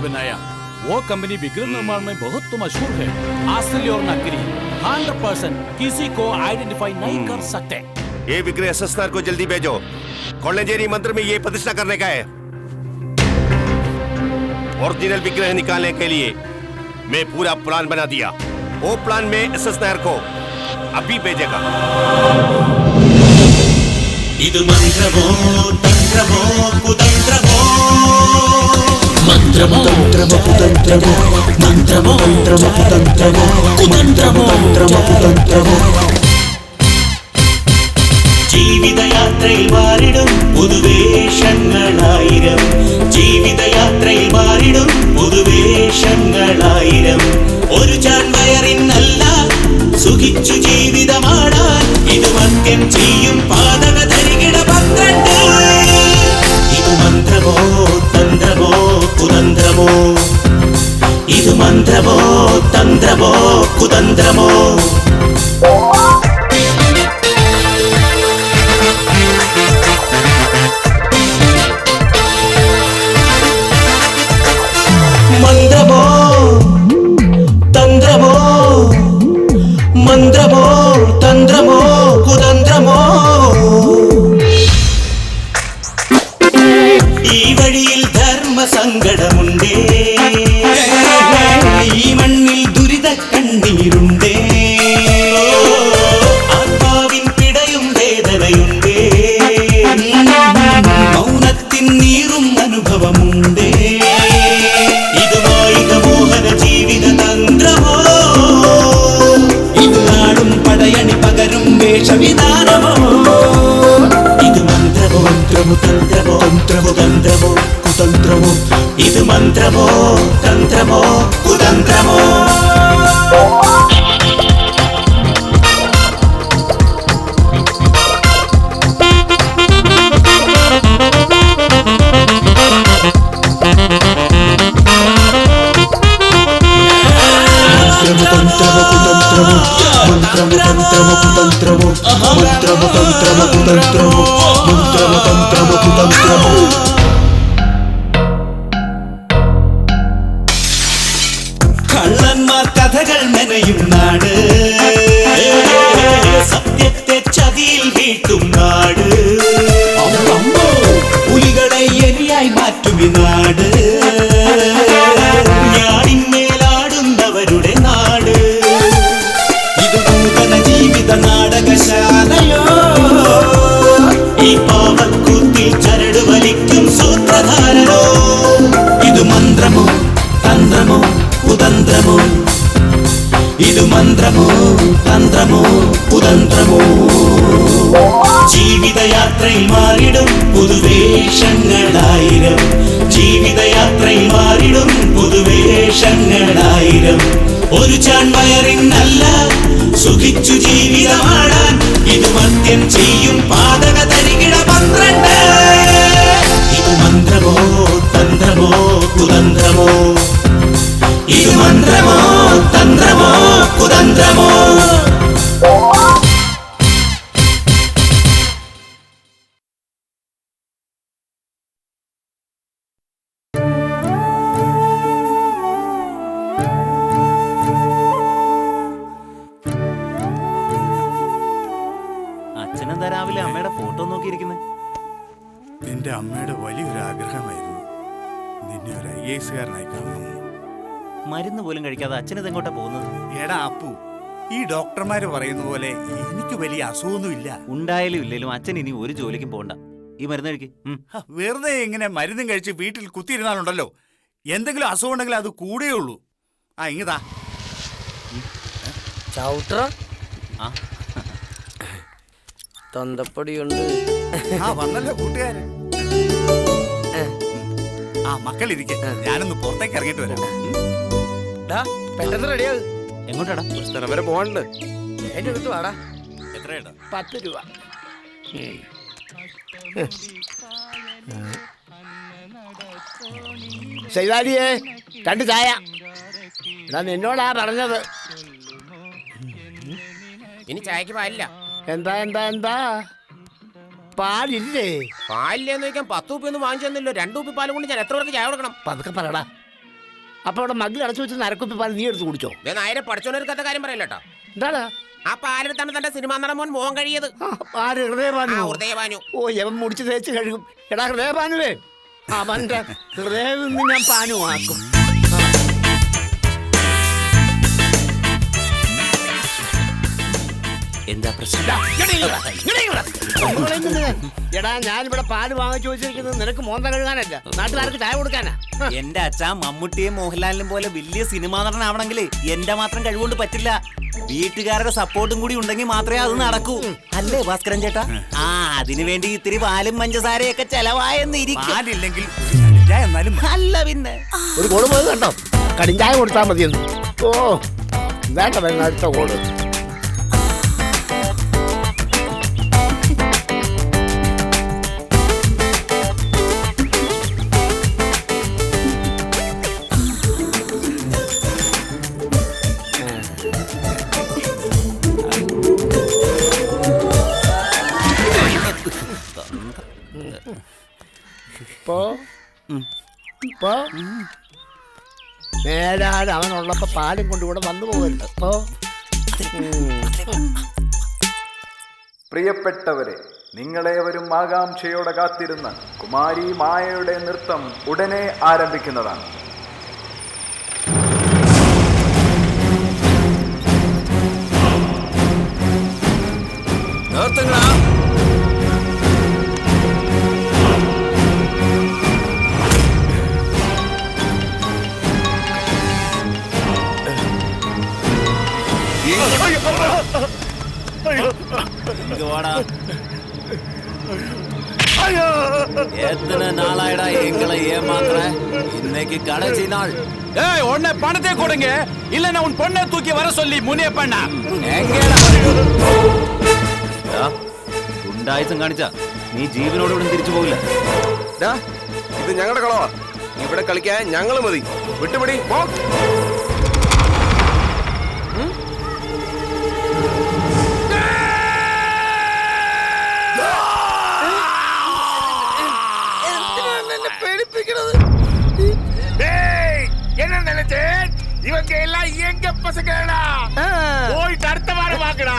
बनाया वो कंपनी विग्रह निर्माण में बहुत मशहूर है। असली और नकली 100% किसी को आइडेंटिफाई नहीं कर सकते। ये विग्रह एसएसआर को जल्दी भेजो। कोल्लेंजेरी मंदिर में ये प्रतिष्ठा करने का है। ओरिजिनल विग्रह निकालने के लिए मैं पूरा प्लान बना दिया। वो प्लान में एसएसआर को अभी भेजेगा। ಇದು ಮಂತ್ರವೋ ತಂತ್ರವೋ ಕುತಂತ್ರವೋ ಮಂತ್ರವೋ ತಂತ್ರವೋ ಕುತಂತ್ರವೋ ಮಂತ್ರವೋ ತಂತ್ರವೋ ಕುತಂತ್ರವೋ ಕುತಂತ್ರವೋ ತಂತ್ರವೋ ಕುತಂತ್ರವೋ ജീവിതയാത്രയിൽ മാറിടും പുതുവേഷങ്ങളായിരം ജീവിതയാത്രയിൽ മാറിടും പുതുവേഷങ്ങളായിരം ഒരു ചാൺവയറിനല്ല സുഖിച്ചു ജീവിതമാടാൻ ഇത് മദ്യം ചെയ്യും പാതക ധരികിട 12 ഇത് മന്ത്രമോ തന്ത്രമോ കുതന്ത്രമോ ഇത് മന്ത്രമോ തന്ത്രമോ കുതന്ത്രമോ മന്ത്രമോ തന്ത്രമോ മന്ത്രമോ തന്ത്രമോ കുതന്ത്രമോ ഈ വഴിയിൽ ധർമ്മസങ്കടമുണ്ടേ ഈ മണ്ണിൽ ദുരിത കണ്ണീരുണ്ടേ ആത്മാവിൻ പിടയും വേദനയുണ്ടേ മൗനത്തിൻ നീറും അനുഭവമുണ്ടേ ഇത് മായിക മോഹന ജീവിത തന്ത്രമോ ഇത് നാടും പടയണി പകരും വേഷവിധാനമോ ഇത് മന്ത്രമോ തന്ത്രമോ തന്ത്രമോ തന്ത്രമോ കുതന്ത്രമോ ഇത് മന്ത്രമോ തന്ത്രമോ കുതന്ത്രമോ കള്ളന്മാർ കഥകൾ മെനയും നാട് സത്യത്തെ ചതിയിൽ വീട്ടും നാട് പുലികളെ എരിയായി മാറ്റും ഈ നാട് ഞാനിന്മേലാടുന്നവരുടെ നാട് ഇത് നൂതന ജീവിത നാടകശാലയോ ഈ പാവക്കൂത്തിൽ ചരട് വലിക്കും സൂത്രധാരനോ ഇത് മന്ത്രമോ തന്ത്രമോ കുതന്ത്രമോ ഇത് മന്ത്രമോ തന്ത്രമോ കുതന്ത്രമോ ജീവിതയാത്രയിൽ മാറിടും പുതുവേഷങ്ങളായിരം ജീവിതയാത്രയിൽ മാറിടും പുതുവേഷങ്ങളായിരം ഒരു ചാൺവയറിനല്ല സുഖിച്ചു ജീവിതമാടാൻ ഇത് മദ്യം ചെയ്യും പാതക ധരികിട 12 ഇത് മന്ത്രമോ തന്ത്രമോ കുതന്ത്രമോ ഇത് മന്ത്രമോ തന്ത്രമോ കുതന്ത്രമോ അച്ഛനെന്താ രാവിലെ അമ്മയുടെ ഫോട്ടോ നോക്കിയിരിക്കുന്നത്? നിന്റെ അമ്മയുടെ വലിയൊരു ആഗ്രഹമായിരുന്നു നിന്നെ ഒരു IAS കാരനായി കാണണം. മരുന്ന് പോലും കഴിക്കാതെ അച്ഛനത് എങ്ങോട്ടാ പോകുന്നത്? എടാ അപ്പു, ഈ ഡോക്ടർമാര് പറയുന്ന പോലെ എനിക്ക് വലിയ അസുഖമൊന്നുമില്ല. ഉണ്ടായാലും ഇല്ലേലും അച്ഛൻ ഇനി ഒരു ജോലിക്കും പോകണ്ട. ഈ മരുന്ന് കഴിക്ക്. വെറുതെ ഇങ്ങനെ മരുന്നും കഴിച്ച് വീട്ടിൽ കുത്തിയിരുന്നാലുണ്ടല്ലോ, എന്തെങ്കിലും അസുഖം ഉണ്ടെങ്കിൽ അത് കൂടെയുള്ളൂ. ഇങ്ങതാ ചവിട്ട തൊന്തപ്പൊടിയുണ്ട്. വന്നല്ലോ കൂട്ടുകാരൻ. മക്കളിരിക്കെ ഞാനൊന്ന് പുറത്തേക്ക് ഇറങ്ങിട്ട് വരാം. പെട്ടെന്ന് റെഡിയാ. എങ്ങോട്ടാടാ? ഒരു സ്ഥലം വരെ പോകണ്ട്. എന്റെ അടുത്ത് വാടാ. എത്രയാടാ? 10 രൂപ. ശൈവാലിയേ 2 ചായ. എടാ നിന്നോടാ പറഞ്ഞത്. ഇനി ചായക്ക് പാലില്ല. എന്താ എന്താ എന്താ പാലില്ലേ? പാലില്ലെന്ന് ചോദിക്കാൻ 10 ഉപ്പൊന്നും വാങ്ങിച്ചു തന്നില്ലോ. 2 ഉപ്പി പാലും കൊണ്ട് ഞാൻ എത്ര പേർക്ക് ചായ കൊടുക്കണം? പതുക്കെ പറടാ. അപ്പൊ അവിടെ മഗ്ഗിൽ അടച്ചു വെച്ച് നരക്കുപ്പി പാൽ നീ എടുത്ത് കുടിച്ചോ? നായരെ പഠിച്ചോണ്ടിരിക്കാത്ത കാര്യം പറയല്ലോ. എന്താണ് ആ പാലിട്ടാണ് തന്റെ സിനിമാ നടൻ മോൻ കഴിയത്. ആര്? ഹൃദയഭാനു. ഹൃദയഭാനു. ഓ യവൻ മുടിച്ച് തേച്ച് കഴുകും. എടാ ഹൃദയഭാനുവേ, അവന്റെ ഹൃദയം നിന്ന് ഞാൻ പാനുവാക്കും. എന്താ പ്രശ്നം? എടാ ഞാനിവിടെ പാല് വാങ്ങിച്ചു വെച്ചിരിക്കുന്നത് നിനക്ക് മോന്ത കഴുകാനല്ല, നാട്ടുകാർക്ക് ചായ കൊടുക്കാനാ. എന്റെ അച്ഛാ മമ്മൂട്ടിയും മോഹൻലാലിനും പോലെ വലിയ സിനിമാ നടനാവണമെങ്കിൽ എന്റെ മാത്രം കഴിവുകൊണ്ട് പറ്റില്ല. വീട്ടുകാരുടെ സപ്പോർട്ടും കൂടി ഉണ്ടെങ്കിൽ മാത്രമേ അത് നടക്കൂ. അല്ലേ ഭാസ്കരൻ ചേട്ടാ? ആ അതിനു വേണ്ടി ഇത്തിരി പാലും പഞ്ചസാരയൊക്കെ ചെലവായെന്നിരിക്കും. അല്ല പിന്നെ ഒരു കോട് പോയത് കണ്ടോ? കടിഞ്ചായ കൊടുത്താൽ മതിയെന്ന്. ഓ വേണ്ട വേണ്ട, അടുത്ത കോട്. നേരാട് അവനുള്ളപ്പോ പാലും കൊണ്ട് ഇവിടെ വന്നു പോകരുത്. പ്രിയപ്പെട്ടവരെ, നിങ്ങളേവരും ആകാംക്ഷയോടെ കാത്തിരുന്ന കുമാരി മായയുടെ നൃത്തം ഉടനെ ആരംഭിക്കുന്നതാണ്. எத்தனை நாளாயிடா எங்களை ஏமாத்துற? இன்னைக்கு கடைசி நாள். ஏய் உன்னை பணத்தை கொடுங்க, இல்லன்னா உன் பொண்ணை தூக்கி வர சொல்லி முனிய பண்ண. ഗുണ്ടായുസം കാണിച്ച നീ ജീവനോട് ഇവിടെ തിരിച്ചു പോകില്ല. ഇത് ഞങ്ങളുടെ കളവാ, ഇവിടെ കളിക്കാൻ ഞങ്ങൾ മതി. വിട്ടുപിടി. என்ன நினைச்சேன்? இவங்க எல்லாம் எங்க பசங்களா? போயிட்டு அடுத்த வாரம் வாங்கடா.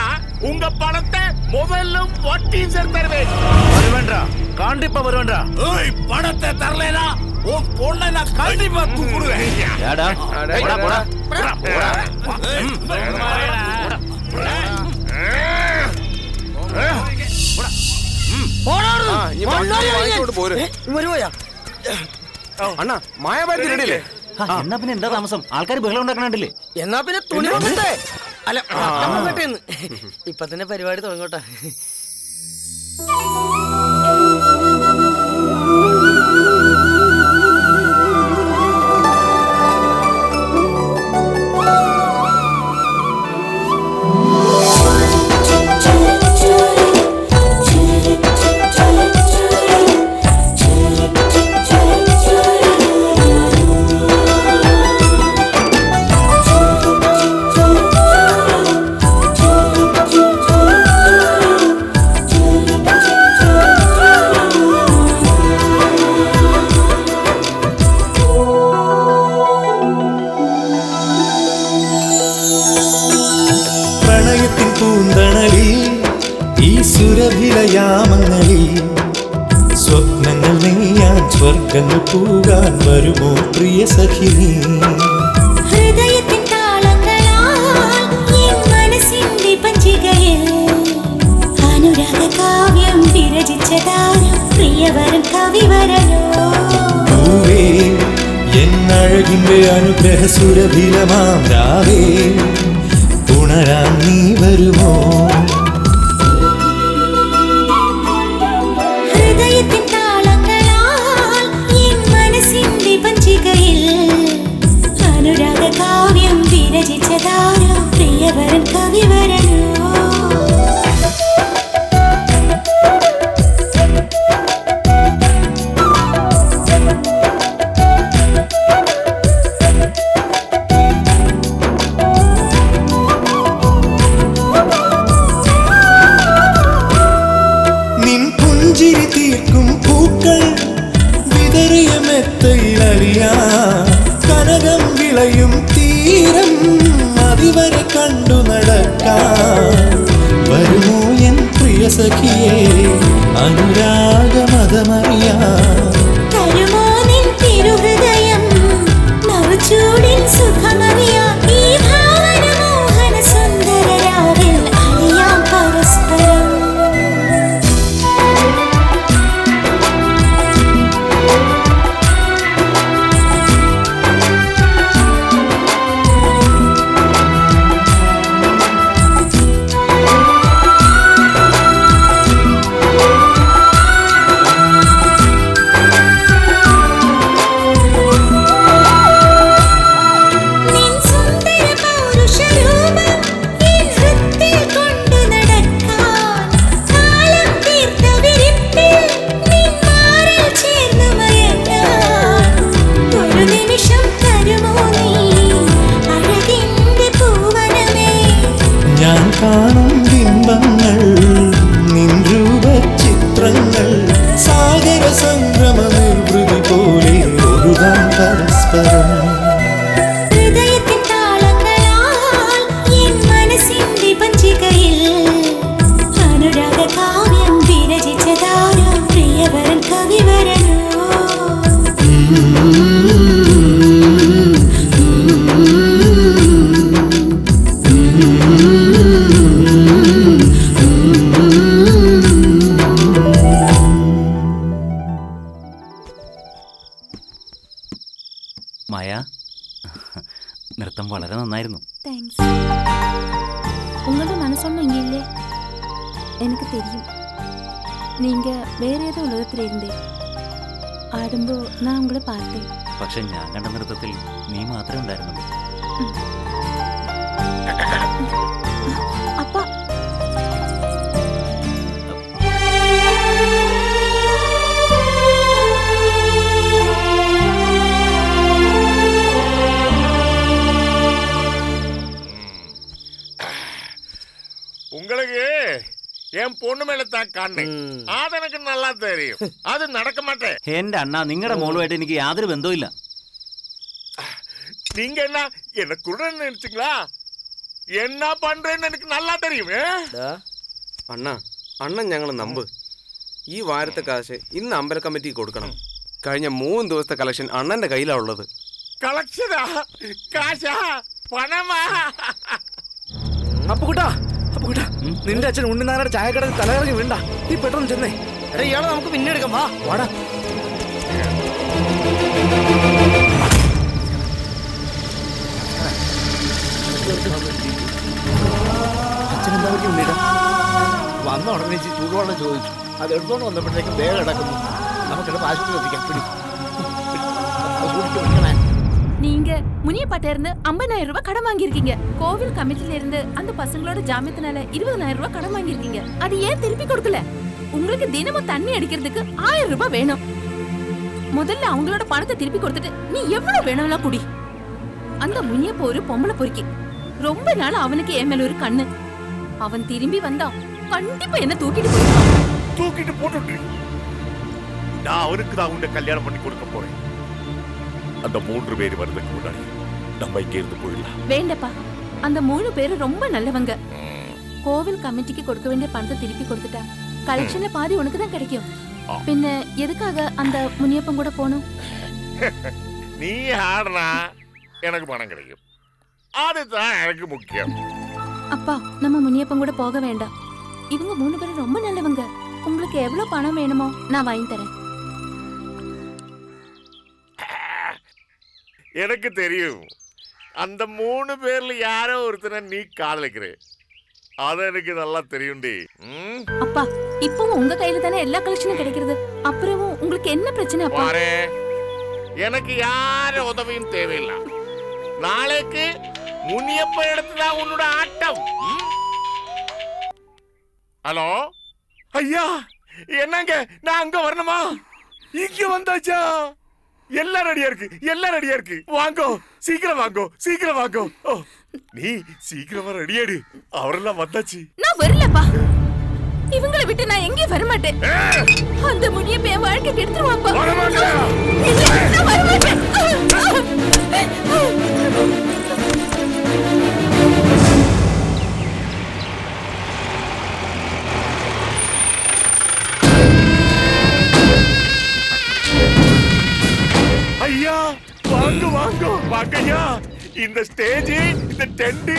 உங்க பணத்தை முதல்லும் வட்டியும் சேர்த்து தருவேன். வருவேன்றா, கண்டிப்பா வருவேன்றா. ஏய் பணத்தை தரலனா உன் பொண்ணை நான் கண்டிப்பா தூக்குடுவேன். ஏடா போடா போடா போடா. അണ്ണാ മായാബാരി റെഡിയല്ലേ? എന്നാ പിന്നെ എന്താ താമസം? ആൾക്കാർ ബഹളം ഉണ്ടാക്കണുണ്ടല്ലേ? എന്നാ പിന്നെ തുണി വന്നിട്ടേ. അല്ല ഇപ്പൊ തന്നെ പരിപാടി തുടങ്ങോട്ടെ. സ്വപ്നങ്ങൾ നെയ്യാൻ സ്വർഗങ്ങൾ പൂകാൻ വരുമോ പ്രിയ സഖിനി? ഹൃദയത്തിൻ താളങ്ങളാൽ എൻ മനസ്സിന്റെ പഞ്ചികയിൽ അനുരാഗ കാവ്യം വിരചിച്ചതാരും പ്രിയവരൻ കവിവരനോ? പൂവേ എന്നഴകിന്റെ അനുഗ്രഹ സുരഭിലമാം രാവേ ഉണരാൻ നീ വരുമോ? ഹൃദയത്തിൻ താളങ്ങളാൽ എൻ മനസ്സിന്റെ പഞ്ചികയിൽ അനുരാഗ കാവ്യം വിരചിച്ചതാരും പ്രിയവരൻ കവിവരനോ? പുഞ്ചിരി തീർക്കും പൂക്കൾ വിതറിയ മെത്തയിലലിയാ കനകം വിളയും തീരം അതിവരെ കണ്ടു നടക്കാൻ വരുമോ എൻ പ്രിയ സഖിയേ അനുരാഗമതമറിയാൻ തരുമോ നിൻ തിരുഹൃദയം നറുചൂടിൻ സുഖമറിയാൻ ഈ ഭാവന മോഹന സുന്ദരരാവിൽ അറിയാം പരസ്പരം കാണും ബിംബങ്ങൾ നിൻ രൂപചിത്രങ്ങൾ സാഗര സംഗമ നിർവൃതി പോലെ ഒഴുകാൻ പരസ്പരം ഹൃദയത്തിൻ താളങ്ങളാൽ എൻ മനസ്സിന്റെ പഞ്ചികയിൽ അനുരാഗ കാവ്യം വിരചിച്ചതാരോ പ്രിയവരൻ കവിവരനോ മായ, നൃത്തം വളരെ നന്നായിരുന്നു. தேங்க்ஸ். உங்களோட மனசொன்னும் இங்கே இல்லை. எனக்கு தெரியும். நீங்க வேற ஏதோ உலகத்தில் இருந்தே ஆடும்போ நான் உங்களை பார்த்தேன். പക്ഷെ ഞാൻ കണ്ട നൃത്തത്തിൽ നീ മാത്രമേ ഉണ്ടായിരുന്നുള്ളൂ. அப்பா உங்களுக்கு என் பொண்ணு மேல தான் கண்ணு அது எனக்கு நல்லா தெரியும். அது நடக்க மாட்டேன். എന്റെ അണ്ണ, നിങ്ങളുടെ മോളുമായിട്ട് എനിക്ക് യാതൊരു ബന്ധവുമില്ല. நீங்க என்ன குருடன் நினைச்சீங்களா? என்ன பண்றேன்னு எனக்கு நல்லா தெரியும். അണ്ണാ, അണ്ണൻ ഞങ്ങൾ നമ്പ്. ഈ വാരത്തെ കാശ് ഇന്ന് അമ്പല കമ്മിറ്റിക്ക് കൊടുക്കണം. കഴിഞ്ഞ 3 ദിവസത്തെ കളക്ഷൻ അണ്ണന്റെ കയ്യിലാ ഉള്ളത്. കളക്ഷനാ? കാശാ? പണമാ? അപ്പുകുട്ടാ, അപ്പുകുട്ടാ, നിന്റെ അച്ഛൻ ഉണ്ണിനാരുടെ ചായക്കടയിൽ തലകറങ്ങി വീണ്ട. നീ പെട്ടെന്ന് ചെന്നേ. എടാ, ഇയാളെ നമുക്ക് പിന്നെ എടുക്കാം. വാ വാടാ. അച്ഛനെന്താ പറ്റി ഉണ്ണിടാ? വന്ന ഉടനെ ചൂടുവെള്ളം ചോദിച്ചു. അത് എടുത്തോണ്ട് വന്നപ്പോഴത്തേക്കും വേഗം കിടക്കുന്നു. നമുക്കിടെ ആശുപത്രി എത്തിക്കാം. പിടി സൂക്ഷിക്കണേ. நீங்க முனியப்பாட்ட இருந்து 50,000 ரூபாய் கடன் வாங்கியிருக்கீங்க. கோவில் கமிட்டில இருந்து அந்த பசங்களோட ஜாமீனத்தினால 20,000 ரூபாய் கடன் வாங்கியிருக்கீங்க. அது ஏன் திருப்பி கொடுக்கல? உங்களுக்கு தினமும் தண்ணி அடிக்கிறதுக்கு 1000 ரூபாய் வேணும். முதல்ல அவங்களோட பணத்தை திருப்பி கொடுத்துட்டு நீ எவ்வளவு வேணும்னா குடி. அந்த முனியப்ப ஒரு பொம்பளை பொறுக்கி. ரொம்ப நாள் அவனுக்கு என் மேல ஒரு கண்ணு. அவன் திரும்பி வந்தா கண்டிப்பா என்ன தூக்கிட்டு போயிடுவான். தூக்கிட்டு போட்டு நான் அவருக்கு தான் உன்னை கல்யாணம் பண்ணி கொடுக்க போறேன். அந்த 3 பேர் வரதுக்கு முன்னாடி நம்ம இங்க இருந்து போயிடலாம். வேண்டப்பா, அந்த 3 பேரும் ரொம்ப நல்லவங்க. கோவில் கமிட்டிக்கு கொடுக்க வேண்டிய பணத்தை திருப்பி கொடுத்துட்டா கலெக்ஷன்ல பாதி உனக்கு தான் கிடைக்கும். பின்ன எதுக்காக அந்த முனியப்பன் கூட போணும்? நீ ஆடுனா எனக்கு பணம் கிடைக்கும். அதுதான் எனக்கு முக்கியம். அப்பா, நம்ம முனியப்பன் கூட போக வேண்டாம். இவங்க 3 பேரும் ரொம்ப நல்லவங்க. உங்களுக்கு எவ்வளவு பணம் வேணுமோ நான் வாங்கி தரேன். எனக்கு தெரியும். அந்த 3 பேர்ல யாரோ ஒருத்தனை நீ காதலிக்கிற. அது எனக்கு நல்லா தெரியும்டி. அப்பா, இப்பவும் உங்க கையில தானே எல்லா கலெக்ஷனும் கிடைக்கிறது. அப்புறம் உங்களுக்கு என்ன பிரச்சனை அப்பா? பாரு, எனக்கு யார உதவியும் தேவையில்லை. நாளைக்கு முனியப்ப இடத்துதான் உன்னோட ஆட்டம். ஹலோ ஐயா, என்னங்க நான் அங்க வரணுமா? இங்க வந்தாச்சா? எல்லாம் ரெடியா இருக்கு, எல்லாம் ரெடியா இருக்கு. வாங்கோ, சீக்கிரம் வாங்கோ, சீக்கிரம் வாங்கோ. நீ சீக்கிரமா ரெடியாடு. அவரெல்லாம் வந்தாச்சு. நான் வரலப்பா. இவங்களை விட்டு நான் எங்கேயும் வர மாட்டேன். அந்த முனியப்ப என் வாழ்க்கை கெடுத்துருவாப்பா. வர மாட்டேன். நான் வர மாட்டேன். இந்த ஸ்டேஜ் இந்த டென்ட்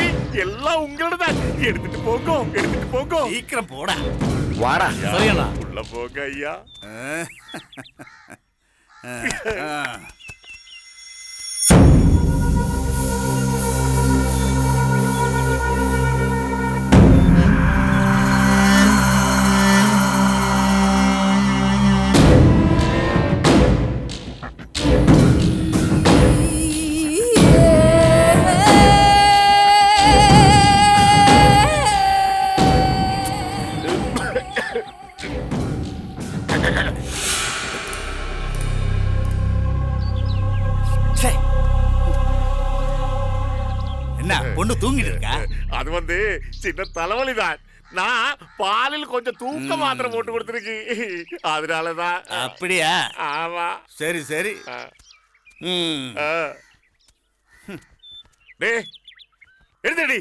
எல்லாம் உங்களோடதான். எடுத்துட்டு போங்க. சீக்கிரம் போடா. வாடா. சரியாண்ணா. உள்ள போங்க ஐயா. என்ன பொண்ணு தூங்கிட்டு இருக்கா? அது வந்து சின்ன தலைவலிதான். நான் பாலில் கொஞ்சம் தூக்க மாத்திரை போட்டு கொடுத்துருக்கு, அதனாலதான். அப்படியா? ஆமா. சரி சரி. എഴുതടി.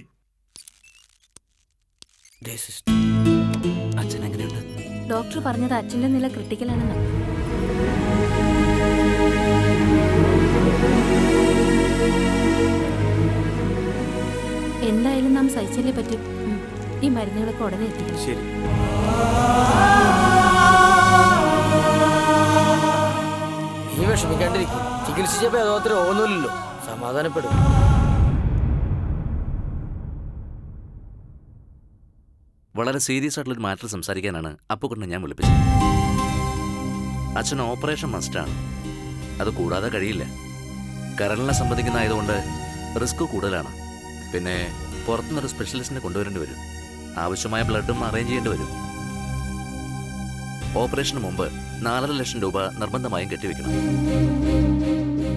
അച്ഛൻ എങ്ങനെയുണ്ട്? ഡോക്ടർ പറഞ്ഞത് അച്ഛന്റെ നില ക്രിട്ടിക്കലാണെന്ന്. എന്തായാലും നാം സഹിച്ചല്ലേ പറ്റും. ഈ മരുന്നുകളൊക്കെ ഉടനെ എത്തിക്കണം. ശരി. നീ വിഷമിക്കാണ്ടിരിക്കും. ചികിത്സിച്ചപ്പോ അതോത്ര ഓന്നുമില്ലല്ലോ. സമാധാനപ്പെടും. വളരെ സീരിയസ് ആയിട്ടുള്ളൊരു മാറ്റർ സംസാരിക്കാനാണ് അപ്പുക്കുട്ടനെ ഞാൻ വിളിപ്പിച്ചത്. അച്ഛൻ ഓപ്പറേഷൻ മസ്റ്റാണ്. അത് കൂടാതെ കഴിയില്ല. കരളിനെ സംബന്ധിക്കുന്നതായതുകൊണ്ട് റിസ്ക് കൂടുതലാണ്. പിന്നെ പുറത്തുനിന്നൊരു സ്പെഷ്യലിസ്റ്റിനെ കൊണ്ടുവരേണ്ടി വരും. ആവശ്യമായ ബ്ലഡും അറേഞ്ച് ചെയ്യേണ്ടി വരും. ഓപ്പറേഷന് മുമ്പ് 4.5 ലക്ഷം രൂപ നിർബന്ധമായും കെട്ടിവെക്കണം.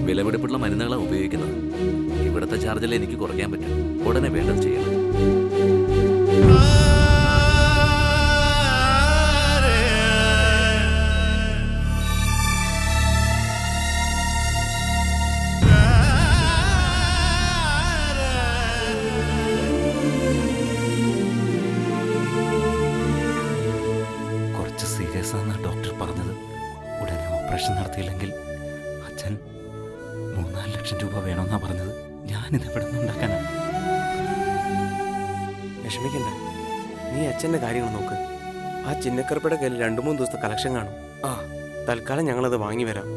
വിലപിടിപ്പുള്ള മരുന്നുകളാണ് ഉപയോഗിക്കുന്നത്. ഇവിടുത്തെ ചാർജിൽ എനിക്ക് കുറയ്ക്കാൻ പറ്റും. ഉടനെ വേണ്ടത് ചെയ്യണം. ഡോക്ടർ പറഞ്ഞത് ഉടനെ ഓപ്പറേഷൻ നടത്തിയില്ലെങ്കിൽ അച്ഛൻ 3-4 ലക്ഷം രൂപ വേണമെന്നാ പറഞ്ഞത്. ഞാനിത് എവിടെ നിന്നുണ്ടാക്കാനാ? വിഷമിക്കണ്ട, നീ അച്ഛൻ്റെ കാര്യങ്ങൾ നോക്ക്. ആ ചിന്നക്കറുപ്പയുടെ കയ്യിൽ 2-3 ദിവസത്തെ കളക്ഷൻ കാണും. തൽക്കാലം ഞങ്ങളത് വാങ്ങി വരാം.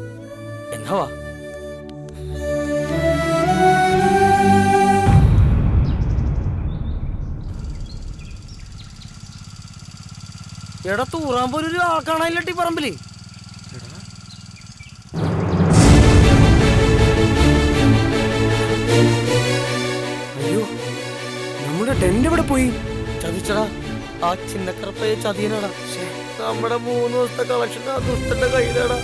എന്നാ വാ. എടാ തൂറാൻ പോലും ഒരു ആൾ കാണാനില്ലട്ടി പറമ്പില്. അയ്യോ, നമ്മുടെ ടെന്റ് ഇവിടെ പോയി. ചതിച്ചടാ, ആ ചിന്നക്കറുപ്പയെ ചതിയനാടാ. നമ്മുടെ 3 ദിവസത്തെ കളക്ഷൻ ആ ദുഷ്ടന്റെ കയ്യിലാടാ.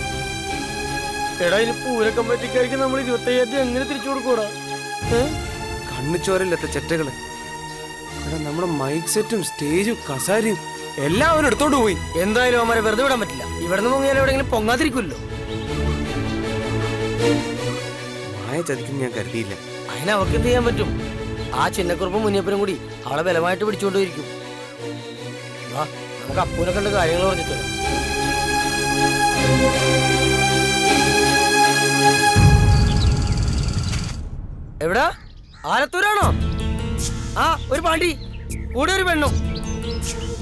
എടാ ഇനി പൂര കമ്പറ്റിക്കാർക്ക് നമ്മൾ 25,000 എങ്ങനെ തിരിച്ചു കൊടുക്കൂടാ? കണ്ണുചോരയില്ലാത്ത ചെറ്റകള്. എടാ നമ്മുടെ മൈക്ക് സെറ്റും സ്റ്റേജും കസാരയും എല്ലാം അവൻ എടുത്തോണ്ട് പോയി. എന്തായാലും അവന്മാരെ വെറുതെ വിടാൻ പറ്റില്ല. ഇവിടുന്ന് പൊങ്ങിയാൽ എവിടെയെങ്കിലും പൊങ്ങാതിരിക്കുമല്ലോ. മായ ചതിക്കും ഞാൻ കരുതിയില്ല. അതിന് അവർക്ക് എന്ത് ചെയ്യാൻ പറ്റും? ആ ചിന്നക്കുറുപ്പും മുനിയപ്പനും കൂടി അവളെ ബലമായിട്ട് പിടിച്ചുകൊണ്ടിരിക്കും. വാ, നമുക്ക് അപ്പൂനെ കണ്ട കാര്യങ്ങൾ പറഞ്ഞിട്ടുണ്ട്. എവിടാ? ആലത്തൂരാണോ? ആ, ഒരു പാണ്ടി കൂടെ ഒരു പെണ്ണും.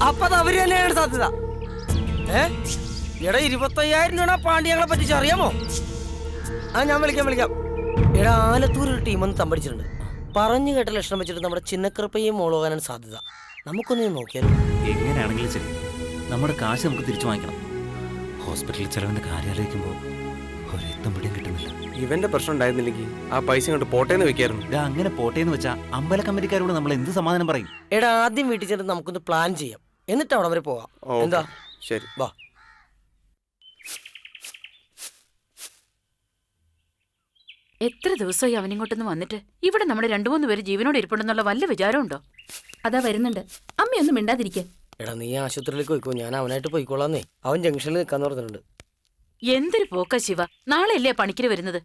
അപ്പൊ അത് അവര് തന്നെയാണ് സാധ്യത. എടാ 25,000 രൂപ പാണ്ടി ഞങ്ങളെ പറ്റിച്ച് അറിയാമോ? ഞാൻ വിളിക്കാം. എടാ ആലത്തൂർ ഒരു ടീമൊന്ന് തമ്പടിച്ചിട്ടുണ്ട്. പറഞ്ഞു കേട്ട ലക്ഷണം വെച്ചിട്ട് നമ്മുടെ ചിന്നക്കറുപ്പയും മോളോകാനാണ് സാധ്യത. നമുക്കൊന്ന് നോക്കിയാലോ? എങ്ങനെയാണെങ്കിലും ശരി, നമ്മുടെ കാശ് നമുക്ക് തിരിച്ചു വാങ്ങിക്കണം. ഹോസ്പിറ്റലിൽ ചെലവിന്റെ കാര്യാലോചിക്കുമ്പോൾ ഒരെത്തും പിടിയും കിട്ടുന്നില്ല. ഇവന്റെ പ്രശ്നം ഉണ്ടായിരുന്നില്ലെങ്കിൽ ആ പൈസ കൊണ്ട് പോട്ടേന്ന് വെക്കായിരുന്നു. അങ്ങനെ പോട്ടേന്ന് വെച്ചാ അമ്പല കമ്പനിക്കാരോട് നമ്മൾ എന്ത് സമാധാനം പറയും? എടാ ആദ്യം വീട്ടിൽ ചെന്ന് നമുക്കൊന്ന് പ്ലാൻ ചെയ്യാം, എന്നിട്ട് അവിടെ വരെ പോവാം. എന്താ? ശരി, വാ. എത്ര ദിവസമായി അവനിങ്ങോട്ടൊന്ന് വന്നിട്ട്? ഇവിടെ നമ്മുടെ 2-3 പേര് ജീവനോട് ഇരിപ്പുണ്ടെന്നുള്ള വല്ല വിചാരമുണ്ടോ? അതാ വരുന്നുണ്ട്. അമ്മയൊന്നും മിണ്ടാതിരിക്കേ. എടാ നീ ആശുപത്രിയിലേക്ക് പോയിക്കോ, ഞാൻ അവനായിട്ട് പോയിക്കോളാന്നേ. അവൻ ജംഗ്ഷനിൽ നിൽക്കാന്ന് പറഞ്ഞിട്ടുണ്ട്. എന്തൊരു പോക്ക ശിവ, നാളെയല്ലേ പണിക്കിന് വരുന്നത്?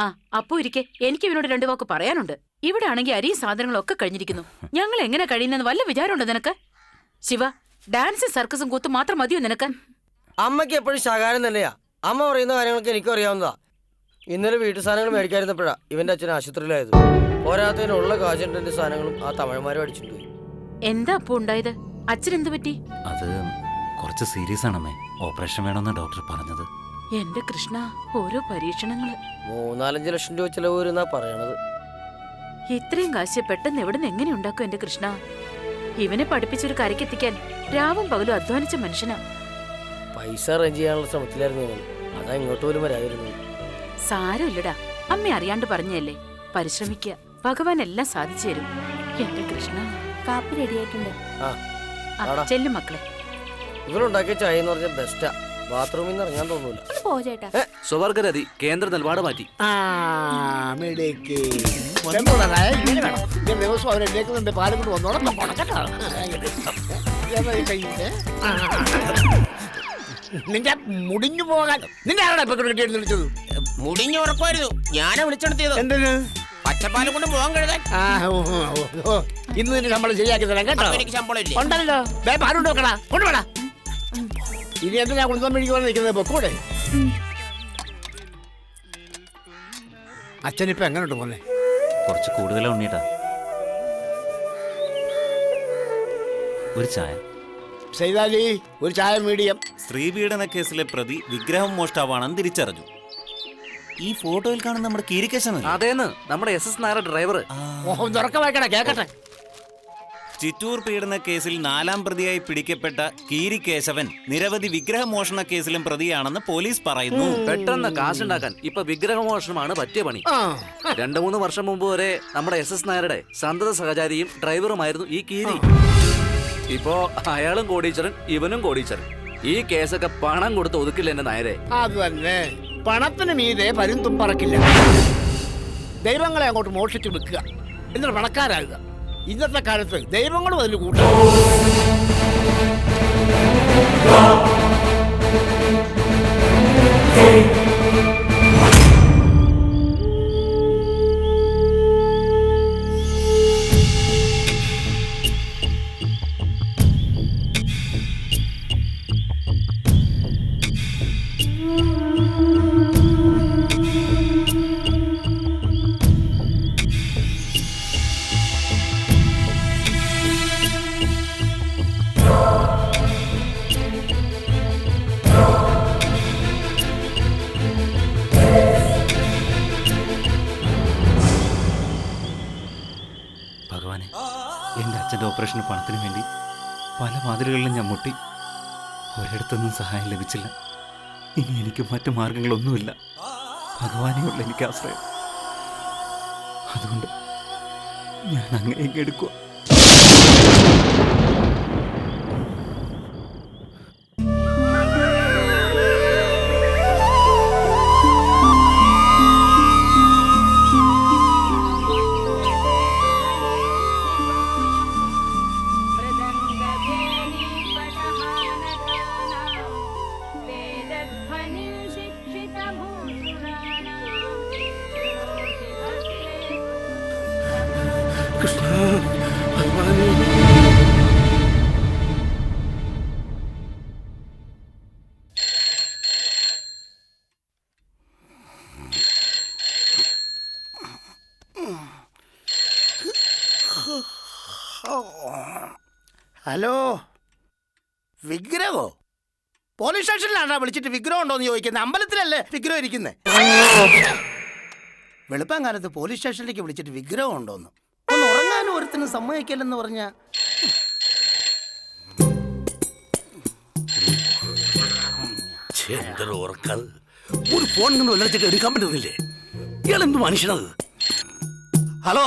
ആ അപ്പോ ഇരിക്കെ, എനിക്ക് ഇവനോട് 2 വാക്ക് പറയാനുണ്ട്. ഇവിടെ ആണെങ്കിൽ അരിയും സാധനങ്ങളൊക്കെ കഴിഞ്ഞിരിക്കുന്നു. ഞങ്ങൾ എങ്ങനെ കഴിയുന്നെന്ന് വല്ല വിചാരമുണ്ടോ നിനക്ക്? ശിവ, ഡാൻസും സർക്കസും കൂത്തും മാത്രം മതിയോ നിനക്ക്? അമ്മയ്ക്ക് എപ്പോഴും ശകാരം തന്നെയാ. അമ്മ പറയുന്ന കാര്യങ്ങളൊക്കെ എനിക്കും അറിയാവുന്നതാ. ഇന്നലെ വീട്ടു സാധനങ്ങൾ മേടിക്കാതിരുന്നപ്പോഴാ ഇവന്റെ അച്ഛൻ ആശുപത്രിയിലായത്. പോരാത്തതിനുള്ള കാശിന്റെ സാധനങ്ങളും ആ തമിഴന്മാരും അടിച്ചിട്ട് പോയി. എന്താ അപ്പൊ ഉണ്ടായത്? അച്ഛൻ എന്ത് പറ്റി? അത് കുറച്ച് സീരിയസ് ആണമ്മേ. ഓപ്പറേഷൻ വേണമെന്ന് ഡോക്ടർ പറഞ്ഞത്. എന്റെ കൃഷ്ണ, ഓരോ പരീക്ഷണങ്ങള്. 3-4 ലക്ഷം രൂപ ചെലവ് വരുന്നാ പറയണത്. ഇത്രയും കാശ് പെട്ടെന്ന് എവിടെ നിന്ന് എങ്ങനെ ഉണ്ടാക്കും എന്റെ കൃഷ്ണ? ഇവനെ പഠിപ്പിച്ചൊരു കരക്കെത്തിക്കാൻ രാവും പകലും അധ്വാനിച്ച മനുഷ്യനാ. പൈസ അറേഞ്ച് ചെയ്യാനുള്ള ശ്രമത്തിലായിരുന്നു ഞങ്ങൾ. അതാ ഇങ്ങോട്ട് പോലും വരാതിരുന്നു. സാരമില്ലടാ, അമ്മ അറിയാണ്ട് പറഞ്ഞല്ലേ. പരിശ്രമിക്കുക, ഭഗവാൻ എല്ലാം സാധിച്ചു തരും. എന്റെ കൃഷ്ണ. കാപ്പി റെഡിയായിട്ടുണ്ട്. ചെല്ലും മക്കളെ. ഇവരുണ്ടാക്കിയ ചായ എന്ന് പറഞ്ഞാൽ ബെസ്റ്റാ. ബാത്റൂമിൽ നിന്ന് ഇറങ്ങാൻ തോന്നൂല. സ്വവർഗരതി കേന്ദ്ര നിലപാട് മാറ്റി. ദിവസം അവരെന്നേക്കുന്നുണ്ട്. പാലും കൊണ്ട് വന്നോളാം. നിന്റെ മുടിഞ്ഞു പോകാൻ നിന്റെ ആരാണ് ഇപ്പൊ കിട്ടിയെന്ന് വിളിച്ചത്? മുടിഞ്ഞു ഉറപ്പായിരുന്നു. ഞാനാ വിളിച്ചെടുത്തിയത്. എന്തിന്? പച്ചപ്പാലും കൊണ്ട് പോകാൻ കഴുകാൻ. ഇന്ന് നിന്റെ ശമ്പളം ശരിയാക്കി തരാം കേട്ടോ. എനിക്ക് ശമ്പളം ഇല്ലേ? ഉണ്ടല്ലോ. പാലുണ്ട് നോക്കടാ, കൊണ്ടുപോടാ. ഇനി എന്താ ഞാൻ കൊണ്ടുപോകാൻ മേടിക്കുവാൻ നിൽക്കുന്നത്? പൊക്കൂടെ? അച്ഛനിപ്പോ എങ്ങനെയുണ്ട് പോന്നെ? കുറച്ച് കൂടുതലാ ഉണ്ണിയേട്ടാ. ഒരു ചായ. സൈതാലി, ഒരു ചായ മീഡിയം. സ്ത്രീപീഡന കേസിലെ പ്രതി വിഗ്രഹം മോഷ്ടാവാണെന്ന് തിരിച്ചറിഞ്ഞു. ഈ ഫോട്ടോയിൽ കാണുന്ന നമ്മുടെ കീരിക്കേശൻ. അതേന്ന്, നമ്മുടെ SS നായർ ഡ്രൈവർ. കേക്കട്ടെ. ചിറ്റൂർ പീഡന കേസിൽ 4ാം പ്രതിയായി പിടിക്കപ്പെട്ട കീരിക്കേശവൻ നിരവധി വിഗ്രഹമോഷണ കേസിലും പ്രതിയാണെന്ന് പോലീസ് പറയുന്നു. പെട്ടെന്ന് കാശുണ്ടാക്കാൻ ഇപ്പൊ വിഗ്രഹമോഷണമാണ് പറ്റിയ പണി. 2-3 വർഷം മുമ്പ് വരെ നമ്മുടെ SS നായരുടെ സന്തത സഹചാരിയും ഡ്രൈവറുമായിരുന്നു ഈ കീരി. ഇപ്പോ അയാളും കോടീശ്വരൻ, ഇവനും കോടീശ്വരൻ. ഈ കേസൊക്കെ പണം കൊടുത്ത് ഒതുക്കില്ല എന്റെ നായരെ. അത് തന്നെ, പണത്തിന് മീതെ പരുന്തും പറക്കില്ല. ദൈവങ്ങളെ അങ്ങോട്ട് മോഷിച്ച് വെക്കുക, എന്നിട്ട് പണക്കാരാകുക. ഇന്നത്തെ കാലത്ത് ദൈവങ്ങളും അതിൽ കൂട്ടും. ഭഗവാനെ, എൻ്റെ അച്ഛൻ്റെ ഓപ്പറേഷന് പണത്തിന് വേണ്ടി പല വാതിലുകളിലും ഞാൻ മുട്ടി. ഒരിടത്തൊന്നും സഹായം ലഭിച്ചില്ല. ഇനി എനിക്ക് മറ്റു മാർഗങ്ങളൊന്നുമില്ല. ഭഗവാനെയുള്ള എനിക്ക് ആശ്രയം. അതുകൊണ്ട് ഞാൻ അങ്ങനെ എടുക്കുക. ഹലോ, വിഗ്രഹോ? പോലീസ് സ്റ്റേഷനിലാണോ വിളിച്ചിട്ട് വിഗ്രഹം ഉണ്ടോന്ന് ചോദിക്കുന്നത്? അമ്പലത്തിലല്ലേ വിഗ്രഹം ഇരിക്കുന്നത്? വെളുപ്പാൻ കാലത്ത് പോലീസ് സ്റ്റേഷനിലേക്ക് വിളിച്ചിട്ട് വിഗ്രഹം ഉണ്ടോന്ന്? ഒന്ന് ഉറങ്ങാനും ഒരുത്തിനും സമ്മതിക്കില്ലെന്ന് പറഞ്ഞ ഒരു ഫോൺ നിന്ന് വിളിച്ചിട്ട് എടുക്കാൻ പറ്റുന്നില്ലേ? ഇയാളെന്ത് മനുഷ്യനത്? ഹലോ,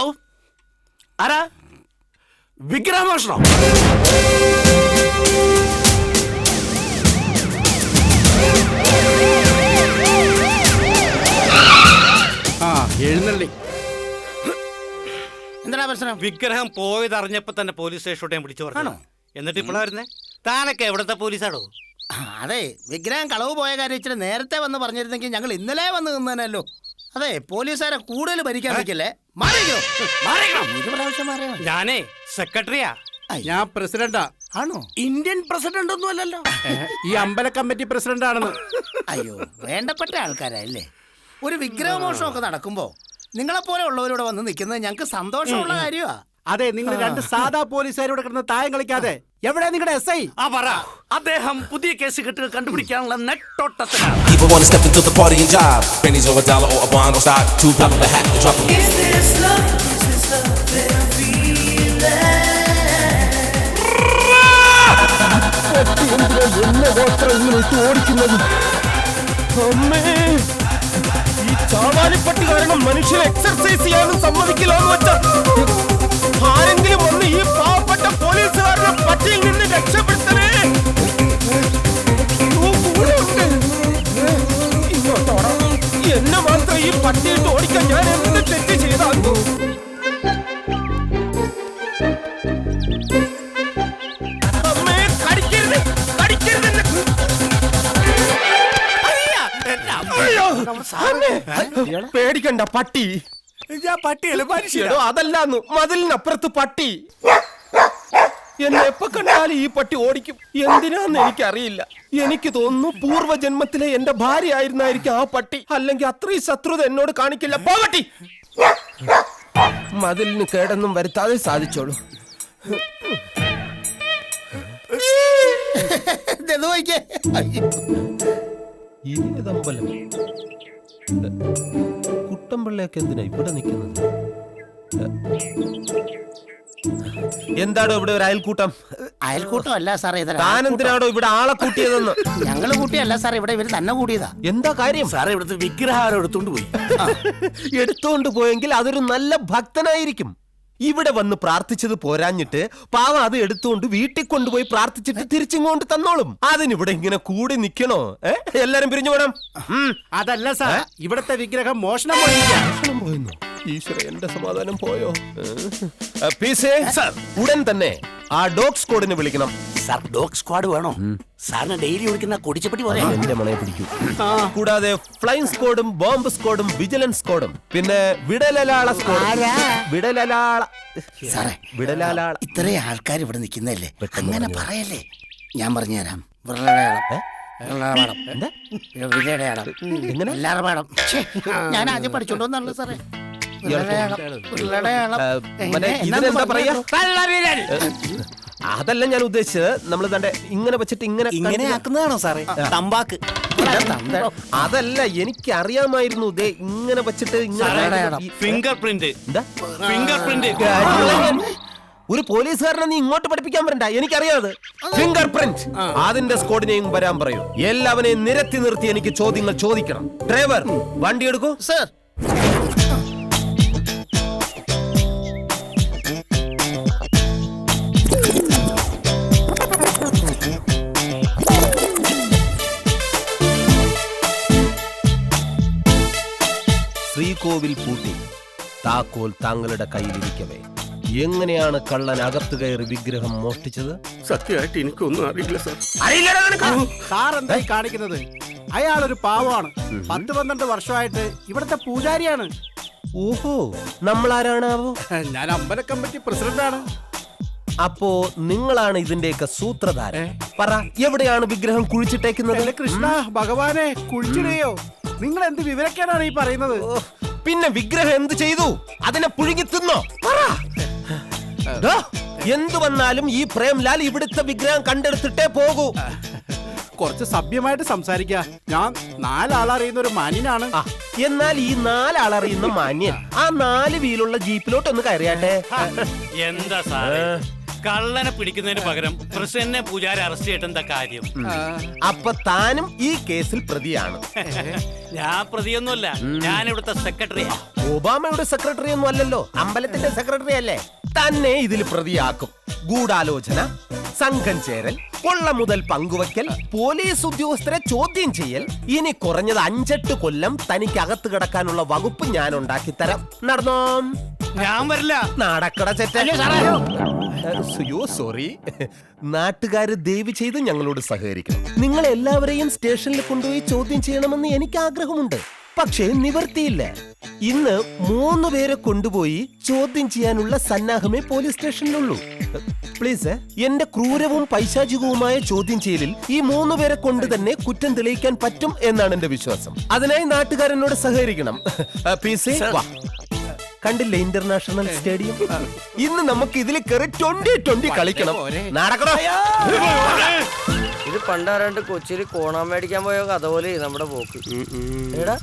ആരാ? വിഗ്രഹമോഷണം? എഴുന്നള്ളി. എന്താ പ്രശ്നം? വിഗ്രഹം പോയതറിഞ്ഞപ്പോ തന്നെ പോലീസ് സ്റ്റേഷനോട്ട് വിളിച്ചു പറഞ്ഞു. എന്നിട്ട് ഇപ്പോഴാ വരുന്നേ? താനൊക്കെ എവിടത്തെ പോലീസാണോ? അതെ, വിഗ്രഹം കളവ് പോയ കാര്യം ഇച്ചിരി നേരത്തെ വന്ന് പറഞ്ഞിരുന്നെങ്കിൽ ഞങ്ങൾ ഇന്നലെ വന്ന് നിന്നേനല്ലോ. അതെ, പോലീസുകാരെ കൂടുതൽ ഭരിക്കാൻ നിൽക്കല്ലേ. ഞാനേ സെക്രട്ടറിയാ. ഞാൻ പ്രസിഡന്റാ. ആണോ? ഇന്ത്യൻ പ്രസിഡന്റ് ഒന്നും അല്ലല്ലോ, ഈ അമ്പല കമ്മിറ്റി പ്രസിഡന്റ് ആണെന്ന്. അയ്യോ, വേണ്ടപ്പെട്ട ആൾക്കാരല്ലേ. ഒരു വിഗ്രഹമോഷണമൊക്കെ നടക്കുമ്പോ നിങ്ങളെപ്പോലെ ഉള്ളവരോട് വന്ന് നിൽക്കുന്നത് ഞങ്ങൾക്ക് സന്തോഷമുള്ള കാര്യമാ. അതെ, നിങ്ങൾ രണ്ട് സാധാ പോലീസുകാരോട് കിടന്ന് തായം കളിക്കാതെ എവിടെ നിങ്ങളുടെ SI? അദ്ദേഹം പുതിയ കേസ് കെട്ടുകൾ കണ്ടുപിടിക്കാനുള്ള നെട്ടോട്ടത്തിലാണ്. People wanna step into the party and jive. Pennies or a dollar or a bond or stock. Two pop of the hat and drop them. Is this love that I'm feeling? ഈ ചാവാലിപ്പട്ടി കാരണം മനുഷ്യരെ exercise ചെയ്യാനും സമ്മതിക്കില്ലെന്ന് വെച്ച ആരെങ്കിലും വന്ന് ഈ പാവപ്പെട്ട പോലീസുകാരുടെ പട്ടിയിൽ നിന്ന് രക്ഷപ്പെടുത്തണേ. ഇങ്ങോട്ടോടാ, എന്നെ മാത്രം ഈ പട്ടിയിട്ട് ഓടിക്കാൻ ഞാൻ എന്ത് തെറ്റ് ചെയ്താന്നു? അമ്മേ, കടിക്കരുത്, കടിക്കരുത്. പേടിക്കണ്ട, പട്ടി. പട്ടിയല്ല മനുഷ്യരോ? അതല്ലാന്നു, മതിലിനപ്പുറത്ത് പട്ടി. എന്നെ എപ്പോ കണ്ടാലും ഈ പട്ടി ഓടിക്കും. എന്തിനാന്ന് എനിക്കറിയില്ല. എനിക്ക് തോന്നുന്നു പൂർവ്വജന്മത്തിലെ എന്റെ ഭാര്യ ആയിരുന്നായിരിക്കും ആ പട്ടി. അല്ലെങ്കിൽ അത്രയും ശത്രുത എന്നോട് കാണിക്കില്ല. പോവട്ടി. മതിലിന് കേടൊന്നും വരുത്താതെ സാധിച്ചോളൂ. ഇതമ്പലം കുട്ടമ്പിള്ളയൊക്കെ എന്തിനാ ഇവിടെ നിൽക്കുന്നത്? എന്താടോ ഇവിടെ ഒരു അയൽക്കൂട്ടം? അയൽക്കൂട്ടം അല്ല സാറേ, താൻ എന്തിനാടോ ഇവിടെ ആളെ കൂട്ടിയതെന്ന്? ഞങ്ങള് കൂട്ടിയല്ല സാറേ, ഇവിടെ ഇവര് തന്നെ കൂടിയതാ. എന്താ കാര്യം? സാറേ, ഇവിടുത്തെ വിഗ്രഹാരം എടുത്തോണ്ട് പോയി. എടുത്തോണ്ട് പോയെങ്കിൽ അതൊരു നല്ല ഭക്തനായിരിക്കും. ഇവിടെ വന്ന് പ്രാർത്ഥിച്ചത് പോരാഞ്ഞിട്ട് പാവം അത് എടുത്തുകൊണ്ട് വീട്ടിൽ കൊണ്ടുപോയി പ്രാർത്ഥിച്ചിട്ട് തിരിച്ചിങ്ങോട്ട് തന്നോളും. അതിനിവിടെ ഇങ്ങനെ കൂടി നിക്കണോ? എല്ലാരും പിരിഞ്ഞു പോണം. അതല്ല സാർ, ഇവിടത്തെ വിഗ്രഹം മോഷണം പോയിന്നോ? ഈശ്വര, എന്റെ സമാധാനം പോയോ? ഉടൻ തന്നെ ആ ഡോഗ് സ്ക്വാഡിനെ വിളിക്കണം. സാർ, ഡോഗ് സ്ക്വാഡ് വേണോ? സാറിന് ഡെയിലി വിളിക്കുന്ന കൊടിച്ചപ്പട്ടി പോലെ എന്റെ മണയെ പിടിക്കൂ. കൂടാതെ ഫ്ലൈങ് സ്ക്വാഡും ബോംബ് സ്ക്വാഡും വിജിലൻസ് സ്ക്വാഡും പിന്നെ വിടലാള സ്ക്വാഡും. വിടലാള ഇത്രയും ആൾക്കാർ ഇവിടെ നിൽക്കുന്നല്ലേ, അങ്ങനെ പറയല്ലേ. ഞാൻ പറഞ്ഞുതരാം. ഞാൻ ആദ്യം പഠിച്ചോണ്ടോന്നാണല്ലോ സാറേ. അതല്ല ഞാൻ ഉദ്ദേശിച്ചത്. നമ്മൾ തന്റെ ഇങ്ങനെ വെച്ചിട്ട് ഇങ്ങനെ ആക്കുന്നതാണോ സാറേ? തമ്പാക്ക്. അതല്ല, എനിക്ക് അറിയാമായിരുന്നു. ഇങ്ങനെ വെച്ചിട്ട് ഫിംഗർ പ്രിന്റ്. ഒരു പോലീസുകാരനെ നീ ഇങ്ങോട്ട് പഠിപ്പിക്കാൻ വരണ്ട, എനിക്കറിയാതെ. Finger print. അതിന്റെ സ്ക്വാഡിനെയും വരാൻ പറയൂ. എല്ലാവരെയും നിരത്തി നിർത്തി എനിക്ക് ചോദ്യങ്ങൾ ചോദിക്കണം. ഡ്രൈവർ, വണ്ടി എടുക്കൂ. സർ. ശ്രീകോവിൽ പൂട്ടി താക്കോൽ താങ്കളുടെ കയ്യിലിരിക്കവേ എങ്ങനെയാണ് കള്ളൻ അകത്ത് കയറി വിഗ്രഹം മോഷ്ടിച്ചത്? സത്യമായിട്ട് എനിക്കൊന്നും അറിയില്ല സാർ. സാർ എന്തായി കാണിക്കുന്നത്? അയാളൊരു പാവമാണ്. 10-12 വർഷമായിട്ട് ഇവിടുത്തെ പൂജാരിയാണ്. ഓഹോ, നമ്മളാരാണാവോ? ഞാൻ അമ്പല കമ്മിറ്റി പ്രസിഡന്റാണ്. അപ്പോ നിങ്ങളാണ് ഇതിന്റെയൊക്കെ സൂത്രധാരൻ. പറ, എവിടെയാണ് വിഗ്രഹം കുഴിച്ചിട്ടേക്കുന്നത്? കൃഷ്ണ ഭഗവാനെ, കുഴിച്ചിടുകയോ? നിങ്ങൾ എന്ത് വിവരക്കേടാണ് ഈ പറയുന്നത്? പിന്നെ വിഗ്രഹം എന്ത് ചെയ്തു? അതിനെ പുഴുങ്ങി തിന്നോ? എന്തു വന്നാലും ഈ പ്രേംലാൽ ഇവിടുത്തെ വിഗ്രഹം കണ്ടെടുത്തിട്ടേ പോകൂ. കുറച്ച് സഭ്യമായിട്ട് സംസാരിക്കുക. ഞാൻ 4 ആളറിയുന്ന ഒരു മാന്യനാണ്. എന്നാൽ ഈ 4 ആളറിയുന്ന മാന്യൻ ആ 4 വീലുള്ള ജീപ്പിലോട്ട് ഒന്ന് കയറിയാട്ടെ. എന്താ സാറേ, കള്ളനെ പിടിക്കുന്നതിന് പകരം പ്രസിഡന്റിനെ പൂജാരി അറസ്റ്റ് ചെയ്തിട്ട് എന്താ കാര്യം? അപ്പൊ താനും ഈ കേസിൽ പ്രതിയാണ്. ഞാൻ പ്രതിയൊന്നുമല്ല, ഞാൻ ഇവിടുത്തെ സെക്രട്ടറിയാ. ഒബാമയുടെ സെക്രട്ടറി ഒന്നും അല്ലല്ലോ, അമ്പലത്തിന്റെ സെക്രട്ടറി അല്ലേ? തന്നെ ഇതിൽ പ്രതിയാക്കും. ഗൂഢാലോചന, സംഘം ചേരൽ, കൊള്ള മുതൽ പങ്കുവയ്ക്കൽ, പോലീസ് ഉദ്യോഗസ്ഥരെ ചോദ്യം ചെയ്യൽ. ഇനി കുറഞ്ഞത് 5-8 കൊല്ലം തനിക്ക് അകത്ത് കിടക്കാനുള്ള വകുപ്പ് ഞാൻ ഉണ്ടാക്കി തരാം. നടന്നോ? ഞാൻ വരില്ല. നടക്കട ചെറ്റ. സോറി. നാട്ടുകാര് ദയവ് ചെയ്ത് ഞങ്ങളോട് സഹകരിക്കണം. നിങ്ങൾ എല്ലാവരെയും സ്റ്റേഷനിൽ കൊണ്ടുപോയി ചോദ്യം ചെയ്യണമെന്ന് എനിക്ക് ആഗ്രഹമുണ്ട്. പക്ഷേ നിവർത്തിയില്ല. ഇന്ന് 3 പേരെ കൊണ്ടുപോയി ചോദ്യം ചെയ്യാനുള്ള സന്നാഹമേ പോലീസ് സ്റ്റേഷനിലുള്ളൂ. പ്ലീസ്, എന്റെ ക്രൂരവും പൈശാചികവുമായ ചോദ്യം ചെയ്യലിൽ ഈ 3 പേരെ കൊണ്ട് തന്നെ കുറ്റം തെളിയിക്കാൻ പറ്റും എന്നാണ് എന്റെ വിശ്വാസം. അതിനായി നാട്ടുകാരനോട് സഹകരിക്കണം. PC, വാ. കണ്ടില്ലേ ഇന്റർനാഷണൽ സ്റ്റേഡിയം? ഇന്ന് നമുക്ക് ഇതിൽ കയറി 20-20 കളിക്കണം. നടക്കണോ? ഇത് പണ്ടാരാണ്ട് കൊച്ചിയിൽ കോണാൻ മേടിക്കാൻ പോയ കഥ പോലെ നമ്മുടെ പോക്ക്. എടാ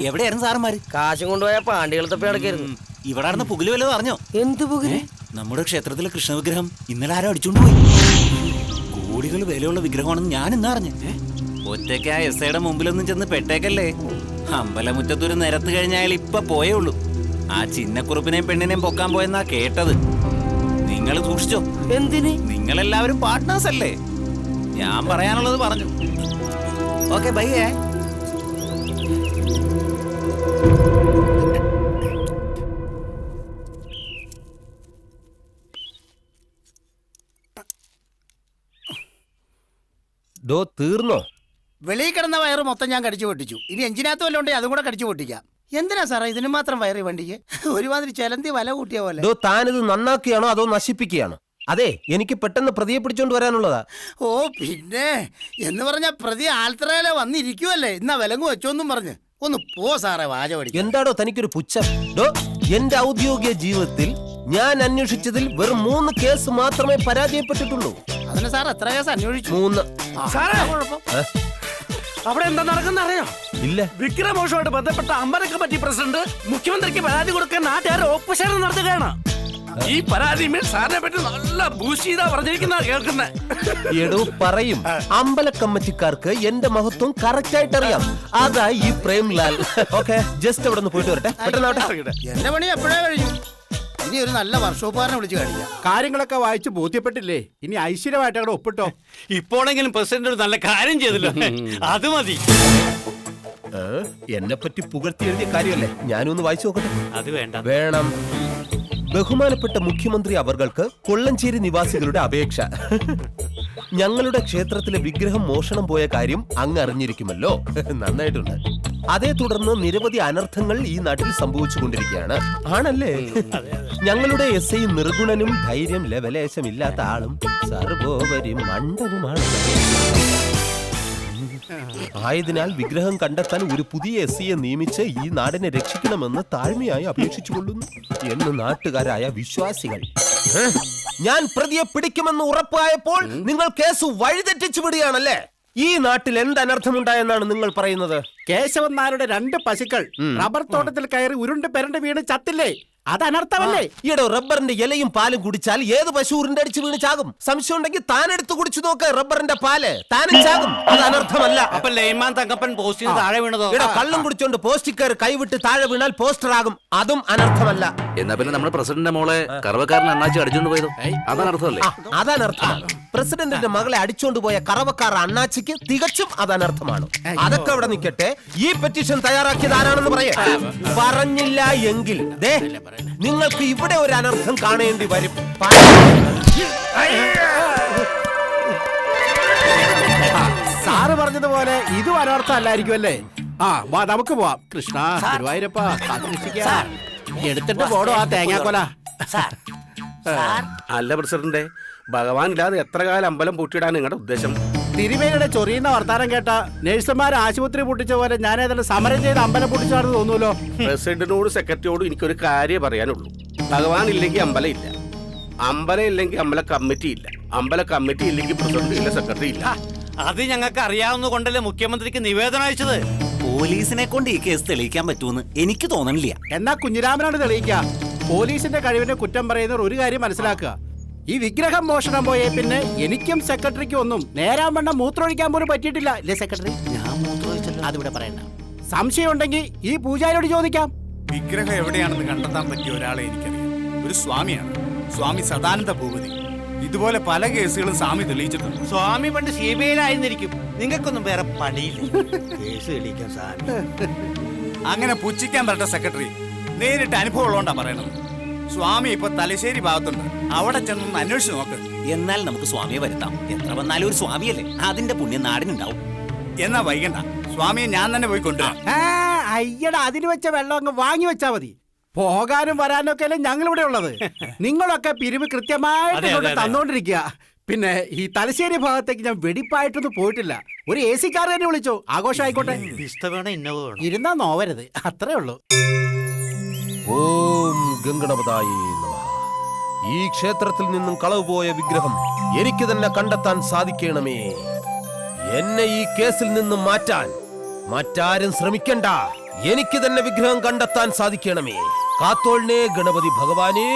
എവിടെയായിരുന്നു സാറന്മാര്? കാശും കൊണ്ടുപോയ പാണ്ടികൾ തപ്പി നടക്കായിരുന്നു. ഇവിടെ നടന്ന പുകില് വല്ലതും അറിഞ്ഞോ? എന്ത് പുകില്? നമ്മുടെ ക്ഷേത്രത്തിലെ കൃഷ്ണവിഗ്രഹം ഇന്നലെ ആരോ അടിച്ചോണ്ട് പോയി. കോടികൾ വിലയുള്ള വിഗ്രഹമാണെന്ന് ഞാൻ ഇന്ന് അറിഞ്ഞു. ഒറ്റയ്ക്ക് ആ എസ്ഐയുടെ മുമ്പിലൊന്നും ചെന്ന് പെട്ടേക്കല്ലേ. അമ്പലമുറ്റത്തൊരു നിരത്ത് കഴിഞ്ഞാൽ ഇപ്പൊ പോയേ ഉള്ളൂ. ആ ചിന്നക്കുറുപ്പിനെയും പെണ്ണിനെയും പൊക്കാൻ പോയെന്നാ കേട്ടത്. നിങ്ങൾ സൂക്ഷിച്ചോ. എന്തിന്? നിങ്ങളെല്ലാവരും പാർട്ട്നേഴ്സ് അല്ലേ. ഞാൻ പറയാനുള്ളത് പറഞ്ഞു. Okay, bye. തീർന്നോ? വെളിയിൽ കിടന്ന വയറ് മൊത്തം ഞാൻ കടിച്ചു പൊട്ടിച്ചു. ഇനി എഞ്ചിനകത്ത് വല്ലതും ഉണ്ടെങ്കിൽ അതും കൂടെ കടിച്ചു പൊട്ടിക്കാം. എന്തിനാ സാറേ ഇതിന് മാത്രം വയറി വണ്ടിക്ക്? ഒരുമാതിരി ചെലന്തി വല കൂട്ടിയ പോലെ. താനിത് നന്നാക്കിയാണോ അതോ നശിപ്പിക്കുകയാണോ? അതെ, എനിക്ക് പെട്ടെന്ന് പ്രതിയെ പിടിച്ചോണ്ട് വരാനുള്ളതാ. ഓ പിന്നെ എന്ന് പറഞ്ഞ പ്രതി ആൽത്തറയിലെ വന്നിരിക്കുവല്ലേ, എന്നാ വിലങ്ങ് വെച്ചോന്നും പറഞ്ഞ്. ഒന്ന് പോ സാറേ, വാച പഠിക്കും. എന്താടോ തനിക്കൊരു പുച്ഛം? എന്റെ ഔദ്യോഗിക ജീവിതത്തിൽ ഞാൻ അന്വേഷിച്ചതിൽ വെറും 3 കേസ് മാത്രമേ പരാജയപ്പെട്ടിട്ടുള്ളൂ. അതിന് സാർ എത്ര കേസ് അന്വേഷിച്ചു? 3. അവിടെ എന്താ നടക്കുന്ന അറിയോ? ഇല്ല. വിക്രമോഷവുമായിട്ട് ബന്ധപ്പെട്ട അമ്പലക്ക പറ്റി പ്രസിഡന്റ് മുഖ്യമന്ത്രിക്ക് പരാതി കൊടുക്കാൻ നാട്ടുകാർ ഓപ്പറേഷൻ നടത്തുകയാണ്. ഈ പരാതിമേൽ സാറിനെ പറ്റി നല്ല ഭൂഷീത പറഞ്ഞിരിക്കുന്ന കേൾക്കുന്നത്. പറയും. അമ്പല കമ്മിറ്റിക്കാർക്ക് എന്റെ മഹത്വം കറക്റ്റ് ആയിട്ട് അറിയാം. അതാ ഈ പ്രേംലാൽ. ഓക്കെ, ജസ്റ്റ് അവിടെ നിന്ന് പോയിട്ട് വരട്ടെ. എന്റെ പണി എപ്പോഴേ കഴിഞ്ഞു. ഇനി ഒരു നല്ല വർഷോപ്പുകാരനെ വിളിച്ചു കാണിക്കാം. കാര്യങ്ങളൊക്കെ വായിച്ച് ബോധ്യപ്പെട്ടില്ലേ? ഇനി ഐശ്വര്യമായിട്ട് അവിടെ ഒപ്പിട്ടോ. ഇപ്പോഴെങ്കിലും പ്രസിഡന്റ് ഒരു നല്ല കാര്യം ചെയ്തല്ലോ, അത് മതി. എന്നെ പറ്റി പുകഴ്ത്തി എഴുതിയ കാര്യമല്ലേ, ഞാനൊന്ന് വായിച്ചു നോക്കട്ടെ. അത് വേണ്ട. വേണം. ബഹുമാനപ്പെട്ട മുഖ്യമന്ത്രി അവർക്ക് കൊള്ളഞ്ചേരി നിവാസികളുടെ അപേക്ഷ. ഞങ്ങളുടെ ക്ഷേത്രത്തിലെ വിഗ്രഹം മോഷണം പോയ കാര്യം അങ്ങ് അറിഞ്ഞിരിക്കുമല്ലോ. നന്നായിട്ടുണ്ട്. അതേ തുടർന്ന് നിരവധി അനർത്ഥങ്ങൾ ഈ നാട്ടിൽ സംഭവിച്ചുകൊണ്ടിരിക്കുകയാണ്. ആണല്ലേ? ഞങ്ങളുടെ SI നിർഗുണനും ധൈര്യം ലവലേശമില്ലാത്ത ആളും സർവോപരി മണ്ടനുമാണ്. ആയതിനാൽ വിഗ്രഹം കണ്ടെത്താൻ ഒരു പുതിയ SIയെ നിയമിച്ച് ഈ നാടിനെ രക്ഷിക്കണമെന്ന് താഴ്മയായി അപേക്ഷിച്ചുകൊള്ളുന്നു എന്ന് നാട്ടുകാരായ വിശ്വാസികൾ. ഞാൻ പ്രതിയെ പിടിക്കുമെന്ന് ഉറപ്പായപ്പോൾ നിങ്ങൾ കേസ് വഴിതെറ്റിച്ചു വിടുകയാണല്ലേ? ഈ നാട്ടിൽ എന്ത് അനർത്ഥമുണ്ടായെന്നാണ് നിങ്ങൾ പറയുന്നത്? കേശവൻ നായരുടെ 2 പശുക്കൾ റബ്ബർ തോട്ടത്തിൽ കയറി ഉരുണ്ട് പെരണ്ട് വീണ് ചത്തില്ലേ? അത് അനർത്ഥമല്ലേ? ഈടോ, റബ്ബറിന്റെ ഇലയും പാലും കുടിച്ചാൽ ഏത് പശു ഉരുണ്ടടിച്ച് വീണ് ചാകും? സംശയം ഉണ്ടെങ്കിൽ താൻ എടുത്ത് കുടിച്ചു നോക്ക്. റബ്ബറിന്റെ പാല് താനും ചാകും. അത് അനർത്ഥമല്ല. അപ്പൊ ലൈമാൻ തങ്കപ്പൻ പോസ്റ്റിന് താഴെ വീണതോ? ഈടോ, കള്ളം കുടിച്ചോണ്ട് പോസ്റ്റിക്കാർ കൈവിട്ട് താഴെ വീണാൽ പോസ്റ്റർ ആകും. അതും അനർത്ഥമല്ല. എന്നാ പിന്നെ നമ്മുടെ പ്രസിഡന്റിന്റെ മോളെ കറവക്കാരൻ അണ്ണാച്ചി അടിച്ചോണ്ട് പോയതോ? അതനർത്ഥമല്ലേ? അതനർത്ഥമാണ്. പ്രസിഡന്റിന്റെ മകളെ അടിച്ചോണ്ട് പോയ കറവക്കാർ അണ്ണാച്ചിക്ക് തികച്ചും അതനർത്ഥമാണ്. അതൊക്കെ അവിടെ നിൽക്കട്ടെ. ഈ പെറ്റീഷൻ തയ്യാറാക്കിയത് ആരാണെന്ന് പറഞ്ഞില്ല എങ്കിൽ നിങ്ങൾക്ക് ഇവിടെ ഒരു അനർത്ഥം കാണേണ്ടി വരും. സാറ് പറഞ്ഞതുപോലെ ഇതും അനർത്ഥം അല്ലായിരിക്കും അല്ലേ? വാ, നമുക്ക് പോവാം. കൃഷ്ണ ഗുരുവായൂരപ്പ കാത്തുരക്ഷിക്കാം. എടുത്തിട്ട് പോടോ ആ തേങ്ങാക്കൊല. അല്ല പ്രസിഡന്റ്, ഭഗവാൻ ഇല്ലാതെ എത്ര കാലം അമ്പലം പൂട്ടിയിടാൻ നിങ്ങളുടെ ഉദ്ദേശം? തിരുമേനിയുടെ ചൊറിയുന്ന വർത്താനം കേട്ട നഴ്സുമാർ ആശുപത്രി പൂട്ടിച്ച പോലെ ഞാൻ ഏതായാലും സമരം ചെയ്ത് അമ്പലം പൂട്ടിച്ചാണെന്ന് തോന്നുമല്ലോ. പ്രസിഡന്റിനോട് സെക്രട്ടറിയോടും എനിക്കൊരു കാര്യം പറയാനുള്ളൂ. ഭഗവാൻ ഇല്ലെങ്കിൽ അമ്പലം ഇല്ല, അമ്പലം ഇല്ലെങ്കിൽ അമ്പല കമ്മിറ്റി ഇല്ല, അമ്പല കമ്മിറ്റി ഇല്ലെങ്കിൽ പ്രസിഡന്റ് ഇല്ല, സെക്രട്ടറി ഇല്ല. അത് ഞങ്ങൾക്ക് അറിയാവുന്ന കൊണ്ടല്ലേ മുഖ്യമന്ത്രിക്ക് നിവേദനം അയച്ചത്. പോലീസിനെ കൊണ്ട് ഈ കേസ് തെളിയിക്കാൻ പറ്റുമെന്ന് എനിക്ക് തോന്നണില്ല. എന്നാ കുഞ്ഞിരാമനാണ് തെളിയിക്കുക. പോലീസിന്റെ കഴിവിനെ കുറ്റം പറയുന്നവർ ഒരു കാര്യം മനസ്സിലാക്കുക. ഈ വിഗ്രഹം മോഷണം പോയേ പിന്നെ എനിക്കും സെക്രട്ടറിക്കും ഒന്നും നേരാൻ വണ്ണം മൂത്രമൊഴിക്കാൻ പോലും പറ്റിയിട്ടില്ല. ഇല്ലേ സെക്രട്ടറി? ഞാൻ മൂത്രമൊഴിച്ചല്ലോ. അതിവിടെ പറയണ്ട. സംശയം ഉണ്ടെങ്കിൽ ഈ പൂജാരിയോട് ചോദിക്കാം. വിഗ്രഹം എവിടെയാണെന്ന് കണ്ടെത്താൻ പറ്റിയ ഒരാളെ എനിക്കറിയാം. ഒരു സ്വാമിയാണ്, സ്വാമി സദാനന്ദ ഭൂപതി. ഇതുപോലെ പല കേസുകളും സ്വാമി തെളിയിച്ചിട്ടുണ്ട്. സ്വാമി പണ്ട് CBI-ലായിരുന്നിരിക്കും. നിങ്ങൾക്കൊന്നും വേറെ പണിയില്ല. കേസ് തെളിയിക്കാൻ സാധിക്കും. അങ്ങനെ പുച്ഛിക്കാൻ പറ്റ സെക്രട്ടറി, നേരിട്ട് അനുഭവം ഉള്ളതുകൊണ്ടാ പറയണത്. സ്വാമി ഇപ്പൊ തലശ്ശേരി ഭാഗത്തുണ്ട്, അവിടെ ചെന്നൊന്ന് അന്വേഷിച്ച് നോക്ക്. എന്നാൽ നമുക്ക് സ്വാമിയെ വരുത്താം. എത്ര വന്നാലും ഒരു സ്വാമിയല്ലേ, അതിന്റെ പുണ്യം നാടിനുണ്ടാവും. എന്നാ വൈകണ്ട, സ്വാമിയെ ഞാൻ തന്നെ പോയി കൊണ്ടുവരാം. അയ്യടാ, അതിന് വെച്ച വെള്ളം അങ്ങ് വാങ്ങി വെച്ചാ മതി. പോകാനും വരാനും ഒക്കെ അല്ലേ ഞങ്ങളിവിടെ ഉള്ളത്. നിങ്ങളൊക്കെ പിരിവ് കൃത്യമായിട്ട് കൊണ്ട് തന്നോണ്ടിരിക്കുക. പിന്നെ ഈ തലശ്ശേരി ഭാഗത്തേക്ക് ഞാൻ വെടിപ്പായിട്ടൊന്നും പോയിട്ടില്ല. ഒരു AC കാർ തന്നെ വിളിച്ചോ, ആഘോഷം ആയിക്കോട്ടെ. ഇരുന്നാ നോവരുത്, അത്രേ ഉള്ളൂ. ഓം ഗംഗണപതായ നമഃ. ഈ ക്ഷേത്രത്തിൽ നിന്നും കളവ് പോയ വിഗ്രഹം എനിക്ക് തന്നെ കണ്ടെത്താൻ സാധിക്കണമേ. എന്നെ ഈ കേസിൽ നിന്നും മാറ്റാൻ മറ്റാരും ശ്രമിക്കണ്ട. എനിക്ക് തന്നെ വിഗ്രഹം കണ്ടെത്താൻ സാധിക്കണമേ. കാത്തോളിനെ ഗണപതി ഭഗവാനേ.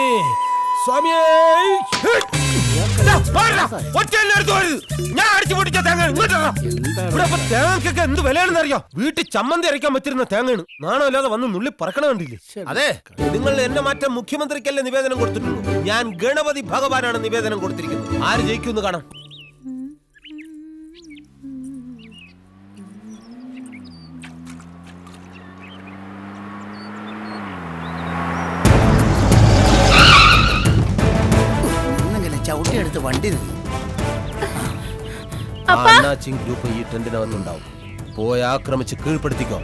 സ്വാമിയേ, തേങ്ങക്കൊക്കെ എന്ത് വിലയാണെന്ന് അറിയോ? വീട്ടിൽ ചമ്മന്തി അരയ്ക്കാൻ പറ്റിരുന്ന തേങ്ങയാണ്. നാണോ ഇല്ലാതെ വന്ന് നുള്ളി പറക്കണ കണ്ടില്ലേ? അതെ, നിങ്ങൾ എന്നെ മാറ്റാൻ മുഖ്യമന്ത്രിക്കല്ലേ നിവേദനം കൊടുത്തിട്ടുള്ളൂ. ഞാൻ ഗണപതി ഭഗവാനാണ് നിവേദനം കൊടുത്തിരിക്കുന്നത്. ആര് ജയിക്കുമെന്ന് കാണാം. ചവിട്ടിയെടുത്ത് വണ്ടി നിന്നു. ഗ്രൂപ്പ് ഈ ടെന്റിനകത്തുണ്ടാവും. പോയി ആക്രമിച്ച് കീഴ്പ്പെടുത്തിക്കോ.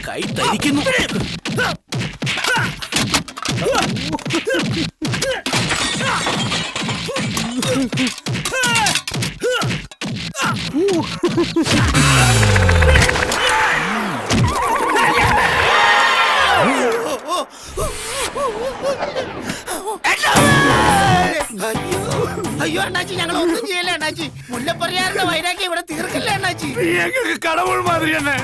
കൈ തരിക്കുന്നു. അയ്യോ അണ്ണാച്ചി, ഞങ്ങൾ ഒന്നും ചെയ്യല്ലേ അണ്ണാച്ചി. മുല്ലപ്പറിയാരുടെ വൈരാഗ്യം ഇവിടെ തീർക്കില്ല അണ്ണാച്ചി. കടവുൾ മാതിരി തന്നെ.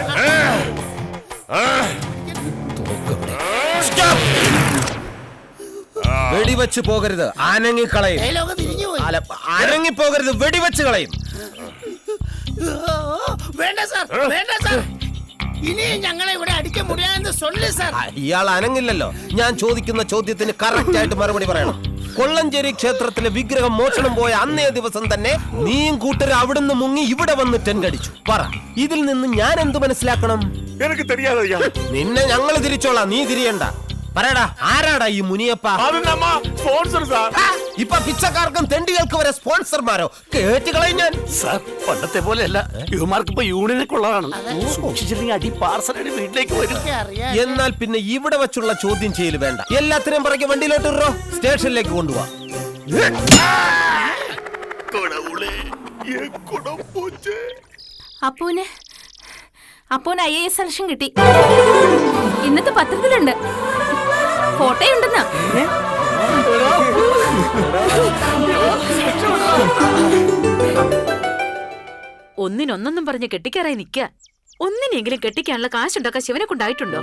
വെടിവെച്ച് പോകരുത്, ആനങ്ങിക്കളയും. ആനങ്ങി പോകരുത്, വെടിവെച്ച് കളയും. വേണ്ട സാർ, വേണ്ട സാർ. ഇനി ഞങ്ങളെ ഇവിടെ അടിക്കാൻ മുടിയാന്ന് സൊല്ലു സാർ. ഇയാൾ അനങ്ങില്ലല്ലോ. ഞാൻ ചോദിക്കുന്ന ചോദ്യത്തിന് കറക്റ്റ് ആയിട്ട് മറുപടി പറയണം. കൊള്ളഞ്ചേരി ക്ഷേത്രത്തിലെ വിഗ്രഹം മോഷണം പോയ അന്നേ ദിവസം തന്നെ നീയും കൂട്ടർ അവിടുന്ന് മുങ്ങി ഇവിടെ വന്ന് ടെൻകടിച്ചു. പറ, ഇതിൽ നിന്ന് ഞാൻ എന്ത് മനസ്സിലാക്കണം? എനിക്ക് தெரியாதயா. നിന്നെ ഞങ്ങൾ തിരിച്ചോളാം, നീ തിരിയണ്ട. പറയടാ, ആരാടാ ഈ മുനിയപ്പ? Sponsor sir. ഇപ്പൊ പിച്ചക്കാർക്കും തെണ്ടികൾക്ക് വരെ സ്പോൺസർമാരോ? കേട്ടുകളയും ഞാൻ. സാർ, പണ്ടത്തെ പോലെയല്ല, ഇവന്മാർക്ക് ഇപ്പൊ യൂണിയനൊക്കെ ഉള്ളതാണ്. സൂക്ഷിച്ചില്ലെങ്കിൽ അടി പാർസലായിട്ട് വീട്ടിലേക്ക് വരും. എന്നാൽ പിന്നെ ഇവിടെ വെച്ചുള്ള ചോദ്യം ചെയ്യൽ വേണ്ട. എല്ലാത്തിനും പറയ്ക്ക് വണ്ടിയിലോട്ട് ഇറോ, സ്റ്റേഷനിലേക്ക് കൊണ്ടുപോവാ. അപ്പൂന് IAS സെലക്ഷൻ കിട്ടി. ഇന്നത്തെ പത്രത്തിലുണ്ട്, ഫോട്ടോയുണ്ടെന്നാ. ഒന്നിനൊന്നൊന്നും പറഞ്ഞ് കെട്ടിക്കാറായി നിക്ക. ഒന്നിനെങ്കിലും കെട്ടിക്കാനുള്ള കാശുണ്ടാക്കാൻ ശിവനെ കൊണ്ടായിട്ടുണ്ടോ?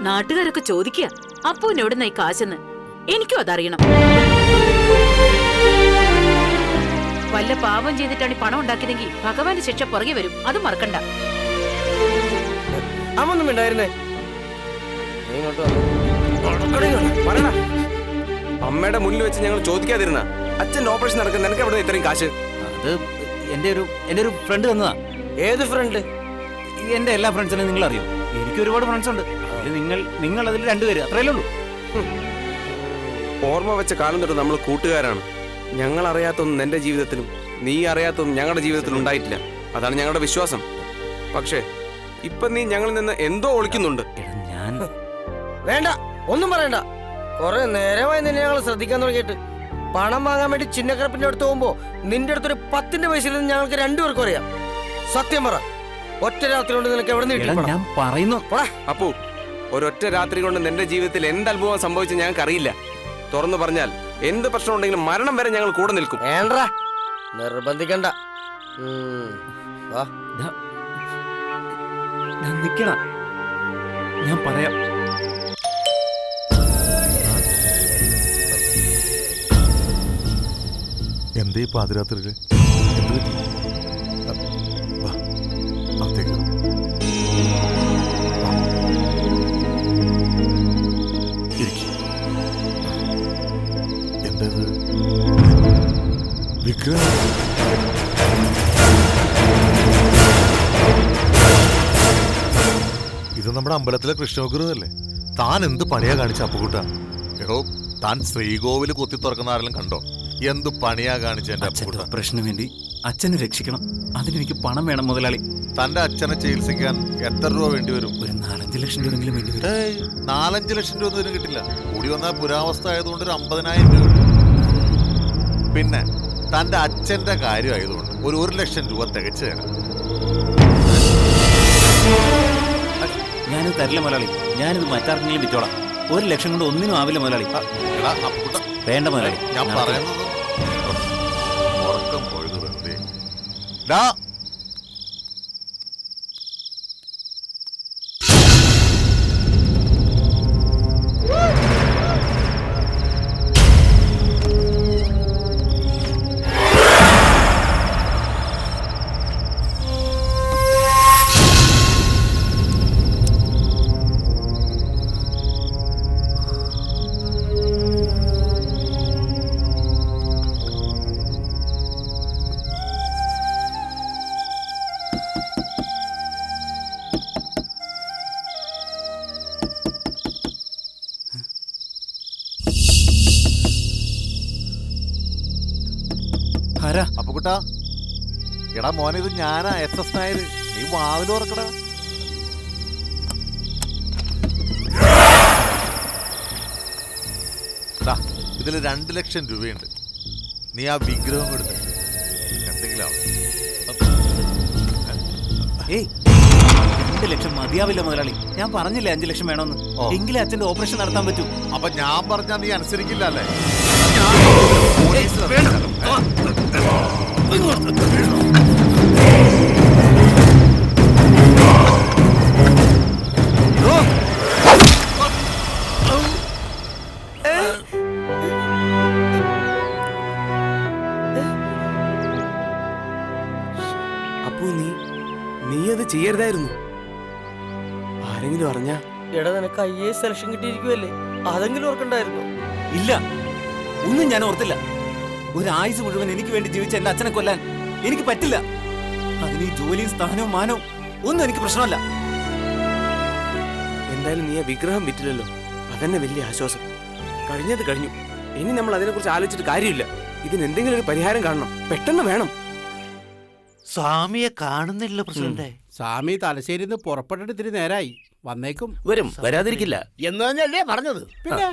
നാട്ടുകാരൊക്കെ ചോദിക്കുക അപ്പൂന് എവിടുന്ന ഈ കാശെന്ന്. എനിക്കും അതറിയണം. വല്ല പാപം ചെയ്തിട്ടാണ് പണം ഉണ്ടാക്കിയതെങ്കിൽ ഭഗവാന്റെ ശിക്ഷ പുറകെ വരും, അത് മറക്കണ്ട. അമ്മയുടെ മുന്നിൽ വെച്ച് ഞങ്ങൾ ചോദിക്കാതിരുന്ന അച്ഛൻ ഓപ്പറേഷൻ നടക്കുന്ന നിനക്ക് എവിടെ ഇത്രയും കാശ്? അത് എന്റെ ഒരു ഫ്രണ്ട് തന്നതാ. ഏത് ഫ്രണ്ട്? എന്റെ എല്ലാ ഫ്രണ്ട്സിനും നിങ്ങൾ അറിയും. എനിക്ക് ഒരുപാട് ഫ്രണ്ട്സ് ഉണ്ട്. നിങ്ങൾ അതിൽ രണ്ടുപേര്, അത്രയല്ലേ ഉള്ളൂ. ഓർമ്മ വെച്ച കാലം തൊട്ട് നമ്മൾ കൂട്ടുകാരാണ്. ഞങ്ങൾ അറിയാത്തൊന്നും എന്റെ ജീവിതത്തിലും നീ അറിയാത്തൊന്നും ഞങ്ങളുടെ ജീവിതത്തിലും ഉണ്ടായിട്ടില്ല. അതാണ് ഞങ്ങളുടെ വിശ്വാസം. പക്ഷേ ഇപ്പൊ നീ ഞങ്ങളിൽ നിന്ന് എന്തോ ഒളിക്കുന്നുണ്ട്. വേണ്ട, ഒന്നും പറയണ്ട. കുറെ നേരമായി നിന്നെ ഞങ്ങൾ ശ്രദ്ധിക്കാൻ തുടങ്ങിയിട്ട്. പണം വാങ്ങാൻ വേണ്ടി ചിന്നക്കറപ്പിന്റെ അടുത്ത് പോകുമ്പോ നിന്റെ അടുത്തൊരു 10 പൈസയിൽ നിന്ന് ഞങ്ങൾക്ക് രണ്ടുപേർക്കും അറിയാം. സത്യം പറ, ഒറ്റ രാത്രി കൊണ്ട് നിനക്ക് എവിടെ നിന്ന് ഞാൻ പറയുന്നു. അപ്പു, ഒരൊറ്റ രാത്രി കൊണ്ട് നിന്റെ ജീവിതത്തിൽ എന്ത് അനുഭവം സംഭവിച്ചു ഞങ്ങൾക്ക് അറിയില്ല. തുറന്നു പറഞ്ഞാൽ എന്ത് പ്രശ്നം ഉണ്ടെങ്കിലും മരണം വരെ ഞങ്ങൾ കൂടെ നിൽക്കും. നിർബന്ധിക്കണ്ട. നിക്കണം, ഞാൻ പറയാം. എന്തേ പാതിരാത്രിയില് എന്തത് വിഗ്രഹം? നമ്മുടെ അമ്പലത്തിലെ കൃഷ്ണഗുരുവല്ലേ? താൻ എന്ത് പണിയാ കാണിച്ച അപ്പുകുട്ട? എടോ, താൻ ശ്രീകോവില് കുത്തി തുറക്കുന്ന ആരെങ്കിലും കണ്ടോ? എന്ത് പണിയാ കാണിച്ച എന്റെ അപ്പുകുട്ട? ഓപ്പറേഷന് വേണ്ടി അച്ഛനെ രക്ഷിക്കണം. അതിനെനിക്ക് പണം വേണം മുതലാളി. തന്റെ അച്ഛനെ ചികിത്സിക്കാൻ എത്ര രൂപ വേണ്ടി വരും? ഒരു 4-5 ലക്ഷം രൂപയെങ്കിലും വേണ്ടി വരും. 4-5 ലക്ഷം രൂപ ഒന്നും ഇതിന് കിട്ടില്ല. കൂടി വന്നാൽ പുരാവസ്ഥ ആയതുകൊണ്ട് ഒരു 50,000 രൂപ. പിന്നെ തന്റെ അച്ഛന്റെ കാര്യമായതുകൊണ്ട് ഒരു 1 ലക്ഷം രൂപ തികച്ചു തരാം. ഞാനിത് തരില്ല മുതലാളി. ഞാനിത് മറ്റാർക്കെങ്കിലും വിറ്റോളാം. 1 ലക്ഷം കൊണ്ട് ഒന്നിനും ആവില്ല മുതലാളി. വേണ്ട മുതലാളി. ഞാൻ പറയുന്നത് ഉറക്കം പോയത് വെറുതെ. അപ്പുകുട്ടാ, എടാ മോനെ, ഇത് ഞാനാ SS നായര്. നീ വാതിൽ തുറക്കടാ. ഇതിൽ 2 ലക്ഷം രൂപയുണ്ട്. നീ ആ വിഗ്രഹം കൊടുത്ത് എന്തെങ്കിലും ആവും. 2 ലക്ഷം മതിയാവില്ല മുതലാളി. ഞാൻ പറഞ്ഞില്ലേ 5 ലക്ഷം വേണമെന്ന്. എങ്കിലും അച്ഛന്റെ ഓപ്പറേഷൻ നടത്താൻ പറ്റൂ. അപ്പൊ ഞാൻ പറഞ്ഞാ നീ അനുസരിക്കില്ല അല്ലേ? അപ്പോ നീ അത് ചെയ്യരുതായിരുന്നു. ആരെങ്കിലും അറിഞ്ഞാ? എടാ, നിനക്ക് IAS സെലക്ഷൻ കിട്ടിയിരിക്കുവല്ലേ, അതെങ്കിലും ഓർക്കണ്ടായിരുന്നു. ഇല്ല, ഒന്നും ഞാൻ ഓർത്തില്ല. ഒരു ആയുസ് മുഴുവൻ എനിക്ക് വേണ്ടി ജീവിച്ച എന്റെ അച്ഛനെ കൊല്ലാൻ എനിക്ക് പറ്റില്ല. അതിന് ഈ ജോലിയും സ്ഥാനവും മാനവും ഒന്നും എനിക്ക് പ്രശ്നമല്ല. എന്തായാലും നീ ആ വിഗ്രഹം വിറ്റില്ലല്ലോ, അതന്നെ വലിയ ആശ്വാസം. കഴിഞ്ഞത് കഴിഞ്ഞു. ഇനി നമ്മൾ അതിനെക്കുറിച്ച് ആലോചിച്ചിട്ട് കാര്യമില്ല. ഇതിന് എന്തെങ്കിലും ഒരു പരിഹാരം കാണണം, പെട്ടെന്ന് വേണം. സ്വാമിയെ കാണുന്നില്ല പ്രസിഡന്റ്. സ്വാമി തലശ്ശേരിന്ന് പുറപ്പെട്ടിട്ട് ഇത്തിരി നേരായി. വന്നേക്കും. വരും, വരാതിരിക്കില്ല എന്ന് തന്നെയല്ലേ പറഞ്ഞത്. പിന്നെ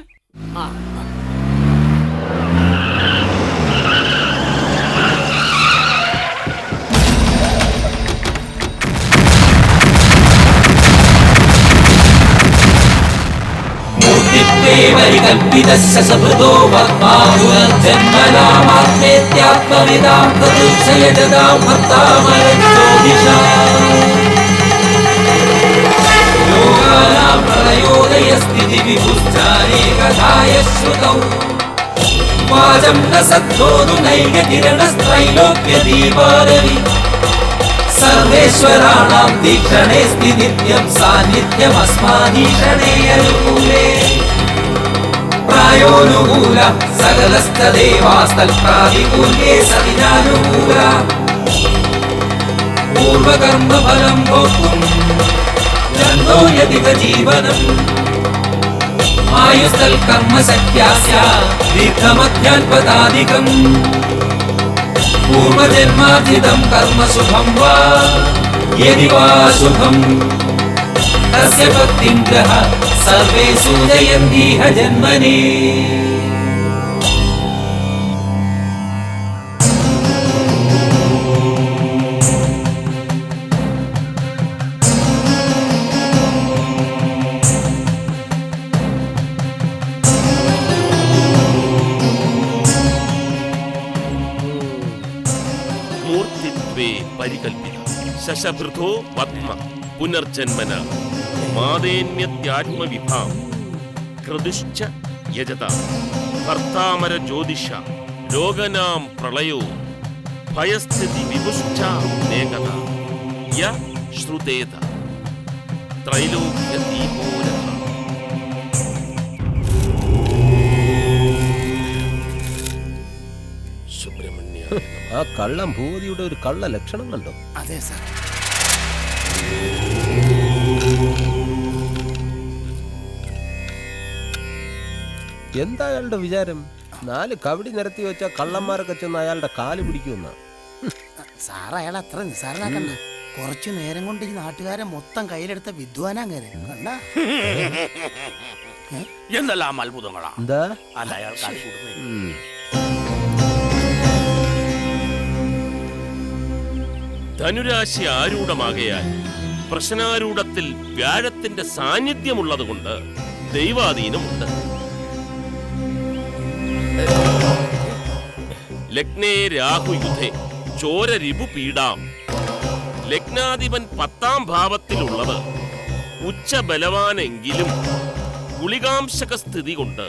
സർവേശ്വരാണാം ദീക്ഷണേ സ്ഥിതിത്യം സാന്നിധ്യമസ്മാദീക്ഷണേ അനുകൂലേ പ്രായോനുകൂല സകലസ്തദേവാസ്തൽപ്രാതികൂല്യേ സവിനാനുകൂല പൂർവകർമ്മഫലം ഭോക്തും ജന്തോ യതിക ജീവനം ആയുസ്തൽ കർമ്മശക്യാസ്യ ദീർഘമധ്യാത്പതാധികം പൂർവജന്മാർജിതം കർമ്മ ശുഭം വാ യദി വാ ശുഭം തസ്യ ഭക്തിം ഗ്രഹ സർവേ സൂചയന്തീഹ ജന്മനേ. മൂർത്തിത്വേ പരികൽപ്പിത ശശഭൃതോ പത്മ പുനർജന്മന മാദേന്യത്യാത്മവിഭാം ക്രതുശ്ച യജത ഭർത്താമര ജ്യോതിഷ ലോകനാം പ്രളയോ ഭയസ്ഥിതി വിപുശ്ച നേകത യ ശ്രുതേത ത്രൈലോക്യദീപോരഃ. സുബ്രഹ്മണ്യ, ആ കള്ളം ഭൂതിയുടെ ഒരു കള്ള ലക്ഷണം കണ്ടോ? അതെ സാർ. എന്താ അയാളുടെ വിചാരം? 4 കവടി നിരത്തി വെച്ച കള്ളന്മാരൊക്കെ ചെന്ന് അയാളുടെ കാല് പിടിക്കുമെന്ന. സാർ അയാൾ അത്ര നിസ്സാരനാക്കണ്ട. കുറച്ചു നേരം കൊണ്ട് ഈ നാട്ടുകാരെ മൊത്തം കയ്യിലെടുത്ത വിദ്വാനാങ്ങേരെ കണ്ട. എന്തെല്ലാം അത്ഭുതങ്ങളാ. എന്താ അല്ല അയാൾ കാണിക്കൂടുന്നേ. ധനുരാശി ആരൂഢമാകയാൽ പ്രശ്നാരൂഢത്തിൽ വ്യാഴത്തിന്റെ സാന്നിധ്യമുള്ളത് കൊണ്ട് ദൈവാധീനമുണ്ട്. ലഗ്നേ രാഹുയുധേ ചോരരിപു പീഡാം. ലഗ്നാധിപൻ 10ാം ഭാവത്തിലുള്ളത് ഉച്ചബലവാനെങ്കിലും ഗുളികാംശക സ്ഥിതി കൊണ്ട്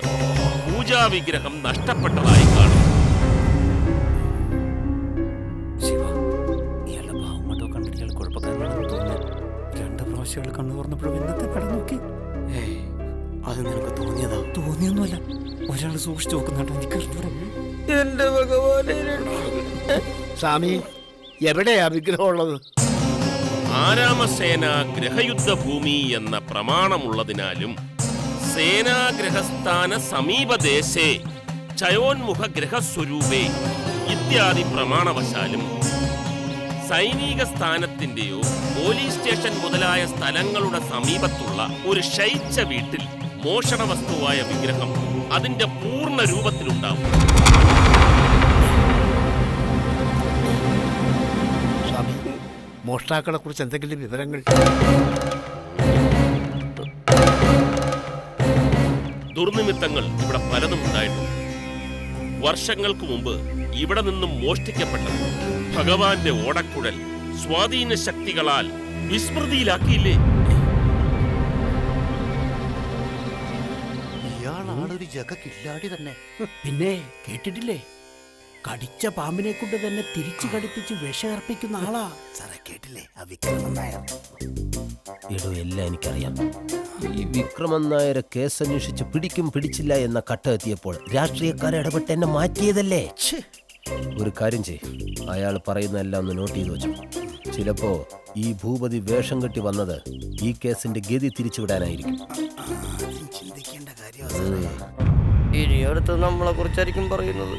പൂജാവിഗ്രഹം നഷ്ടപ്പെട്ടതായി കാണും. കണ്ണു തുറന്നപ്പോഴും ഇന്നത്തെ പടം നോക്കി. അത് നിനക്ക് തോന്നിയതാ? തോന്നിയൊന്നുമല്ല, ഒരാൾ സൂക്ഷിച്ചു നോക്കുന്നുണ്ട്. എനിക്ക് എന്റെ ഭഗവാനെ സ്വാമി, എവിടെയാ വിഗ്രഹം ഉള്ളത്? ആരാമസേന ഗ്രഹയുദ്ധഭൂമി എന്ന പ്രമാണമുള്ളതിനാലും സേനാഗ്രഹസ്ഥാന സമീപദേശേ ചയോന്മുഖ ഗ്രഹസ്വരൂപേ ഇത്യാദി പ്രമാണവശാലും സൈനിക സ്ഥാനത്തിന്റെയോ പോലീസ് സ്റ്റേഷൻ മുതലായ സ്ഥലങ്ങളുടെ സമീപത്തുള്ള ഒരു ശയിച്ച വീട്ടിൽ മോഷണ വസ്തുവായ വിഗ്രഹം അതിന്റെ പൂർണ്ണ രൂപത്തിലുണ്ടാവും. സ്വാമി, മോഷ്ടാക്കളെ കുറിച്ച് എന്തെങ്കിലും വിവരങ്ങൾ? ദുർനിമിത്തങ്ങൾ ഇവിടെ പലതും ഉണ്ടായിട്ടുണ്ട്. വർഷങ്ങൾക്ക് മുമ്പ് ഇവിടെ നിന്നും മോഷ്ടിക്കപ്പെട്ടത് ഭഗവാന്റെ ഓടക്കുഴൽ സ്വാധീന ശക്തികളാൽ വിസ്മൃതിയിലാക്കിയില്ലേ? ഇയാളാളൊരു ജഗക്കില്ലാടി തന്നെ. പിന്നെ കേട്ടിട്ടില്ലേ, കടിച്ച പാമ്പിനെ കൊണ്ട് തന്നെ തിരിച്ചു കടിപ്പിച്ച് വിഷയർപ്പിക്കുന്ന ആളാ. സാറേ കേട്ടില്ലേ ആ വിക്രമൻ നായർ? എടോ, എല്ലാം എനിക്കറിയാം. ഈ വിക്രമൻ നായരെ കേസന്വേഷിച്ച് പിടിക്കും പിടിച്ചില്ല എന്ന കട്ട എത്തിയപ്പോൾ രാഷ്ട്രീയക്കാരെ ഇടപെട്ട് എന്നെ മാറ്റിയതല്ലേ. ഒരു കാര്യം ചെയ്, അയാൾ പറയുന്നതെല്ലാം ഒന്ന് നോട്ട് ചെയ്ത് വെച്ചു. ചിലപ്പോ ഈ ഭൂപതി വേഷം കെട്ടി വന്നത് ഈ കേസിന്റെ ഗതി തിരിച്ചുവിടാനായിരിക്കും. ഇനി അടുത്ത് നമ്മളെ കുറിച്ചായിരിക്കും പറയുന്നത്.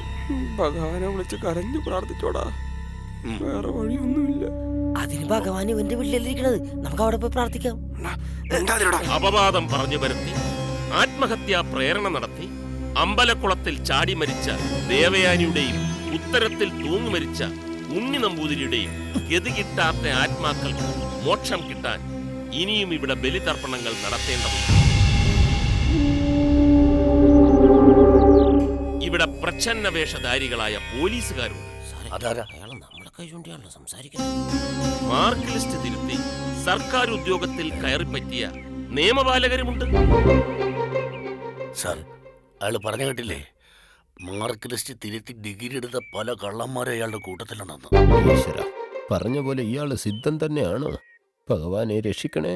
ഭഗവാനെ വിളിച്ച് കരഞ്ഞു പ്രാർത്ഥിച്ചോടാ, വേറെ വഴിയൊന്നുമില്ല. അതിന് ഭഗവാൻ ഇവന്റെ വീട്ടിലിരിക്കണത്, നമുക്ക് അവിടെ പോയി പ്രാർത്ഥിക്കാം. അപവാദം പറഞ്ഞു വരുത്തി ആത്മഹത്യാ പ്രേരണ നടത്തി അമ്പലക്കുളത്തിൽ ചാടി മരിച്ച ദേവയാനിയുടെയും ഉത്തരത്തിൽ തൂങ്ങി മരിച്ച ഉണ്ണി നമ്പൂതിരിയുടെയും ഗതി കിട്ടാത്ത ആത്മാക്കൾക്ക് മോക്ഷം കിട്ടാൻ ഇനിയും ഇവിടെ ബലിതർപ്പണങ്ങൾ നടത്തേണ്ടതുണ്ട്. ഇവിടെ പ്രച്ഛന്ന വേഷധാരികളായ പോലീസുകാരുണ്ട്. മാർക്ക് ലിസ്റ്റ് തിരുത്തി സർക്കാർ ഉദ്യോഗത്തിൽ കയറിപ്പറ്റിയ നിയമപാലകരുമുണ്ട്. സാർ, അയാൾ പറഞ്ഞു കേട്ടില്ലേ, മാർക്ക് ലിസ്റ്റ് തിരുത്തി ഡിഗ്രി എടുത്ത പല കള്ളന്മാരെ അയാളുടെ കൂട്ടത്തിലുണ്ടെന്ന്. പറഞ്ഞ പോലെ ഇയാള് സിദ്ധൻ തന്നെയാണ്. ഭഗവാനെ രക്ഷിക്കണേ.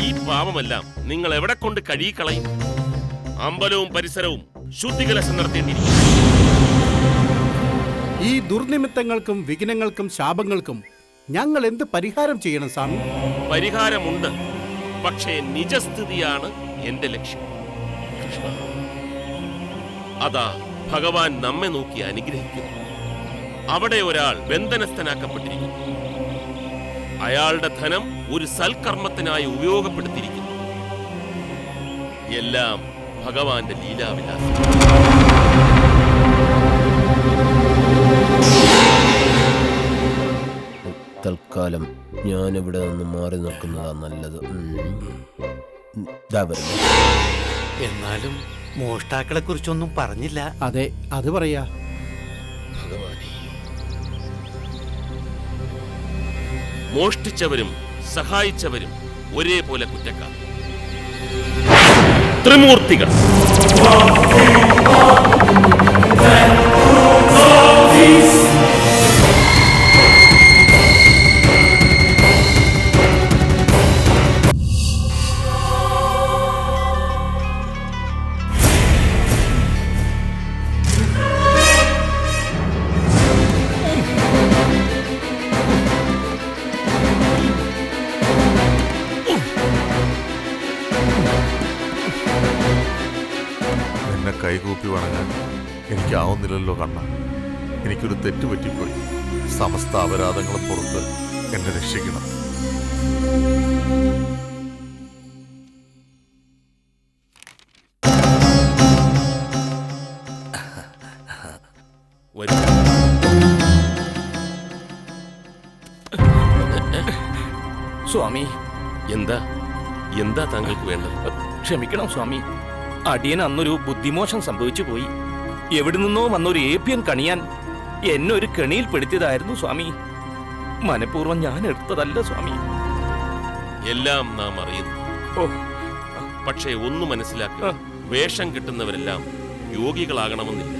ഈ പാപമെല്ലാം നിങ്ങൾ എവിടെ കൊണ്ട് കഴുകിക്കളയും? അമ്പലവും പരിസരവും ശുദ്ധികലശം നടത്തേണ്ടിയിരിക്കും. ഈ ദുർനിമിത്തങ്ങൾക്കും വിഘ്നങ്ങൾക്കും ശാപങ്ങൾക്കും ഞങ്ങൾ എന്ത് പരിഹാരം ചെയ്യണം സ്വാമി? പരിഹാരമുണ്ട്, പക്ഷേ നിജസ്ഥിതിയാണ് എന്റെ ലക്ഷ്യം. അതാ ഭഗവാൻ നമ്മെ നോക്കി അനുഗ്രഹിക്കുന്നു. അവിടെ ഒരാൾ ബന്ധനസ്ഥനാക്കപ്പെട്ടിരിക്കുന്നു. അയാളുടെ ധനം ഒരു സൽക്കർമ്മത്തിനായി ഉപയോഗപ്പെടുത്തിയിരിക്കുന്നു. എല്ലാം ഭഗവാന്റെ ലീലാവിലാസം. തൽക്കാലം ഞാനിവിടെ നിന്ന് മാറി നിൽക്കുന്നതാ നല്ലത്. എന്നാലും മോഷ്ടാക്കളെ കുറിച്ചൊന്നും പറഞ്ഞില്ല. അതെ, അത് പറയാ. മോഷ്ടിച്ചവരും സഹായിച്ചവരും ഒരേപോലെ കുറ്റക്കാർ. ത്രിമൂർത്തികൾ. കൈകൂപ്പി വണങ്ങാൻ എനിക്കാവുന്നില്ലല്ലോ കണ്ണ. എനിക്കൊരു തെറ്റ് പറ്റിപ്പോയി. സമസ്ത അപരാധങ്ങളും പുറത്ത് എന്നെ രക്ഷിക്കണം. സ്വാമി, എന്താ എന്താ താങ്കൾക്ക് വേണ്ടത്? ക്ഷമിക്കണം സ്വാമി, അടിയൻ അന്നൊരു ബുദ്ധിമോശം സംഭവിച്ചു പോയി. എവിടെ നിന്നോ വന്നൊരു ഏപ്യൻ കണിയാൻ എന്നെ ഒരു കെണിയിൽ പെടുത്തിയതായിരുന്നു സ്വാമി. മനഃപൂർവ്വം ഞാൻ എടുത്തതല്ല സ്വാമി. എല്ലാം നാം അറിയുന്നു. പക്ഷേ ഒന്ന് മനസ്സിലാക്കുക, വേഷം കിട്ടുന്നവരെല്ലാം യോഗികളാകണമെന്നില്ല.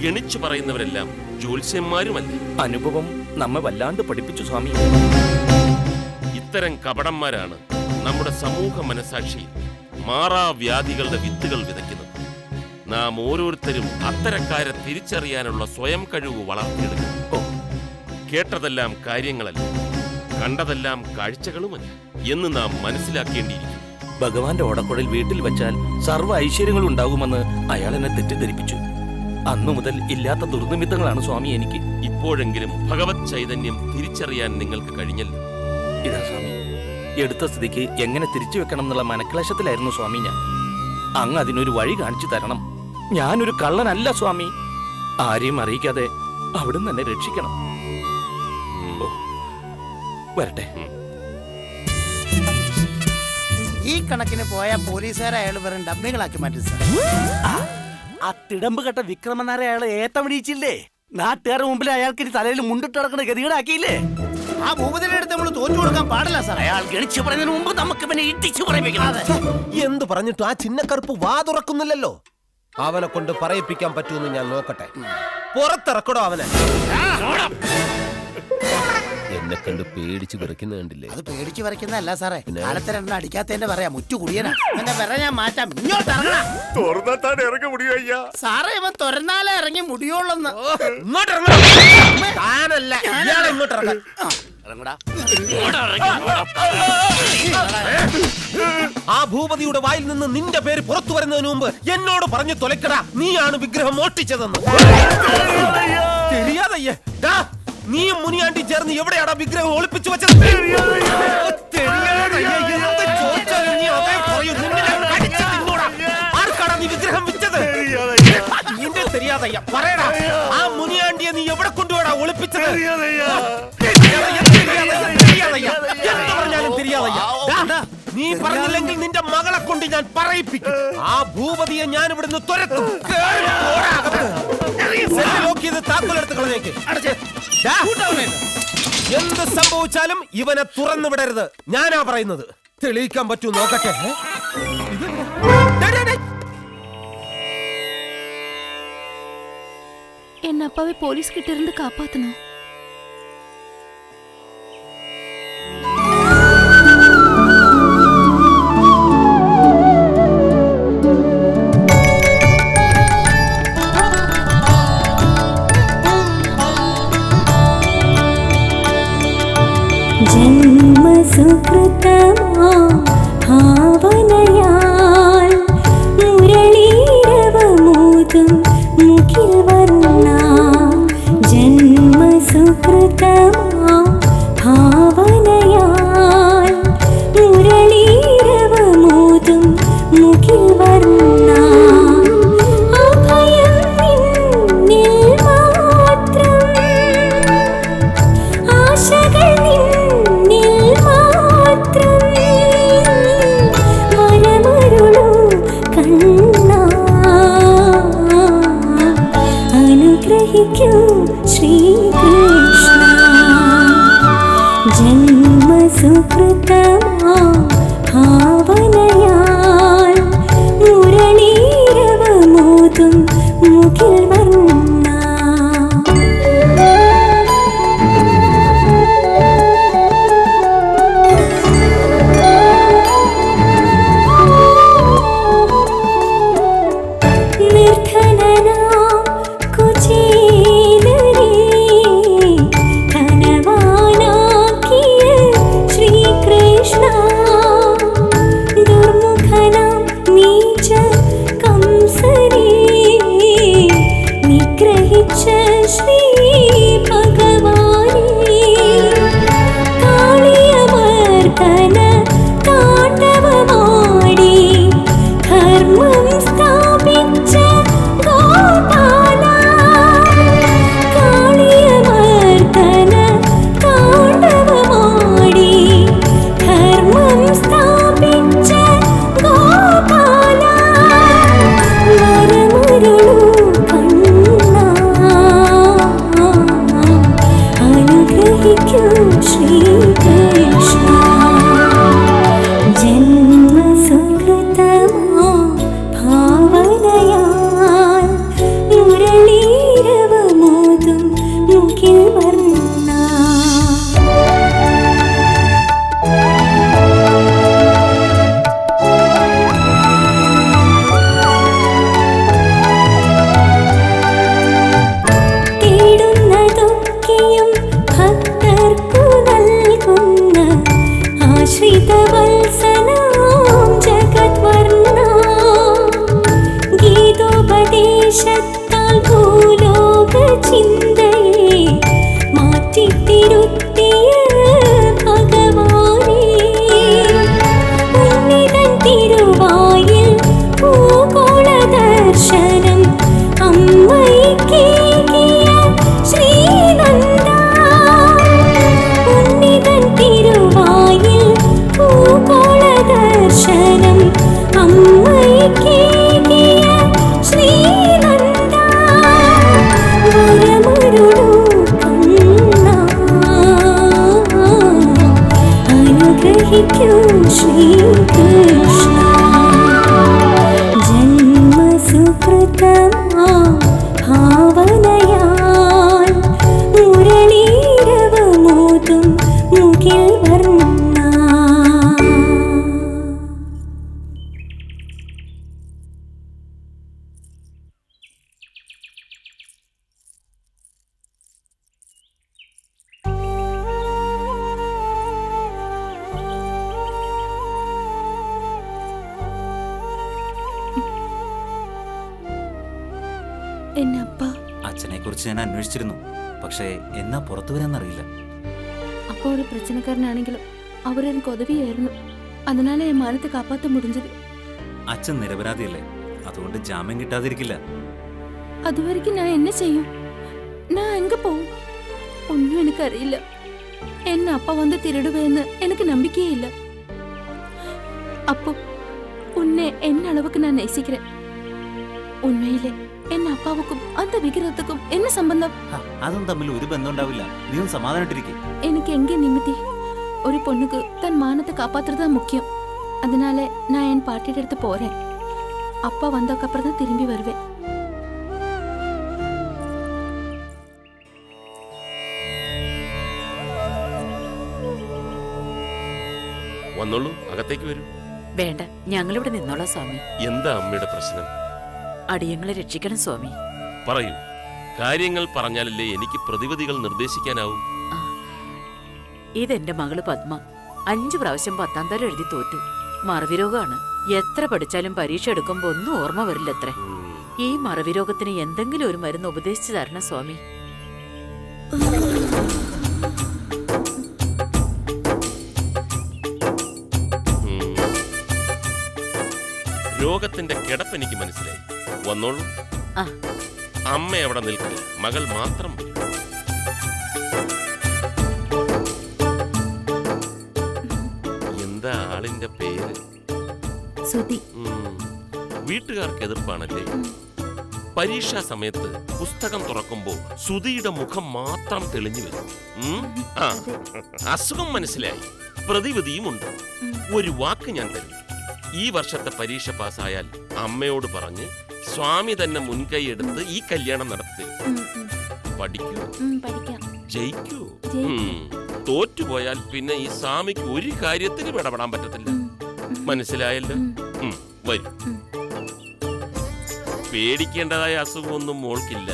ഗണിച്ചു പറയുന്നവരെല്ലാം ജ്യോത്സ്യന്മാരുമല്ല. അനുഭവം നമ്മെ വല്ലാണ്ട് പഠിപ്പിച്ചു സ്വാമി. ഇത്തരം കപടന്മാരാണ് നമ്മുടെ സമൂഹ മനസാക്ഷിയിൽ മാറാവ്യാധികളുടെ വിത്തുകൾ വിതയ്ക്കുന്നത്. നാം ഓരോരുത്തരും അത്തരക്കാരെ തിരിച്ചറിയാനുള്ള സ്വയം കഴിവ് വളർത്തിയെടുക്കണം. കേട്ടതെല്ലാം കാര്യങ്ങളല്ല, കണ്ടതെല്ലാം കാഴ്ചകളുമല്ല എന്ന് നാം മനസ്സിലാക്കേണ്ടിയിരിക്കുന്നു. ഭഗവാന്റെ ഓടക്കുഴൽ വീട്ടിൽ വെച്ചാൽ സർവ്വ ഐശ്വര്യങ്ങളും ഉണ്ടാകുമെന്ന് അയാൾ എന്നെ തെറ്റിദ്ധരിപ്പിച്ചു. അന്നു മുതൽ ഇല്ലാത്ത ദുർനിമിത്തങ്ങളാണ് സ്വാമി എനിക്ക്. ഇപ്പോഴെങ്കിലും ഭഗവത് ചൈതന്യം തിരിച്ചറിയാൻ നിങ്ങൾക്ക് കഴിഞ്ഞല്ലോ. ഇതാ സ്വാമി, എടുത്ത സ്ഥിതിക്ക് എങ്ങനെ തിരിച്ചു വെക്കണം എന്നുള്ള മനക്ലേശത്തിലായിരുന്നു സ്വാമി ഞാൻ. അങ്ങ് അതിനൊരു വഴി കാണിച്ചു തരണം. ഞാനൊരു കള്ളനല്ല സ്വാമി. ആരെയും അറിയിക്കാതെ അവിടുന്ന് എന്നെ രക്ഷിക്കണം. വരട്ടെ. ഈ കണക്കിന് പോയ പോലീസുകാരെ അയാൾ വെറും ഡബ്ബികളാക്കി മാറ്റി സാർ. ആ തിടമ്പ് കെട്ട വിക്രമനാരെ അയാൾ ഏത്തമിടിച്ചില്ലേ? നാട്ടുകാരുടെ മുമ്പിൽ അയാൾക്ക് ഇനി തലയിൽ മുണ്ടിട്ട് നടക്കുന്ന ഗതികേടാക്കിയില്ലേ? ആ ഭൂപതിയുടെ അടുത്ത് നമ്മൾ തോറ്റു കൊടുക്കാൻ പാടില്ല സാർ. അയാൾ ഗണിച്ചു പറയുന്നതിന് മുമ്പ് നമുക്ക് പിന്നെ ഇടിച്ചു പറയിപ്പിക്കണം. എന്ത് പറഞ്ഞിട്ട് ആ ചിന്നക്കറുപ്പ് വാ തുറക്കുന്നില്ലല്ലോ. അവനെ കൊണ്ട് പറയിപ്പിക്കാൻ പറ്റുമെന്ന് ഞാൻ നോക്കട്ടെ. പുറത്തിറക്കടോ അവനെ. എന്നെ കണ്ട് പേടിച്ച് വിറയ്ക്കുന്ന കണ്ടില്ലേ? അത് പേടിച്ച് വരയ്ക്കുന്നതല്ല സാറേ, കാലത്തെ രണ്ടെണ്ണം അടിക്കാത്തതിന്റെ പറയാ മുറ്റു കുടിയനാ. എന്നെ വര ഞാൻ മാറ്റാം. ഇങ്ങോട്ട് തുറന്നാൻ ഇറങ്ങി മുടിയോ സാറേ, ഇവൻ തുറന്നാലേ ഇറങ്ങി മുടിയോളെന്ന്. ആ ഭൂപതിയുടെ വായിൽ നിന്ന് നിന്റെ പേര് പുറത്തു വരുന്നതിന് മുമ്പ് എന്നോട് പറഞ്ഞു തൊലക്കടാ, നീയാണ് വിഗ്രഹം മോഷ്ടിച്ചതെന്ന്. தெரியாதയ്യ. നീയും മുനിയാണ്ടി ചേർന്ന് എവിടെയാടാ വിഗ്രഹം ഒളിപ്പിച്ചു വെച്ചത്? ആർക്കാടാ നീ വിഗ്രഹം വിറ്റത്? നിന്റെ தெரியாதയ്യ, പറയടാ. ആ മുനിയാണ്ടിയെ നീ എവിടെ കൊണ്ടുപോടാ ഒളിപ്പിച്ചത്? എന്ത് പറഞ്ഞാലും தெரியாதയ്യ. നീ പറഞ്ഞില്ലെങ്കിൽ നിന്റെ മകളെ കൊണ്ട് ഞാൻ പറയിപ്പിക്കും. ആ ഭൂപതിയെ ഞാൻ ഇവിടുന്ന് തുരത്തും. താക്കോലെടുത്ത് കളഞ്ഞേക്ക്. എന്ത് സംഭവിച്ചാലും ഇവനെ തുറന്നു വിടരുത്. ഞാനാ പറയുന്നത്. തെളിയിക്കാൻ പറ്റൂ നോക്കട്ടെ. എന്നെ അപ്പാവെ പോലീസ് கிட்ட இருந்து காப்பாத்தணும். സുകൃതമാ ഭാവനയാൽ മുരളീരവമോദം മുഖിൽ വർണ്ണ ജന്മ സ്പർശത്താൽ ഭൂലോക ചിന്തയെ മാറ്റിത്തിരുത്തിയ ഭഗവാനേ, ഉന്നിതൻ തിരുവായിൽ ഭൂഗോള ദർശനം അമ്മയ്ക്കേകിയ ശ്രീനന്ദ. ഉന്നിതൻ തിരുവായിൽ ഭൂഗോള ദർശനം അമ്മയ്ക്കേകിയ ശ്രീനന്ദ. വരമരുളൂ കണ്ണാ, അനുഗ്രഹിക്കൂ ശ്രീകൃഷ്ണ. ജന്മസുകൃതമാ ഭാവനയാൽ മുരളീരവമോതും മുകിൽ വർണ്ണ. എന്നപ്പ അച്ഛനെ കുറിച്ച് ഞാൻ അന്വേഷിച്ചിരുന്നു, പക്ഷേ എന്നാ പുറത്തു വരാന്നറിയില്ല. அப்பா ஒரு பிரச்சனைக்காரனாണെങ്കിലും அவர் எனக்கு உதவியாയിരുന്നു. அதனால என் மானத்தை காப்பாற்ற முடிஞ்சது. അച്ഛൻ നിരപരാധിയല്ലേ, അതുകൊണ്ട് ജാമ്യം കിട്ടാതിരിക്കില്ല. அது வரைக்கும் நான் என்ன செய்யும்? நான் எங்க போവും? ஒன்னும் எனக்கு அறியிല്ല. என்ன அப்பா வந்து திருடுவேன்னு எனக்கு நம்பிக்கையே இல்லை. அப்போ உன்னை என்ன அளவுக்கு நான் நேசிக்கிறேன். உண்மையிலே എന്ന അപ്പാവുക്കും അന്ത വിഗ്രഹത്തുക്കും എന്ന സംബന്ധം? അതും തമ്മിൽ ഒരു ബന്ധം ഉണ്ടാവില്ല. നീ ഒന്ന് സമാധാനായിട്ടിരിക്കെ. എനിക്ക് എങ്ക നിമിത്തി ഒരു പൊണ്ണുക്ക് തൻ മാനത്തെ കാപ്പാത്തുறதா മുഖ്യം. அதனால நான் என் பாட்டிയുടെ അടുത്ത് പോறேன். அப்பா வந்ததுக்கப்புறம் தான் திரும்பி வருவேன். വന്നോളൂ, അകത്തേക്ക് വരൂ. വേണ്ട, ഞങ്ങളിവിടെ നിന്നോളാം സ്വാമി. എന്താ അമ്മയുടെ പ്രശ്നം? അടിയങ്ങളെ രക്ഷിക്കണം സ്വാമി. പറയൂ. കാര്യങ്ങൾ പറഞ്ഞാലല്ലേ എനിക്ക് പ്രതിവിധികൾ നിർദ്ദേശിക്കാനാവും. ഇതെന്റെ മകള് പത്മ 5 പ്രാവശ്യം 10ാം തരം എഴുതി തോറ്റു. മറവിരോഗമാണ്. എത്ര പഠിച്ചാലും പരീക്ഷ എടുക്കുമ്പോ ഒന്നും ഓർമ്മ വരില്ലത്രേ. ഈ മറവിരോഗത്തിന് എന്തെങ്കിലും ഒരു മരുന്ന് ഉപദേശിച്ചു തരണം സ്വാമി. രോഗത്തിന്റെ കിടപ്പ് എനിക്ക് മനസ്സിലായി. വന്നോളൂ. അമ്മ അവിടെ നിൽക്കുക, മകൾ മാത്രം വരും. എന്താ ആളിന്റെ പേര്? സുധി. വീട്ടുകാർക്ക് എതിർപ്പാണല്ലേ? പരീക്ഷാ സമയത്ത് പുസ്തകം തുറക്കുമ്പോ സുധിയുടെ മുഖം മാത്രം തെളിഞ്ഞു വരും. അസുഖം മനസ്സിലായി. പ്രതിവിധിയുമുണ്ട്. ഒരു വാക്ക് ഞാൻ തരും. ഈ വർഷത്തെ പരീക്ഷ പാസ്സായാൽ അമ്മയോട് പറഞ്ഞ് സ്വാമി തന്നെ മുൻകൈ എടുത്ത് ഈ കല്യാണം നടത്തി. പഠിക്കൂ, ജയിക്കൂ. തോറ്റുപോയാൽ പിന്നെ ഈ സ്വാമിക്ക് ഒരു കാര്യത്തിന് ഇടപെടാൻ പറ്റത്തില്ല. മനസ്സിലായല്ലോ? വരൂ. പേടിക്കേണ്ടതായ അസുഖമൊന്നും മോൾക്കില്ല.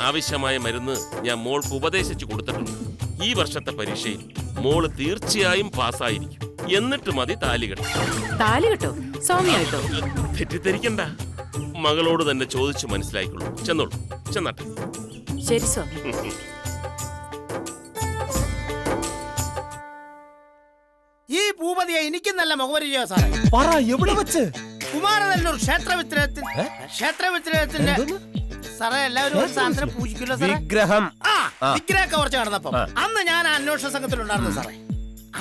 ആവശ്യമായ മരുന്ന് ഞാൻ മോൾക്ക് ഉപദേശിച്ചു കൊടുത്തിട്ടുണ്ട്. ഈ വർഷത്തെ പരീക്ഷയിൽ മോള് തീർച്ചയായും പാസ്സായിരിക്കും. എന്നിട്ട് മതി താലികെട്ട്. താലികെട്ടോ? സ്വാമിയായിട്ടോ? തെറ്റിദ്ധരിക്കണ്ട. മകളോട് തന്നെ ചോദിച്ചു മനസ്സിലായിക്കൊള്ളൂ. ചെന്നോളൂ, ചെന്നാട്ടെ. ശരി സ്വാമി. ഈ ഭൂപതിയെ എനിക്കും നല്ല മുഖപരിചയ സാറേ. പറ, എവിടെ വെച്ച്? കുമാരനല്ലൂർ ക്ഷേത്രവിഗ്രഹത്തിന്റെ സാറേ. എല്ലാവരും ഒരു സാധനം പൂജിക്കുമല്ലോ സാറേ. വിഗ്രഹം. വിഗ്രഹ കവർച്ച നടന്നപ്പം അന്ന് ഞാൻ അന്വേഷണ സംഘത്തിലുണ്ടായിരുന്നു സാറേ.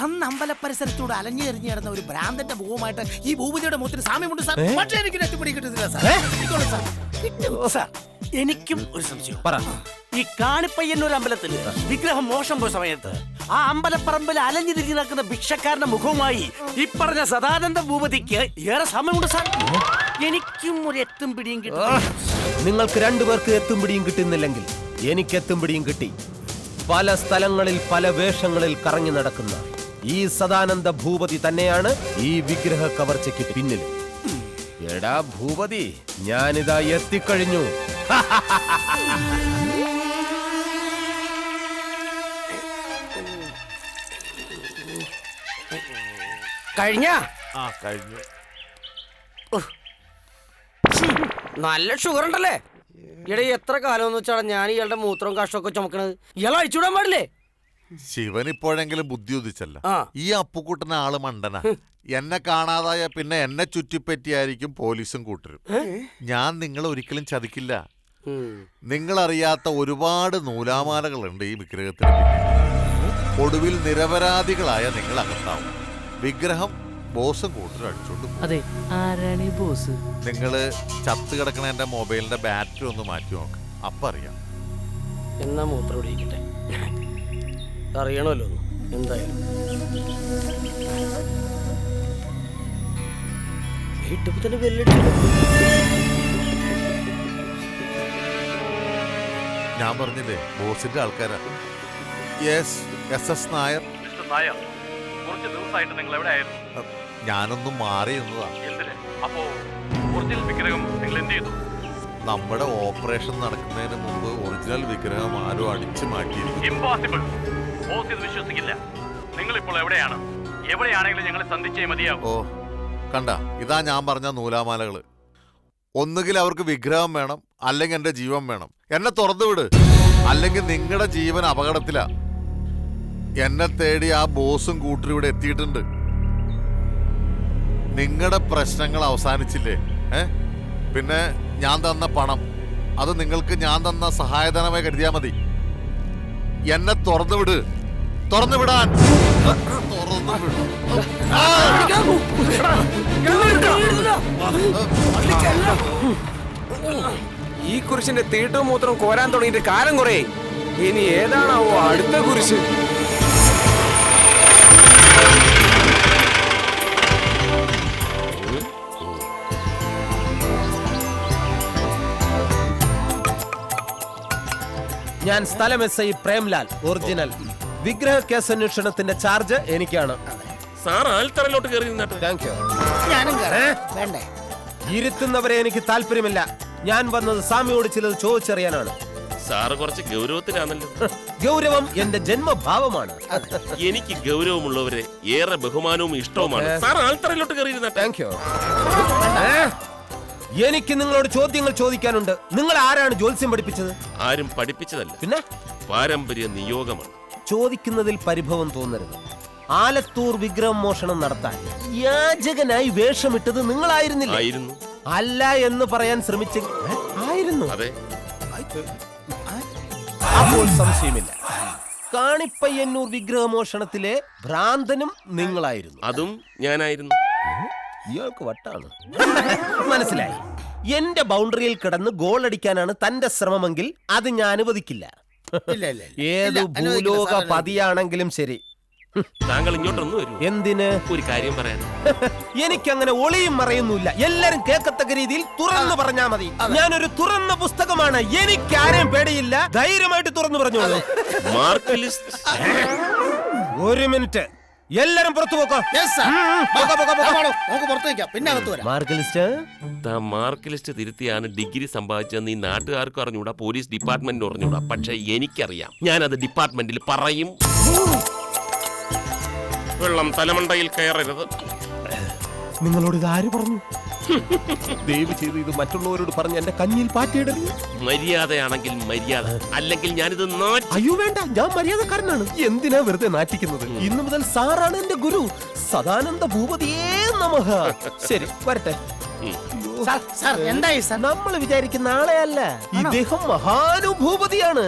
അന്ന് അമ്പല പരിസരത്തൂടെ അലഞ്ഞു എറിഞ്ഞു കിടന്ന ഒരു ഭ്രാന്തന്റെ മുഖമായിട്ട് ഈ ഭൂപതിയുടെ മുഖത്തിന് സാമ്യമുണ്ട് സാർ. പക്ഷേ എനിക്ക് എത്തിപ്പിടി കിട്ടുന്നില്ല സാർ. സാർ, എനിക്കും ഒരു സംശയം. ഈ കാണിപ്പയ്യന്നൂർ അമ്പലത്തില് വിഗ്രഹം മോശം പോയ സമയത്ത് ആ അമ്പലപ്പറമ്പിൽ അലഞ്ഞു തിരിഞ്ഞു നടക്കുന്ന ഭിക്ഷക്കാരന്റെ മുഖവുമായി ഈ പറഞ്ഞ സദാനന്ദ ഭൂപതിക്ക് ഏറെ സമയമുണ്ട് സാർ. എനിക്കും ഒരു എത്തും പിടിയും കിട്ടും. നിങ്ങൾക്ക് രണ്ടുപേർക്ക് എത്തും പിടിയും കിട്ടുന്നില്ലെങ്കിൽ എനിക്ക് എത്തും പിടിയും കിട്ടി. പല സ്ഥലങ്ങളിൽ പല വേഷങ്ങളിൽ കറങ്ങി നടക്കുന്ന ഈ സദാനന്ദ ഭൂപതി തന്നെയാണ് ഈ വിഗ്രഹ കവർച്ചയ്ക്ക് പിന്നിൽ. എടാ ഭൂപതി, ഞാനിതാ എത്തിക്കഴിഞ്ഞു. കഴിഞ്ഞ കഴിഞ്ഞു. നല്ല ഷുഗർ ഉണ്ടല്ലേ? ഇടയിൽ എത്ര കാലം എന്ന് വെച്ചാണ് ഞാൻ ഇയാളുടെ മൂത്രവും കാഷ്ടമൊക്കെ ചുമക്കണത്. ഇയാൾ അഴിച്ചുവിടാൻ പാടില്ലേ? ശിവൻ ഇപ്പോഴെങ്കിലും ബുദ്ധി ഉദിച്ചല്ല. ഈ അപ്പുക്കുട്ടന ആള് മണ്ടന. എന്നെ കാണാതായ പിന്നെ എന്നെ ചുറ്റിപ്പറ്റിയായിരിക്കും പോലീസും കൂട്ടരും. ഞാൻ നിങ്ങളെ ഒരിക്കലും ചതിക്കില്ല. നിങ്ങളറിയാത്ത ഒരുപാട് നൂലാമാലകളുണ്ട് ഈ വിഗ്രഹത്തിന് പിന്നിൽ. ഒടുവിൽ നിരപരാധികളായ നിങ്ങൾ അകത്താവും. വിഗ്രഹം ബോസും കൂട്ടരും അടിച്ചോണ്ട് പോകും. അതെ, ആരാണ് ഈ ബോസ്? നിങ്ങള് ചത്ത് കിടക്കണ എന്റെ മൊബൈലിന്റെ ബാറ്ററി ഒന്ന് മാറ്റി നോക്ക്, അപ്പൊ അറിയാം. എന്നാ മൂത്രം ഒടിയിക്കട്ടെ, അറിയണമല്ലോ എന്തായാലും. ഇട്ടപ്പോ തന്നെ ബെല്ലടിച്ചു. ഞാൻ പറഞ്ഞില്ലേ ബോസിന്റെ ആൾക്കാരാ. Yes, SS Nair. കുറച്ച് ദിവസമായിട്ട് നിങ്ങൾ എവിടെയായിരുന്നു? ഞാനൊന്നും മാറി എന്നതാ. അപ്പോ ഒറിജിനൽ വിഗ്രഹം നിങ്ങൾ എന്ത് ചെയ്തു? നമ്മുടെ ഓപ്പറേഷൻ നടക്കുന്നതിന് മുമ്പ് ഒറിജിനൽ വിഗ്രഹം ആരോ അടിച്ചു മാറ്റിയിരിക്കും. ഇംപോസിബിൾ. ബോസ് ഇത് വിശ്വസിക്കില്ല. നിങ്ങൾ ഇപ്പോൾ എവിടെയാണ്? എവിടെയാണെങ്കിലും ഞങ്ങളെ സന്ധിച്ചേ മതിയാവും. ഓ കണ്ട, ഇതാ ഞാൻ പറഞ്ഞ നൂലാമാലകള്. ഒന്നുകിൽ അവർക്ക് വിഗ്രഹം വേണം, അല്ലെങ്കിൽ എന്റെ ജീവൻ വേണം. എന്നെ തുറന്നു വിട്, അല്ലെങ്കിൽ നിങ്ങളുടെ ജീവൻ അപകടത്തിലാ. എന്നെ തേടി ആ ബോസും കൂട്ടരും ഇവിടെ എത്തിയിട്ടുണ്ട്. നിങ്ങളുടെ പ്രശ്നങ്ങൾ അവസാനിച്ചില്ലേ? പിന്നെ ഞാൻ തന്ന പണം, അത് നിങ്ങൾക്ക് ഞാൻ തന്ന സഹായധനമായി കരുതിയാ മതി. എന്നെ തുറന്നു വിട്, തുറന്നു വിടാൻ. തുറന്നു വിട്. ഈ കുരിശിന്റെ തീട്ടവും മൂത്രവും കോരാൻ തുടങ്ങിയിട്ട് കാലം കുറേ. ഇനി ഏതാണാവോ അടുത്ത കുരിശ്? ഞാൻ സ്ഥലം SI പ്രേംലാൽ, ഒറിജിനൽ. വിഗ്രഹ കേസ് അന്വേഷണത്തിന്റെ ചാർജ് എനിക്കാണ്. സാർ ആൽത്തറയിലോട്ട് കയറി നിന്നിട്ട്. Thank you. ഞാനും വേണ്ടേ? ഇരുത്തുന്നവരെ എനിക്ക് താല്പര്യമില്ല. ഞാൻ വന്നത് സ്വാമിയോട് ചിലത് ചോദിച്ചറിയാനാണ്. സാറ് കുറച്ച് ഗൗരവത്തിലാണല്ലോ. ഗൗരവം എന്റെ ജന്മഭാവമാണ്. എനിക്ക് ഗൗരവമുള്ളവരെ ഏറെ ബഹുമാനവും ഇഷ്ടവുമാണ്. സാർ ആൽത്തറയിലോട്ട് കയറി നിന്നിട്ട്. Thank you. എനിക്ക് നിങ്ങളോട് ചോദ്യങ്ങൾ ചോദിക്കാനുണ്ട്. നിങ്ങൾ ആരാണ് ജ്യോത്സ്യം പഠിപ്പിച്ചത്? ആരും പഠിപ്പിച്ചതല്ല, പിന്നെ പാരമ്പര്യ നിയോഗമാണ്. ചോദിക്കുന്നതിൽ പരിഭവം തോന്നരുത്. ആലത്തൂർ വിഗ്രഹം മോഷണം നടത്താൻ യാചകനായി വേഷമിട്ടത് നിങ്ങളായിരുന്നില്ല? ആയിരുന്നു. അല്ല എന്ന് പറയാൻ ശ്രമിച്ച ആയിരുന്നു. അതെ. അപ്പോൾ സംശയമില്ല, കാണിപ്പയ്യന്നൂർ വിഗ്രഹമോഷണത്തിലെ ഭ്രാന്തനും നിങ്ങളായിരുന്നു. അതും ഞാനായിരുന്നു. ഇയാൾക്ക് വട്ടാണ്. മനസ്സിലായി. എന്റെ ബൗണ്ടറിയിൽ കിടന്ന് ഗോൾ അടിക്കാനാണ് തന്റെ ശ്രമമെങ്കിൽ അത് ഞാൻ അനുവദിക്കില്ല. ഏത് ഭൂലോക പതിയാണെങ്കിലും ശരി. താങ്കൾ ഇങ്ങോട്ടൊന്നും വരൂ. എന്തിന്? ഒരു കാര്യം പറയാൻ. എനിക്കങ്ങനെ ഒളിയും മറയൊന്നുമില്ല. എല്ലാരും കേൾക്കത്തക്ക രീതിയിൽ തുറന്നു പറഞ്ഞാ മതി. ഞാനൊരു തുറന്ന പുസ്തകമാണ്. എനിക്കാരെയും പേടിയില്ല. ധൈര്യമായിട്ട് തുറന്നു പറഞ്ഞോളൂ. ഒരു മിനിറ്റ്, എല്ലാരും പുറത്തു പോക്കോ. മാർക്ക് ലിസ്റ്റ് തിരുത്തിയാണ് ഡിഗ്രി സമ്പാദിച്ചെന്ന് ഈ നാട്ടുകാർക്ക് അറിഞ്ഞൂടാ, പോലീസ് ഡിപ്പാർട്ട്മെന്റിന് അറിഞ്ഞൂടാ. പക്ഷെ എനിക്കറിയാം. ഞാനത് ഡിപ്പാർട്ട്മെന്റിൽ പറയും. വെള്ളം തലമണ്ടയിൽ കയറരുത്. നിങ്ങളോട് ഇത് ആര് പറഞ്ഞു? ദയവ് ചെയ്ത് ഇത് മറ്റുള്ളവരോട് പറഞ്ഞ് എന്റെ കഞ്ഞിയിൽ പാറ്റിയിടരുത്. മര്യാദയാണെങ്കിൽ മര്യാദ, അല്ലെങ്കിൽ ഞാനിത് അയ്യോ വേണ്ട, ഞാൻ മര്യാദക്കാരനാണ്. എന്തിനാ വെറുതെ നാറ്റിക്കുന്നത്? ഇന്നു മുതൽ സാറാണ് എന്റെ ഗുരു. സദാനന്ദ ഭൂപതിയേ നമഃ. ശരി, വരട്ടെ. എന്തായി സാർ? നമ്മൾ വിചാരിക്കുന്ന ആളെയല്ല, ഇദ്ദേഹം മഹാനുഭൂപതിയാണ്.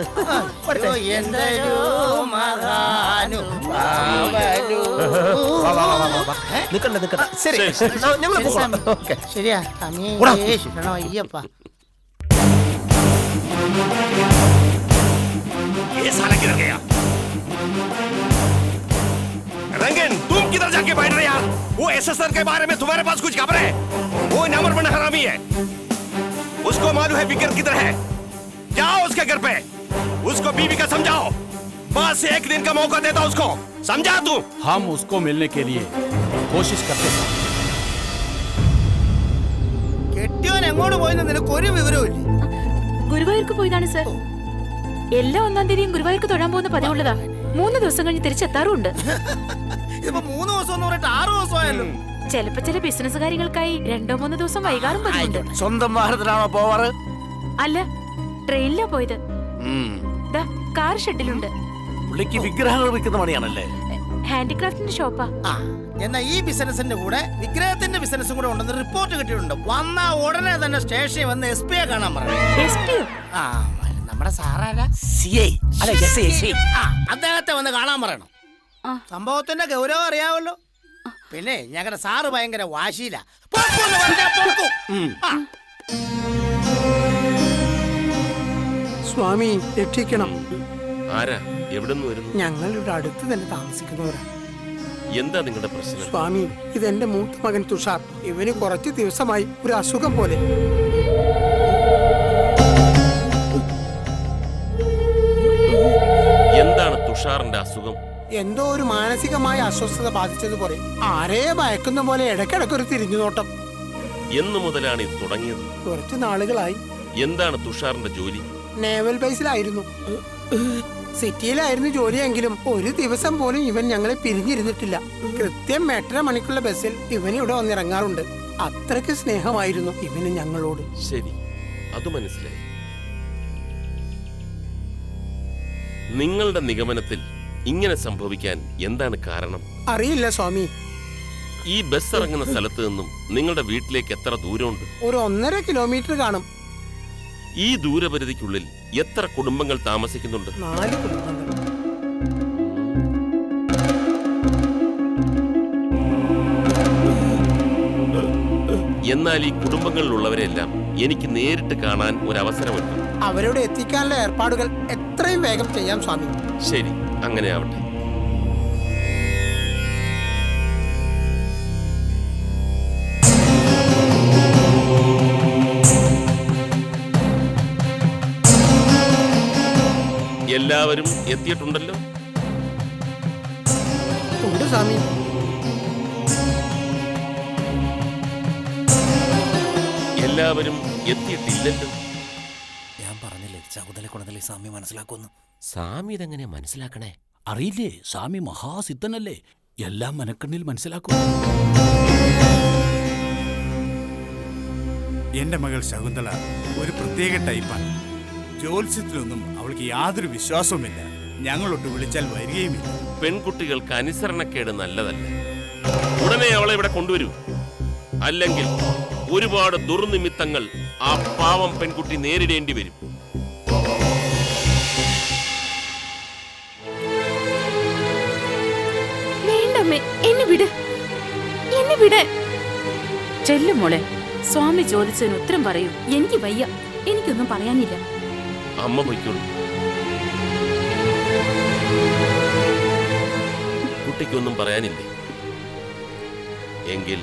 നിക്കണ്ട നിക്കണ്ട. ശരി, ഞങ്ങൾ ശരിയാ. അയ്യപ്പ रंगन, तुम किधर जाके बैठ रहे यार? वो SSR के बारे में तुम्हारे पास कुछ खबर है? वो नंबर हरामी है. उसको मालूम है विक्र किधर है. जाओ उसके घर पे, उसको बीवी का समझाओ. बस से एक दिन का मौका देता उसको. समझा तू? हम उसको मिलने के लिए कोशिश करते हैं. കെട്ടിയോൻ എങ്ങോട്ട് പോയെന്ന് നിനക്ക് ഒരു വിവരവും ഇല്ല. ഗുരുവായൂർക്ക് പോയതാണ് സർ. എല്ലാ 1-ാം തീയതിയും ഗുരുവായൂർക്ക് തൊഴാൻ പോകുന്ന പതിവുള്ളതാ. 3 ദിവസം കഴിഞ്ഞ് തിരിച്ചെത്താറുണ്ട്. ഇതിപ്പോ 3 ദിവസം എന്ന് പറഞ്ഞിട്ട് 6 ദിവസമായല്ലോ. ചിലപ്പോ ചില ബിസിനസ് കാര്യങ്ങൾക്കായി 2-3 ദിവസം വൈകാറും പതിവുണ്ട്. സ്വന്തം വാഹനത്തിലാണോ പോവാറ്? അല്ല, ട്രെയിനിലാ പോയത്. ദാ കാർ ഷെഡിലുണ്ട്. പുള്ളിക്ക് വിഗ്രഹങ്ങൾ വിൽക്കുന്ന പണിയാണല്ലേ? ഹാൻഡിക്രാഫ്റ്റിന്റെ ഷോപ്പാ. എന്നാ ഈ ബിസിനസിന്റെ കൂടെ വിഗ്രഹത്തിന്റെ ബിസിനസും കൂടെ ഉണ്ടെന്ന് റിപ്പോർട്ട് കിട്ടിയിട്ടുണ്ട്. വന്ന ഉടനെ തന്നെ സ്റ്റേഷനിൽ വന്ന് SP കാണാൻ പറഞ്ഞു. നമ്മുടെ സാറാരാ? അദ്ദേഹത്തെ വന്ന് കാണാൻ പറയണം. സംഭവത്തിന്റെ ഗൗരവം അറിയാവല്ലോ. പിന്നെ ഞങ്ങളുടെ സാറ് ഭയങ്കര വാശിയില്ല. സ്വാമി രക്ഷിക്കണം. ആരാ? എവിടെ നിന്ന് വരുന്നു? ഞങ്ങൾ ഇവിടെ അടുത്ത് തന്നെ താമസിക്കുന്നവരാ. എന്താ നിങ്ങളുടെ പ്രശ്നം? സ്വാമി, ഇതെന്റെ മൂത്ത മകൻ തുഷാർ. ഇവന് കുറച്ച് ദിവസമായി ഒരു അസുഖം പോലെ. എന്താണ് തുഷാറിന്റെ അസുഖം? എന്തോ ഒരു മാനസികമായ അസ്വസ്ഥത ബാധിച്ചതുപോലെ, ആരെയെ ഭയക്കുന്ന പോലെ ഇടയ്ക്കിടയ്ക്കൊരു തിരിഞ്ഞുനോട്ടം. എന്നു മുതലാണ് ഇത് തുടങ്ങിയത്? കുറച്ച് നാളുകളായി. എന്താണ് തുഷാറിന്റെ ജോലി? നേവൽ ബേസിലായിരുന്നു. സിറ്റിയിലായിരുന്നു ജോലിയെങ്കിലും ഒരു ദിവസം പോലും ഇവൻ ഞങ്ങളെ പിരിഞ്ഞിരുന്നിട്ടില്ല. കൃത്യം 8:30 മണിക്കുള്ള ബസ്സിൽ ഇവൻ ഇവിടെ വന്നിറങ്ങാറുണ്ട്. അത്രയ്ക്ക് സ്നേഹമായിരുന്നു ഇവന് ഞങ്ങളോട്. ശരി, അത് മനസ്സിലായി. നിങ്ങളുടെ നിഗമനത്തിൽ ഇങ്ങനെ സംഭവിക്കാൻ എന്താണ് കാരണം? അറിയില്ല സ്വാമി. ഈ ബസ് ഇറങ്ങുന്ന സ്ഥലത്ത് നിന്നും നിങ്ങളുടെ വീട്ടിലേക്ക് എത്ര ദൂരമുണ്ട്? ഒരു 1.5 കിലോമീറ്റർ കാണും. ഈ ദൂരപരിധിക്കുള്ളിൽ എത്ര കുടുംബങ്ങൾ താമസിക്കുന്നുണ്ട്? 4 കുടുംബങ്ങൾ. എന്നാൽ ഈ കുടുംബങ്ങളിലുള്ളവരെല്ലാം എനിക്ക് നേരിട്ട് കാണാൻ ഒരു അവസരമുണ്ട്. അവരോട് എത്തിക്കാനുള്ള ഏർപ്പാടുകൾ എത്രയും വേഗം ചെയ്യാം സ്വാമി. ശരി, അങ്ങനെ ആവട്ടെ. എല്ലാവരും എത്തിയിട്ടുണ്ടല്ലോ? ഉണ്ട് സ്വാമി. എല്ലാവരും എത്തിയിട്ടില്ലല്ലോ. ഞാൻ പറഞ്ഞില്ലേ ശകുന്തളെ കൊണ്ടല്ലേ സ്വാമി മനസ്സിലാക്കുന്നു. സ്വാമി ഇതെങ്ങനെയാ മനസ്സിലാക്കണേ? അറിയില്ലേ, സ്വാമി മഹാസിദ്ധനല്ലേ, എല്ലാം മനക്കണ്ണിൽ മനസ്സിലാക്കും. എന്റെ മകൾ ശകുന്തള ഒരു പ്രത്യേക ടൈപ്പാണ്. ജ്യോത്സ്യത്തിലൊന്നും അവൾക്ക് യാതൊരു വിശ്വാസവുമില്ല. ഞങ്ങളൊട്ട് വിളിച്ചാൽ വരികയുമില്ല. പെൺകുട്ടികൾക്ക് അനുസരണക്കേട് നല്ലതല്ല. ഉടനെ അവളെ ഇവിടെ കൊണ്ടുവരൂ. അല്ലെങ്കിൽ ഒരുപാട് ദുർനിമിത്തങ്ങൾ ആ പാവം പെൺകുട്ടി നേരിടേണ്ടി വരും. വേണ്ടമ്മേ, എന്നെ വിട്, എന്നെ വിട്. ചെല്ലും മോളെ, സ്വാമി ചോദിച്ചതിന് ഉത്തരം പറയൂ. എനിക്ക് വയ്യ, എനിക്കൊന്നും പറയാനില്ല. അമ്മ പൊയ്ക്കോളൂ. കുട്ടിക്കൊന്നും പറയാനില്ലേ? എങ്കിൽ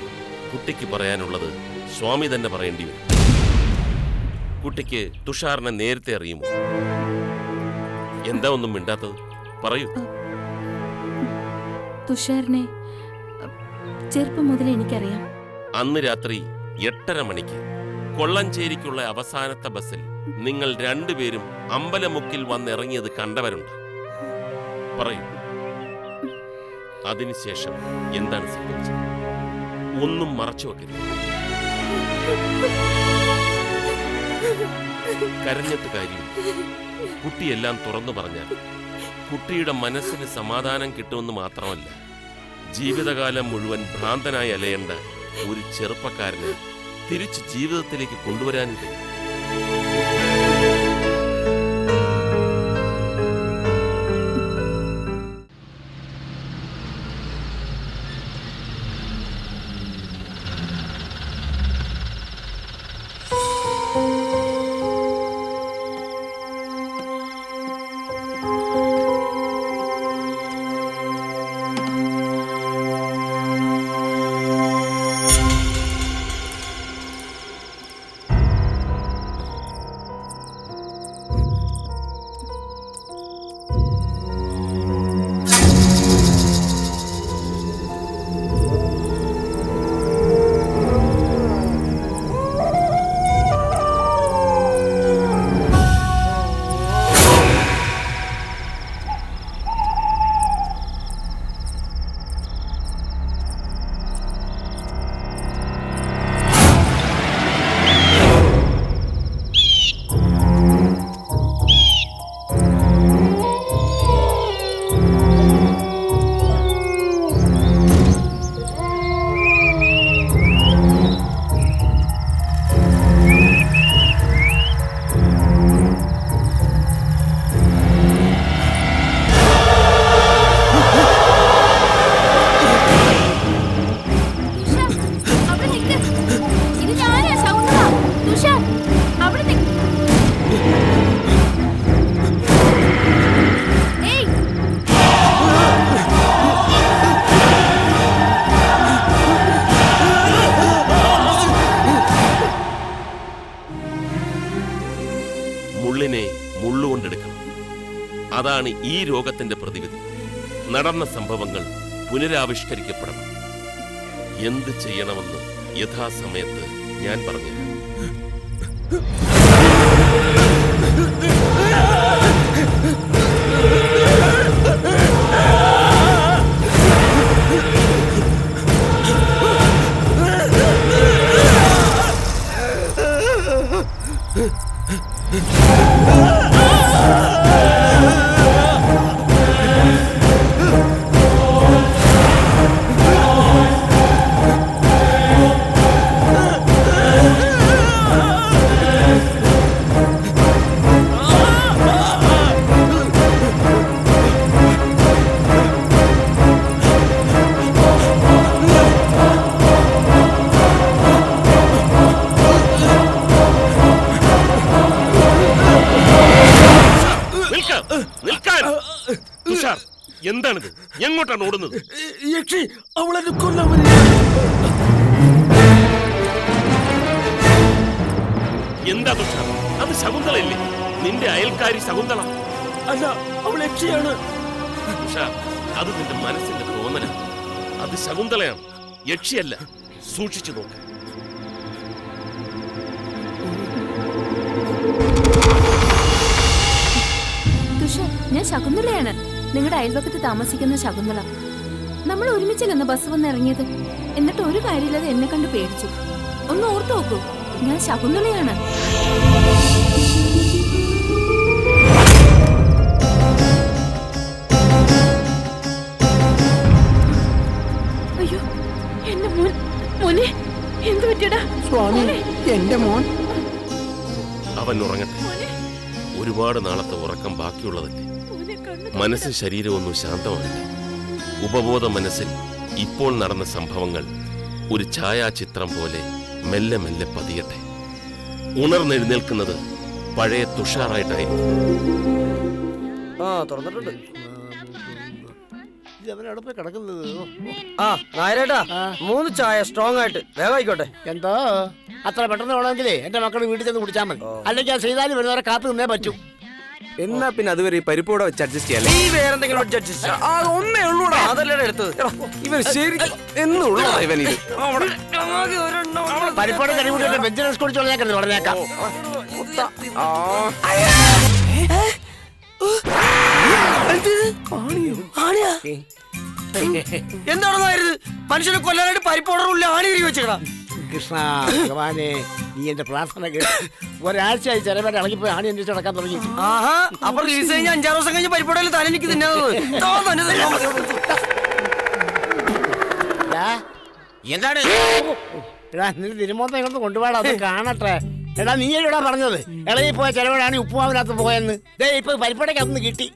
കുട്ടിക്ക് പറയാനുള്ളത് സ്വാമി തന്നെ പറയേണ്ടി വരും. കുട്ടിക്ക് തുഷാറിനെ നേരത്തെ അറിയുമോ? എന്താ ഒന്നും മിണ്ടാത്തത്? പറയൂ. തുഷാറിനെ ചെറുപ്പം മുതൽ എനിക്കറിയാം. അന്ന് രാത്രി 8:30 മണിക്ക് കൊള്ളഞ്ചേരിക്കുള്ള അവസാനത്തെ ബസ്സിൽ നിങ്ങൾ രണ്ടുപേരും അമ്പലമുക്കിൽ വന്നിറങ്ങിയത് കണ്ടവരുണ്ട്. പറയൂ, അതിനുശേഷം എന്താണ് സംഭവിച്ചത്? ഒന്നും മറച്ചു വെക്കരുത്. കരഞ്ഞിട്ട് കാര്യം. കുട്ടിയെല്ലാം തുറന്നു പറഞ്ഞാൽ കുട്ടിയുടെ മനസ്സിന് സമാധാനം കിട്ടുമെന്ന് മാത്രമല്ല, ജീവിതകാലം മുഴുവൻ ഭ്രാന്തനായി അലയേണ്ട ഒരു ചെറുപ്പക്കാരനെ തിരിച്ച് ജീവിതത്തിലേക്ക് കൊണ്ടുവരാനും കഴിയും. മുള്ളിനെ മുള്ളുകൊണ്ടെടുക്കണം. അതാണ് ഈ രോഗത്തിന്റെ പ്രതിവിധി. നടന്ന സംഭവങ്ങൾ പുനരാവിഷ്കരിക്കപ്പെടണം. എന്ത് ചെയ്യണമെന്ന് യഥാസമയത്ത് ഞാൻ പറഞ്ഞുതരാം. എന്താണിത്? എങ്ങോട്ടാണ് ഓടുന്നത്? യക്ഷി അവളെ കൊല്ലാൻ. എന്താ തുഷാർ? അത് ശകുന്തളയല്ലേ? നിന്റെ അയൽക്കാരി ശകുന്തള അല്ല, അവൾ യക്ഷിയാണ്. തുഷാർ, അത് നിന്റെ മനസ്സിന്റെ തോന്നലാണ്. അത് ശകുന്തളയാണ്, യക്ഷിയല്ല. സൂക്ഷിച്ചു നോക്ക്. തുഷാർ, ഞാൻ ശകുന്തളയാണ്. നിങ്ങളുടെ അയൽവക്കത്ത് താമസിക്കുന്ന ശകുന്തള. നമ്മൾ ഒരുമിച്ചല്ലെന്ന് ബസ് വന്ന് ഇറങ്ങിയത്. എന്നിട്ട് ഒരു കാര്യമില്ലാതെ എന്നെ കണ്ട് പേടിച്ചു. ഒന്ന് ഓർത്തു നോക്കൂ, ഞാൻ ശകുന്തളയാണ്. അയ്യോ, എന്റെ മോനെ എന്ത് പറ്റിയടാ? സ്വാമി, എന്റെ മോൻ. അവൻ ഉറങ്ങട്ടെ. ഒരുപാട് നാളത്തെ ഉറക്കം ബാക്കിയുള്ളതല്ലേ. മനസ്സും ശരീരവും ഒന്നും ശാന്തമാകട്ടെ. ഉപബോധ മനസ്സിൽ ഇപ്പോൾ നടന്ന സംഭവങ്ങൾ ഒരു ഛായാചിത്രം പോലെ മെല്ലെ മെല്ലെ പതിയട്ടെ. ഉണർന്നെഴുന്നേൽക്കുന്നത് പഴയ തുഷാറായിട്ടായിരിക്കും. തുറന്നിട്ടുണ്ട്. കിടക്കുന്നത്. ആ നായരേട്ടാ, 3 ചായ സ്ട്രോങ് ആയിട്ട് വേഗമായിക്കോട്ടെ. എന്തോ അത്ര പെട്ടെന്ന് വേണമെങ്കിലേ എന്റെ മക്കൾ വീട്ടിൽ ചെന്ന് കുടിച്ചാൽ മതി. അല്ലെങ്കിൽ ആ ചെയ്താലും വരുന്നവരെ കാത്തു നിന്നേ പറ്റൂ. എന്നാ പിന്നെ അതുവരെ ഈ പരിപ്പോടെ വെച്ച് അഡ്ജസ്റ്റ് ചെയ്യാം. നീ വേറെന്തെങ്കിലും അഡ്ജസ്റ്റ് ഒന്നേ ഉള്ളൂടാ. അതല്ലേ എടുത്തത്. ഇവൻ ശരി എന്നുള്ള ഇവൻ ഇത് പരിപ്പോടെ കഴിവിട്ട് ബെഞ്ചിനസ് കുടിച്ചോളാം. ഞാൻ കരുതി പറഞ്ഞേക്കാം. എന്താണെന്നായിരുന്നു? മനുഷ്യനെ കൊല്ലാനായിട്ട് പരിപ്പോടറില്ല ആണി കയറി വെച്ചേടാ. കൃഷ്ണ ഭഗവാനെ, നീ എന്റെ പ്രാർത്ഥന കേട്ട് ഒരാഴ്ചയായി ചിലവരെ ഇളകിപ്പോയി ആണി അന്വേഷിച്ച് നടക്കാൻ തുടങ്ങി. ആഹാ, അപ്പൊ റിലീസ് കഴിഞ്ഞ് 5-6 ദിവസം കഴിഞ്ഞ് പരിപ്പോടയിൽ തന്നെ എനിക്ക് തിന്നത്. എന്താണ് തിരുമോത്ത ഇങ്ങോട്ട് കൊണ്ടുപോടാ, അത് കാണട്ടെ. എടാ നീ എടാ പറഞ്ഞത് ഇളകി പോയ ചിലവരാണ് ഉപ്പുമാവിനകത്ത് പോയെന്ന്. ഇപ്പൊ പരിപ്പടക്കകത്തുനിന്ന് കിട്ടി.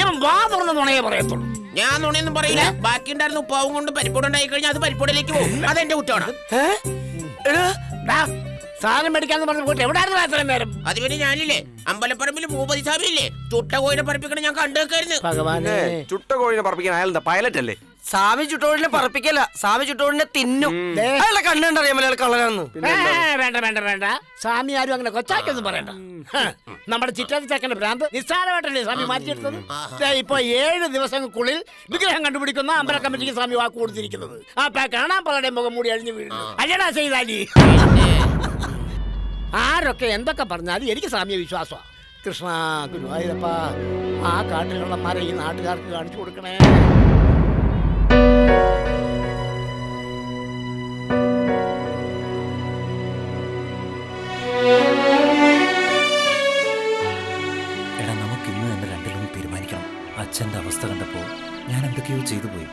ഇവൻ വാ തുറന്ന നുണയെ പറയത്തുള്ളൂ. ഞാൻ നുണയൊന്നും പറയില്ല. ബാക്കി ഉണ്ടായിരുന്ന ഉപ്പാവും കൊണ്ട് പരിപ്പോട് ഉണ്ടായി കഴിഞ്ഞാൽ അത് പരിപ്പോടിലേക്ക് പോകും. അതെന്റെ കുറ്റമാണ്. സാധനം മേടിക്കാന്ന് പറഞ്ഞു പോയിട്ട് എവിടെയായിരുന്നു അത്രയും നേരം? അതുപോലെ ഞാനില്ലേ അമ്പലപ്പറമ്പിൽ ഭൂപതി സ്വാമിയില്ലേ ചുട്ട കോഴിനെ പറപ്പിക്കണം ഞാൻ കണ്ടു വെക്കായിരുന്നു. ഭഗവാനെ, ചുട്ട കോഴിനെ പറപ്പിക്കാൻ അയാൾ എന്താ പൈലറ്റ് അല്ലേ? സ്വാമി ചുട്ടോടിനെ പറപ്പിക്കല്ല, സ്വാമി ചുട്ടോടിനെ തിന്നും. അയാളെ കണ്ടുണ്ടറിയാമല്ലോ അയാൾ കള്ളനാന്ന്. വേണ്ട വേണ്ട വേണ്ട, സ്വാമി ആരും അങ്ങനെ കൊച്ചാക്കൊന്നും പറയണ്ട. നമ്മുടെ ചിറ്റാതി ചക്കന്റെ ഭ്രാന്ത് നിസ്സാരമായിട്ടല്ലേ സ്വാമി മാറ്റിയെടുത്തത്. ഇപ്പൊ 7 ദിവസങ്ങൾക്കുള്ളിൽ വിഗ്രഹം കണ്ടുപിടിക്കുന്ന അമ്പല കമ്മിറ്റിക്ക് സ്വാമി വാക്ക് കൊടുത്തിരിക്കുന്നത്. അപ്പൊ കാണാൻ പലരുടെയും മുഖം മൂടി അഴിഞ്ഞു വീഴുന്നു. അല്ലടാ ചെയ്താലി. ആരൊക്കെ എന്തൊക്കെ പറഞ്ഞാലും എനിക്ക് സ്വാമിയെ വിശ്വാസമാണ്. കൃഷ്ണ ഗുരുവായൂരപ്പ, ആ കാട്ടുകള്ളന്മാരെ ഈ നാട്ടുകാർക്ക് കാണിച്ചു കൊടുക്കണേ. എടാ, നമുക്ക് ഇന്ന് തന്നെ രണ്ടിലും തീരുമാനിക്കണം. അച്ഛൻ്റെ അവസ്ഥ കണ്ടപ്പോൾ ഞാൻ എന്തൊക്കെയോ ചെയ്തു പോയി.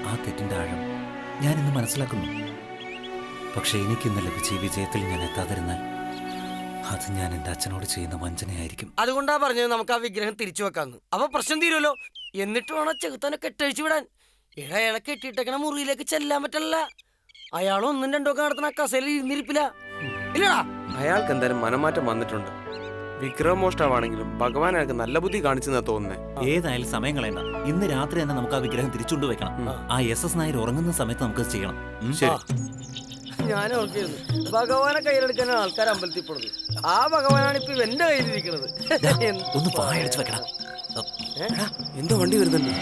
ആ തെറ്റിൻ്റെ ആഴം ഞാൻ ഇന്ന് മനസ്സിലാക്കുന്നു. പക്ഷെ എനിക്കിന്ന് ലഭിച്ച ഈ വിജയത്തിൽ ഞാൻ എത്താതിരുന്നാൽ അത് ഞാൻ എൻ്റെ അച്ഛനോട് ചെയ്യുന്ന വഞ്ചനയായിരിക്കും. അതുകൊണ്ടാ പറഞ്ഞത് നമുക്ക് ആ വിഗ്രഹം തിരിച്ചു വെക്കാന്ന്. അപ്പൊ പ്രശ്നം തീരുമല്ലോ. എന്നിട്ട് വേണം ചെകുത്താനെ കെട്ടഴിച്ചു വിടാൻ. അയാളെ കെട്ടിയിട്ടേക്കണ മുറിയിലേക്ക് ചെല്ലാൻ പറ്റില്ല. അയാൾ 1-2 ഒക്കെ നടത്തുന്ന കസേരയിൽ ഇരുന്നിരിപ്പില്ല. ഇല്ലടാ, അയാൾക്ക് എന്തായാലും മനമാറ്റം വന്നിട്ടുണ്ട്. വിഗ്രഹമോഷ്ടാവാണെങ്കിലും ഭഗവാൻ അയാൾക്ക് നല്ല ബുദ്ധി കാണിച്ചെന്നാ തോന്നുന്നത്. ഏതായാലും സമയം കളയണ്ട. ഇന്ന് രാത്രി തന്നെ നമുക്ക് ആ വിഗ്രഹം തിരിച്ചുകൊണ്ട് വെക്കണം. ആ SS നായർ ഉറങ്ങുന്ന സമയത്ത് നമുക്ക് ചെയ്യണം. ശരി. ഞാൻ ഓർക്കുന്നു ഭഗവാനെ കയ്യിലെടുക്കാനാണ് ആൾക്കാർ അമ്പലത്തിൽ പോണത്. ആ ഭഗവാനാണ് ഇപ്പൊ എന്റെ കയ്യിലിരിക്കുന്നത്. ഒന്ന് പായടിച്ച് വെക്കണം. എന്തോ വണ്ടി വരുന്നുണ്ട്.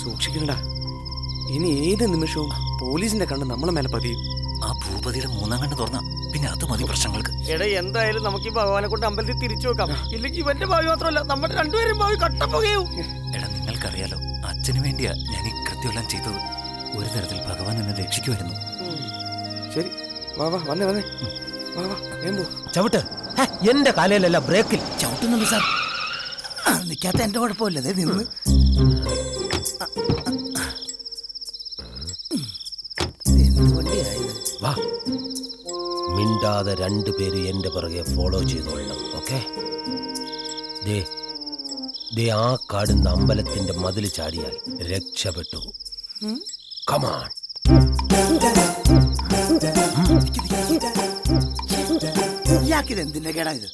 സൂക്ഷിക്കണടാ, ഇനി ഏത് നിമിഷവും പോലീസിന്റെ കണ്ണ് നമ്മളെ മേലെ പതിയും. ആ ഭൂപതിയുടെ മൂന്നാം കണ്ണ് തുറന്ന പിന്നെ അത് മതി പ്രശ്നങ്ങൾക്ക്. എടാ എന്തായാലും നമുക്ക് ഈ ഭഗവാനെ കൊണ്ട് അമ്പലത്തിൽ തിരിച്ചു വെക്കാം. ഇല്ലെങ്കിൽ ഇവന്റെ ഭാവി മാത്രമല്ല നമ്മുടെ രണ്ടുപേരും ഭാവി കട്ടപ്പുകയും. എടാ നിങ്ങൾക്കറിയാലോ, അച്ഛന് വേണ്ടിയാ ഞാൻ ഈ കൃത്യമെല്ലാം ചെയ്തത്. ഒരു തരത്തിൽ ഭഗവാൻ എന്നെ രക്ഷിക്കുമായിരുന്നു. ശരി, വാ വാ, വന്നേ വന്നേ, വാ വാ, വേമ്പോ ചവിട്ട്. എന്റെ കാലയിലല്ല ബ്രേക്കിൽ ചവിട്ടുന്നുണ്ട് സാർ. നിൽക്കാത്ത എന്റെ കുഴപ്പമില്ല, നിന്ന്. വാ, മിണ്ടാതെ രണ്ടുപേര് എന്റെ പിറകെ ഫോളോ ചെയ്തോളണം. ഓക്കെ? ദേ ആ കാണുന്ന അമ്പലത്തിന്റെ മതിൽ ചാടിയാൽ രക്ഷപ്പെട്ടു. കമാൺ. ഇയാക്കിത് എന്തിന്റെ കേടാ ഇത്?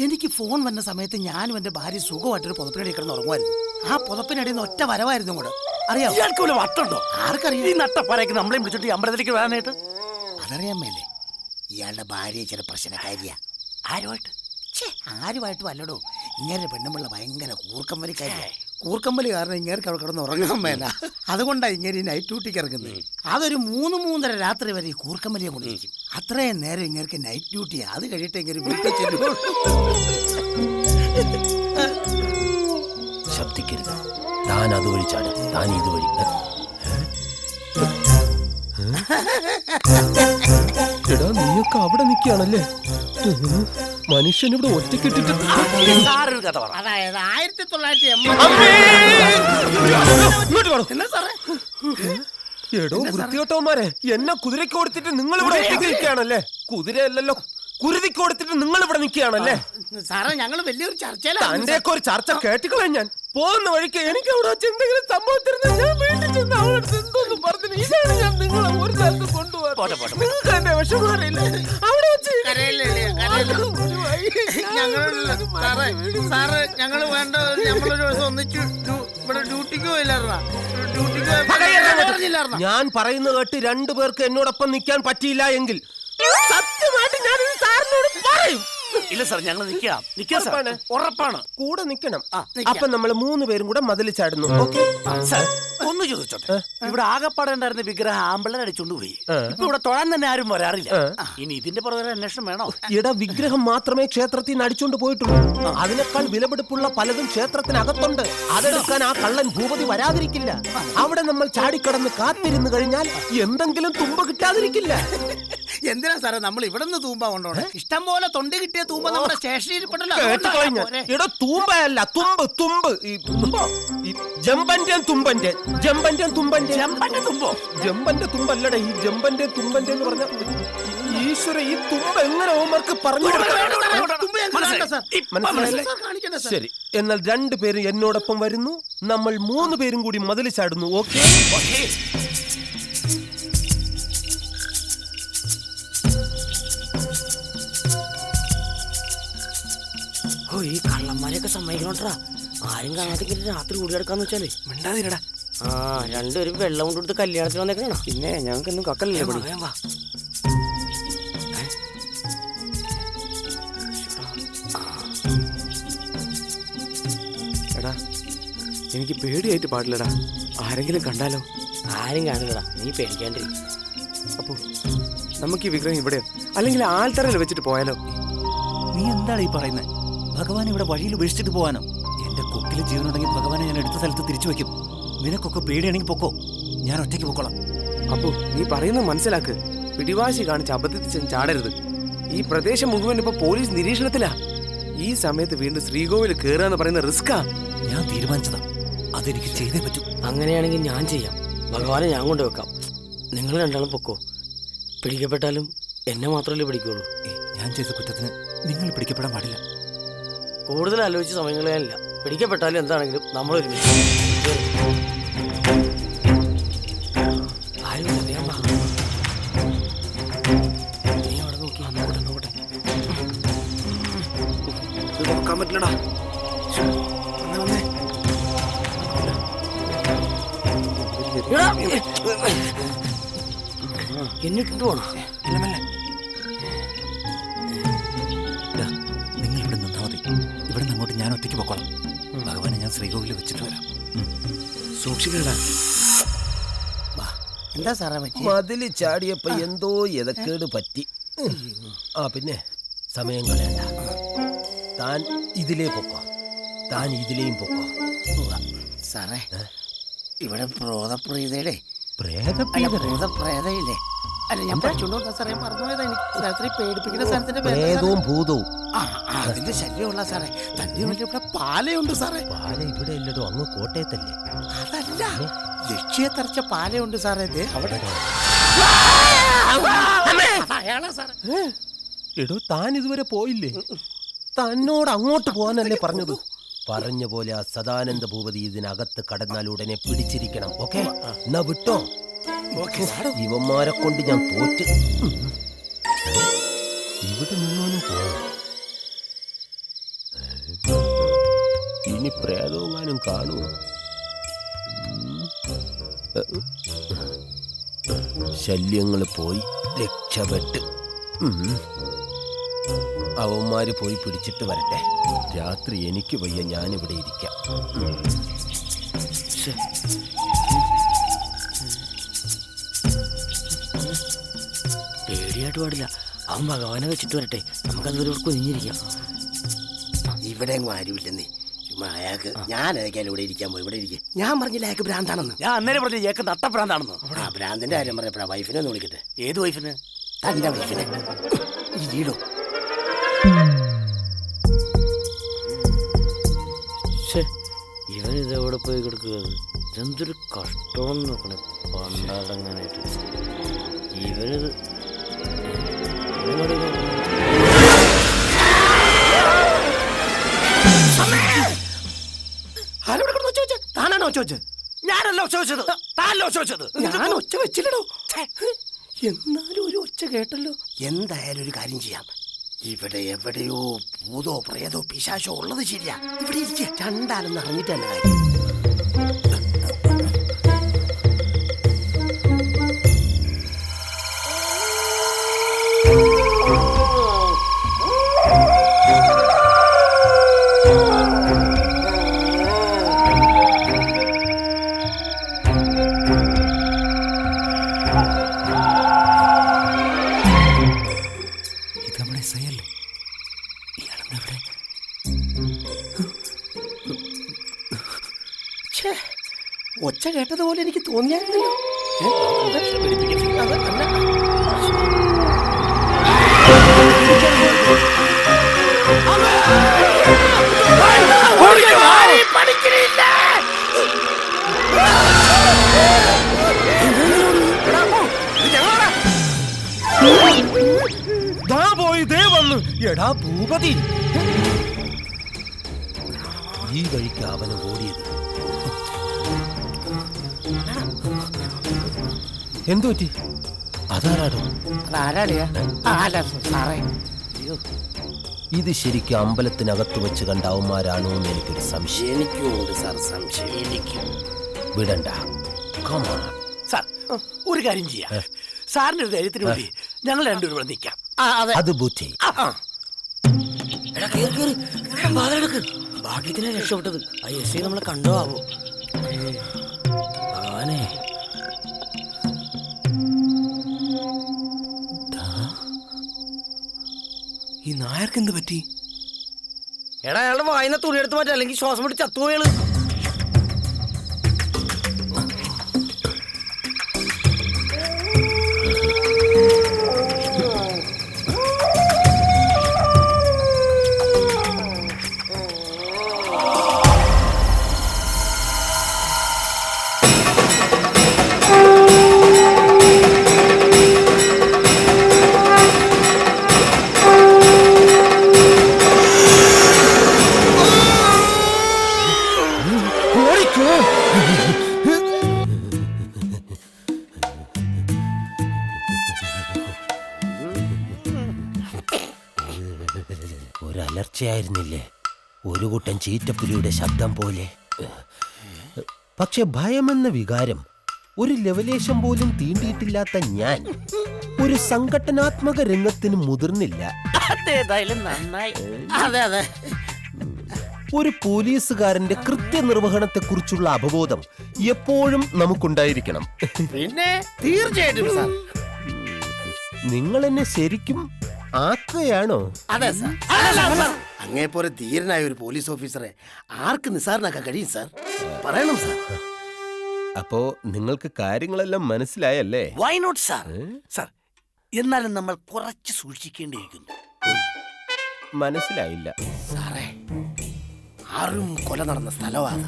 എനിക്ക് ഫോൺ വന്ന സമയത്ത് ഞാനും എന്റെ ഭാര്യ സുഖമായിട്ടൊരു പുതപ്പിനടി കിടന്ന് ഉറങ്ങുമായിരുന്നു. ആ പുതപ്പിനടിയിൽ നിന്ന് ഒറ്റ വരവായിരുന്നു കൂടെ. അറിയാം ഇയാൾക്ക് വല്ല വട്ടുണ്ടോ? ആർക്കറിയാം? ഈ നട്ടപ്പാരയ്ക്ക് നമ്മളെ വിളിച്ചിട്ട് ഈ അമ്പലത്തിലേക്ക് വരാനായിട്ട്. അതറിയാൻ മേലേ ഇയാളുടെ ഭാര്യ ചില പ്രശ്നക്കാരിയാ. ആരുമായിട്ട്? ആരുമായിട്ടും അല്ലടോ, ഇങ്ങനെ പെണ്ണുമ്പിള്ള ഭയങ്കര കൂർക്കമ്പലിക്കാരിയാ. കൂർക്കമ്പലി കാരണം ഇങ്ങേർക്ക് അവിടെ കിടന്ന് ഉറങ്ങാൻ മേല. അതുകൊണ്ടാണ് ഇങ്ങനെ നൈറ്റ് ഡ്യൂട്ടിക്ക് ഇറങ്ങുന്നത്. അതൊരു 3-3:30 രാത്രി വരെ ഈ കൂർക്കമ്പലിയെ കൊണ്ടിരിക്കും. അത്രയും നേരം ഇങ്ങേർക്ക് നൈറ്റ് ഡ്യൂട്ടിയാ. അത് കഴിഞ്ഞിട്ട് ഇങ്ങനെ വീട്ടിൽ ചെല്ലുള്ളൂ. ശബ്ദിക്കരുത്. താൻ അതുവഴി ചാട്, താൻ ഇതുവഴി. എടാ നീയൊക്കെ അവിടെ നിൽക്കുകയാണല്ലേ? മനുഷ്യൻ ഇവിടെ ഒറ്റക്കിട്ടിട്ട് അതായത് 1980 എടോ വൃത്തിയോട്ടവന്മാരെ, എന്നെ കുതിരയ്ക്ക് കൊടുത്തിട്ട് നിങ്ങൾ ഇവിടെ ഒറ്റയ്ക്ക് നിൽക്കുകയാണല്ലേ? കുതിരയല്ലല്ലോ, കുരുതിക്ക് കൊടുത്തിട്ട് നിങ്ങൾ ഇവിടെ നിൽക്കുകയാണല്ലേ? സാറേ ഞങ്ങൾ വലിയൊരു ചർച്ചയിലാണ്. തന്റെയൊക്കെ ഒരു ചർച്ച കേട്ടിക്കളെ. ഞാൻ പോകുന്ന വഴിക്ക് എനിക്ക് അവിടെ എന്തെങ്കിലും സംഭവത്തിരുന്ന ഞാൻ വീട്ടിൽ ചെന്ന് അവരുടെ എന്തോന്നും പറഞ്ഞു. ഇതാണ് ഞാൻ നിങ്ങളെ ഒരു സ്ഥലത്ത് കൊണ്ടുപോകാം. നിങ്ങൾക്ക് എന്റെ വിഷമറിയില്ല. അവിടെ വെച്ച് സാറ് ഞങ്ങൾ വേണ്ട നമ്മളൊരു ദിവസം ഒന്നിച്ച് ഇവിടെ ഡ്യൂട്ടിക്ക് പോയില്ലായിരുന്ന. ഞാൻ പറയുന്നത് കേട്ട് രണ്ടുപേർക്ക് എന്നോടൊപ്പം നിൽക്കാൻ പറ്റിയില്ല എങ്കിൽ സത്യമായിട്ട് ഞാൻ സാറിനോട് പറയും. ഇല്ല സാർ, ഞങ്ങൾ നിൽക്കാം സാർ, ഉറപ്പാണ്. കൂടെ നിൽക്കണം. അപ്പൊ നമ്മൾ 3 പേരും കൂടെ മതിൽ ചാടുന്നു. ഓക്കെ സാർ, ഒന്ന് ചോദിച്ചോട്ടെ. ഇവിടെ ആകെപ്പാടുണ്ടായിരുന്ന വിഗ്രഹം ആമ്പിള്ളേർ അടിച്ചോണ്ട് പോയി. ഇപ്പൊ ഇവിടെ തൊഴാൻ തന്നെ ആരും വരാറില്ല. ഇനി ഇതിന്റെ പുറകെ അന്വേഷണം വേണോ? എടാ, വിഗ്രഹം മാത്രമേ ക്ഷേത്രത്തിൽ നിന്ന് അടിച്ചോണ്ട് പോയിട്ടുള്ളൂ. അതിനേക്കാൾ വിലപിടിപ്പുള്ള പലതും ക്ഷേത്രത്തിനകത്തുണ്ട്. അതെടുക്കാൻ ആ കള്ളൻ ഭൂപതി വരാതിരിക്കില്ല. അവിടെ നമ്മൾ ചാടിക്കടന്ന് കാത്തിരുന്ന് കഴിഞ്ഞാൽ എന്തെങ്കിലും തുമ്പ കിട്ടാതിരിക്കില്ല. എന്തിനാ സാറേ നമ്മൾ ഇവിടെ നിന്ന് തൂമ്പ കൊണ്ടോണേ? ഇഷ്ടം പോലെ തൊണ്ടി കിട്ടിയ തൂമ്പ നമ്മുടെ സ്റ്റേഷനിൽ എടോ, തൂമ്പയല്ല, തുമ്പ്. തുമ്പ് ജമ്പന്റെ തുമ്പന്റെ ജമ്പന്റെ തുമ്പന്റെ ജമ്പന്റെ തുമ്പല്ലടേ, ഈ ജമ്പന്റെ തുമ്പന്റെ എന്ന് പറഞ്ഞ ഈശ്വര, ഈ തുമ്പ് എങ്ങനെ ഓമർക്ക് പറഞ്ഞു മനസ്സിലായില്ലേ? ശരി, എന്നാൽ 2 പേരും എന്നോടൊപ്പം വരുന്നു. നമ്മൾ 3 പേരും കൂടി മതിൽ ചാടുന്നു. ഓക്കെ? ഈ കള്ളന്മാരെയൊക്കെ സമ്മതിക്കണോട്ടാ. ആരും കാണാതെ രാത്രി കൂടി കിടക്കാന്ന് വെച്ചാലേ മിണ്ടാതിരടാ. രണ്ടുപേരും വെള്ളം കൊണ്ടുകൊടുത്ത് കല്യാണത്തിന് വന്നേക്കണ. പിന്നെ ഞങ്ങൾക്കൊന്നും കക്കല്ലേ. എടാ, എനിക്ക് പേടിയായിട്ട് പാടില്ലടാ. ആരെങ്കിലും കണ്ടാലോ? ആരും കാണില്ലടാ, നീ പേടിക്കാണ്ടി. അപ്പൊ നമുക്ക് ഈ വിഗ്രഹം ഇവിടെ അല്ലെങ്കിൽ ആൽത്തറയിൽ വെച്ചിട്ട് പോയാലോ? നീ എന്താണ് ഈ പറയുന്നത്? ഭഗവാൻ ഇവിടെ വഴിയിൽ ഉപേക്ഷിച്ചിട്ട് പോവാനോ? എന്റെ കൊക്കിലെ ജീവനുണ്ടെങ്കിൽ ഭഗവാനെ ഞാൻ എടുത്ത സ്ഥലത്ത് തിരിച്ചു വെക്കും. നിനക്കൊക്കെ പേടിയാണെങ്കിൽ പൊക്കോ, ഞാൻ ഒറ്റയ്ക്ക് പൊക്കോളാം. അപ്പോ നീ പറയുന്നത് മനസ്സിലാക്ക്. പിടിവാശി കാണിച്ച് അബദ്ധത്തിൽ ചാടരുത്. ഈ പ്രദേശം മുഴുവൻ ഇപ്പൊ പോലീസ് നിരീക്ഷണത്തിലാ. ഈ സമയത്ത് വീണ്ടും ശ്രീകോവിൽ കേറാന്ന് പറയുന്ന റിസ്കാ. ഞാൻ തീരുമാനിച്ചതാ, അതെനിക്ക് ചെയ്തേ പറ്റൂ. അങ്ങനെയാണെങ്കിൽ ഞാൻ ചെയ്യാം. ഭഗവാനെ ഞാൻ കൊണ്ടുവെക്കാം. നിങ്ങൾ രണ്ടാളും പൊക്കോ. പിടിക്കപ്പെട്ടാലും എന്നെ മാത്രമല്ലേ പിടിക്കുള്ളൂ. ഞാൻ ചെയ്ത കുറ്റത്തിന് നിങ്ങൾ പിടിക്കപ്പെടാൻ പാടില്ല. കൂടുതൽ ആലോചിച്ച സമയങ്ങളില്ല. പിടിക്കപ്പെട്ടാലും എന്താണെങ്കിലും നമ്മൾ ഒരുമിച്ച്. ആരും അറിയാൻ നീ അവിടെ നോക്കി. നോക്കട്ടെ. പറ്റില്ലടാ. എന്നിട്ട് പോണോ? നിങ്ങൾ ഇവിടെ നിന്നാ മതി. ഇവിടെ നിന്ന് അങ്ങോട്ട് ഞാൻ ഒറ്റയ്ക്ക് പോക്കോളാം. ഭഗവാനെ ഞാൻ ശ്രീകോവിൽ വെച്ചിട്ട് വരാം. സൂക്ഷിക്കടാ. എന്താ സാറേ മതില് ചാടിയപ്പോ എന്തോ എതക്കേട് പറ്റി. ആ പിന്നെ സമയം കളയണ്ട. താൻ ഇതിലേ പൊക്കോ, താൻ ഇതിലേയും പൊക്കോ. സാറേ ഇവിടെ പ്രോതപ്രീതയുടെ പ്രേതയില്ലേ? അല്ല ഞാൻ പഠിച്ചോണ്ട് വന്ന സാറേ മറന്നുപോയതാ. എനിക്ക് രാത്രി പേടിപ്പിക്കുന്ന സ്ഥലത്തിന്റെ പ്രേതവും ഭൂതവും അതിന്റെ ശല്യമുള്ള സാറേ. തന്നെ വലിയ ഇവിടെ പാലയുണ്ട് സാറേ. പാല ഇവിടെ ഇല്ലടോ, അങ്ങ് കോട്ടയത്തല്ലേ. അതല്ല, ലക്ഷ്യ തറച്ച പാലയുണ്ട് സാറേ. അവിടെ അയാളാ സാറേ. എടോ താൻ ഇതുവരെ പോയില്ലേ? തന്നോട് അങ്ങോട്ട് പോകാനല്ലേ പറഞ്ഞത്? പറഞ്ഞ പോലെ ആ സദാനന്ദ ഭൂപതി ഇതിനകത്ത് കടന്നാൽ ഉടനെ പിടിച്ചിരിക്കണം. ഓക്കെ, എന്നാ വിട്ടോ. ഇവന്മാരെ കൊണ്ട് ഞാൻ തോറ്റ്. ഇവിടെ നിന്നോനും പോവാം. ഇനി പ്രേതവുമാനും കാണുമോ? ശല്യങ്ങൾ പോയി, രക്ഷപ്പെട്ട്. അവന്മാര് പോയി പിടിച്ചിട്ട് വരട്ടെ. രാത്രി എനിക്ക് വയ്യ, ഞാനിവിടെ ഇരിക്കാം. പേടിയായിട്ട് പാടില്ല. അവൻ ഭഗവാനെ വെച്ചിട്ട് വരട്ടെ, നമുക്കതുവരെ കുഞ്ഞിരിക്കാം. ഇവിടെ എങ്ങും ആരുമില്ലെന്നേ. ചുമ്മാ അയാൾക്ക് ഞാൻ അയക്കാൻ ഇവിടെ ഇരിക്കാൻ പോയി. ഇവിടെ ഇരിക്കും. ഞാൻ പറഞ്ഞില്ല അയാൾക്ക് ഭ്രാന്താണെന്ന്. ഞാൻ അന്നേരം പറഞ്ഞു ഏക്ക് നട്ടഭ്രാന്താണെന്ന്. ആ ഭ്രാന്തിന്റെ കാര്യം പറഞ്ഞപ്പോഴാ വൈഫിനെ ഒന്ന് വിളിക്കട്ടെ. ഏത് വൈഫിന്? തന്റെ വൈഫിനെ. ഇടോ ഇവൻ ഇതെവിടെ പോയി കിടക്കുന്നത്? ഇതെന്തൊരു കഷ്ടമെന്ന് നോക്കണേ പണ്ടാടങ്ങാനായിട്ട്. ഇവനിത് താനാണോ ചോദിച്ചത്? ഞാനല്ലോ ചോദിച്ചത്, താനല്ലോ ചോദിച്ചത്. ഞാൻ ഒച്ച വെച്ചില്ലടോ. എന്നാലും ഒരു ഒച്ച കേട്ടല്ലോ. എന്തായാലും ഒരു കാര്യം ചെയ്യാം. ഇവിടെ എവിടെയോ ഭൂതോ പ്രേതോ പിശാശോ ഉള്ളത് ശരിയാ. ഇവിടെ ഇരിക്കുക. രണ്ടാലെന്ന് അറിഞ്ഞിട്ട് തന്നെ കാര്യം. ഒച്ച കേട്ടതുപോലെ എനിക്ക് തോന്നിയായിരുന്നല്ലോ. എടാ ഭൂപതി, ഈ വഴിക്ക് അവന് ഓടിയത് എന്തു പറ്റി? അതാരാടോ? ഇത് ശരിക്കും അമ്പലത്തിനകത്ത് വെച്ച് കണ്ട അവന്മാരാണോ എന്ന് എനിക്കൊരു സംശയം. എനിക്കുണ്ട് സാർ സംശയം. എനിക്കും വിടണ്ട. സാർ ഒരു കാര്യം ചെയ്യാം. സാറിന്റെ ഒരു ധൈര്യത്തിന് വേണ്ടി ഞങ്ങൾ രണ്ടുപേരും ഇവിടെ നിൽക്കാം. അത് ബുദ്ധി. ഭാഗ്യത്തിനെ രക്ഷപ്പെട്ടത്. ആ എസ് നമ്മളെ കണ്ടോ ആവോ? ഭഗവാനെ, ഈ നായർക്ക് എന്ത് പറ്റി? എടാ അയാളുടെ വായിന്ന തുണി എടുത്ത് മാറ്റാ, അല്ലെങ്കിൽ ശ്വാസം വിട്ട് ചത്തുപോയാള്. ഒരലർച്ചയായിരുന്നില്ലേ? ഒരു കൂട്ടം ചീറ്റപ്പുലിയുടെ ശബ്ദം പോലെ. പക്ഷെ ഭയമെന്ന വികാരം ഒരു ലവലേശം പോലും തീണ്ടിയിട്ടില്ലാത്ത ഞാൻ ഒരു സംഘടനാത്മക രംഗത്തിന് മുതിർന്നില്ല. അതേതായാലും നന്നായി. അതെ അതെ. ഒരു പോലീസുകാരന്റെ കൃത്യനിർവഹണത്തെ കുറിച്ചുള്ള അവബോധം എപ്പോഴും നമുക്കുണ്ടായിരിക്കണം. പിന്നെ തീർച്ചയായിട്ടും സാർ. നിങ്ങൾ എന്നെ ശരിക്കും ആക്കുകയാണോ? അതെ സാർ. അങ്ങേപ്പോലെ ധീരനായ ഒരു പോലീസ് ഓഫീസറെ ആർക്ക് നിസാരനാക്കാൻ കഴിയും സാർ? പറയണം സാർ. അപ്പോ നിങ്ങൾക്ക് കാര്യങ്ങളെല്ലാം മനസ്സിലായല്ലേ? Why not sir? സാർ, എന്നാലും നമ്മൾ കുറച്ച് സൂക്ഷിക്കേണ്ടിയിരിക്കുന്നു. മനസ്സിലായില്ല സാറേ. ആരും കൊല നടന്ന സ്ഥലമാണ്.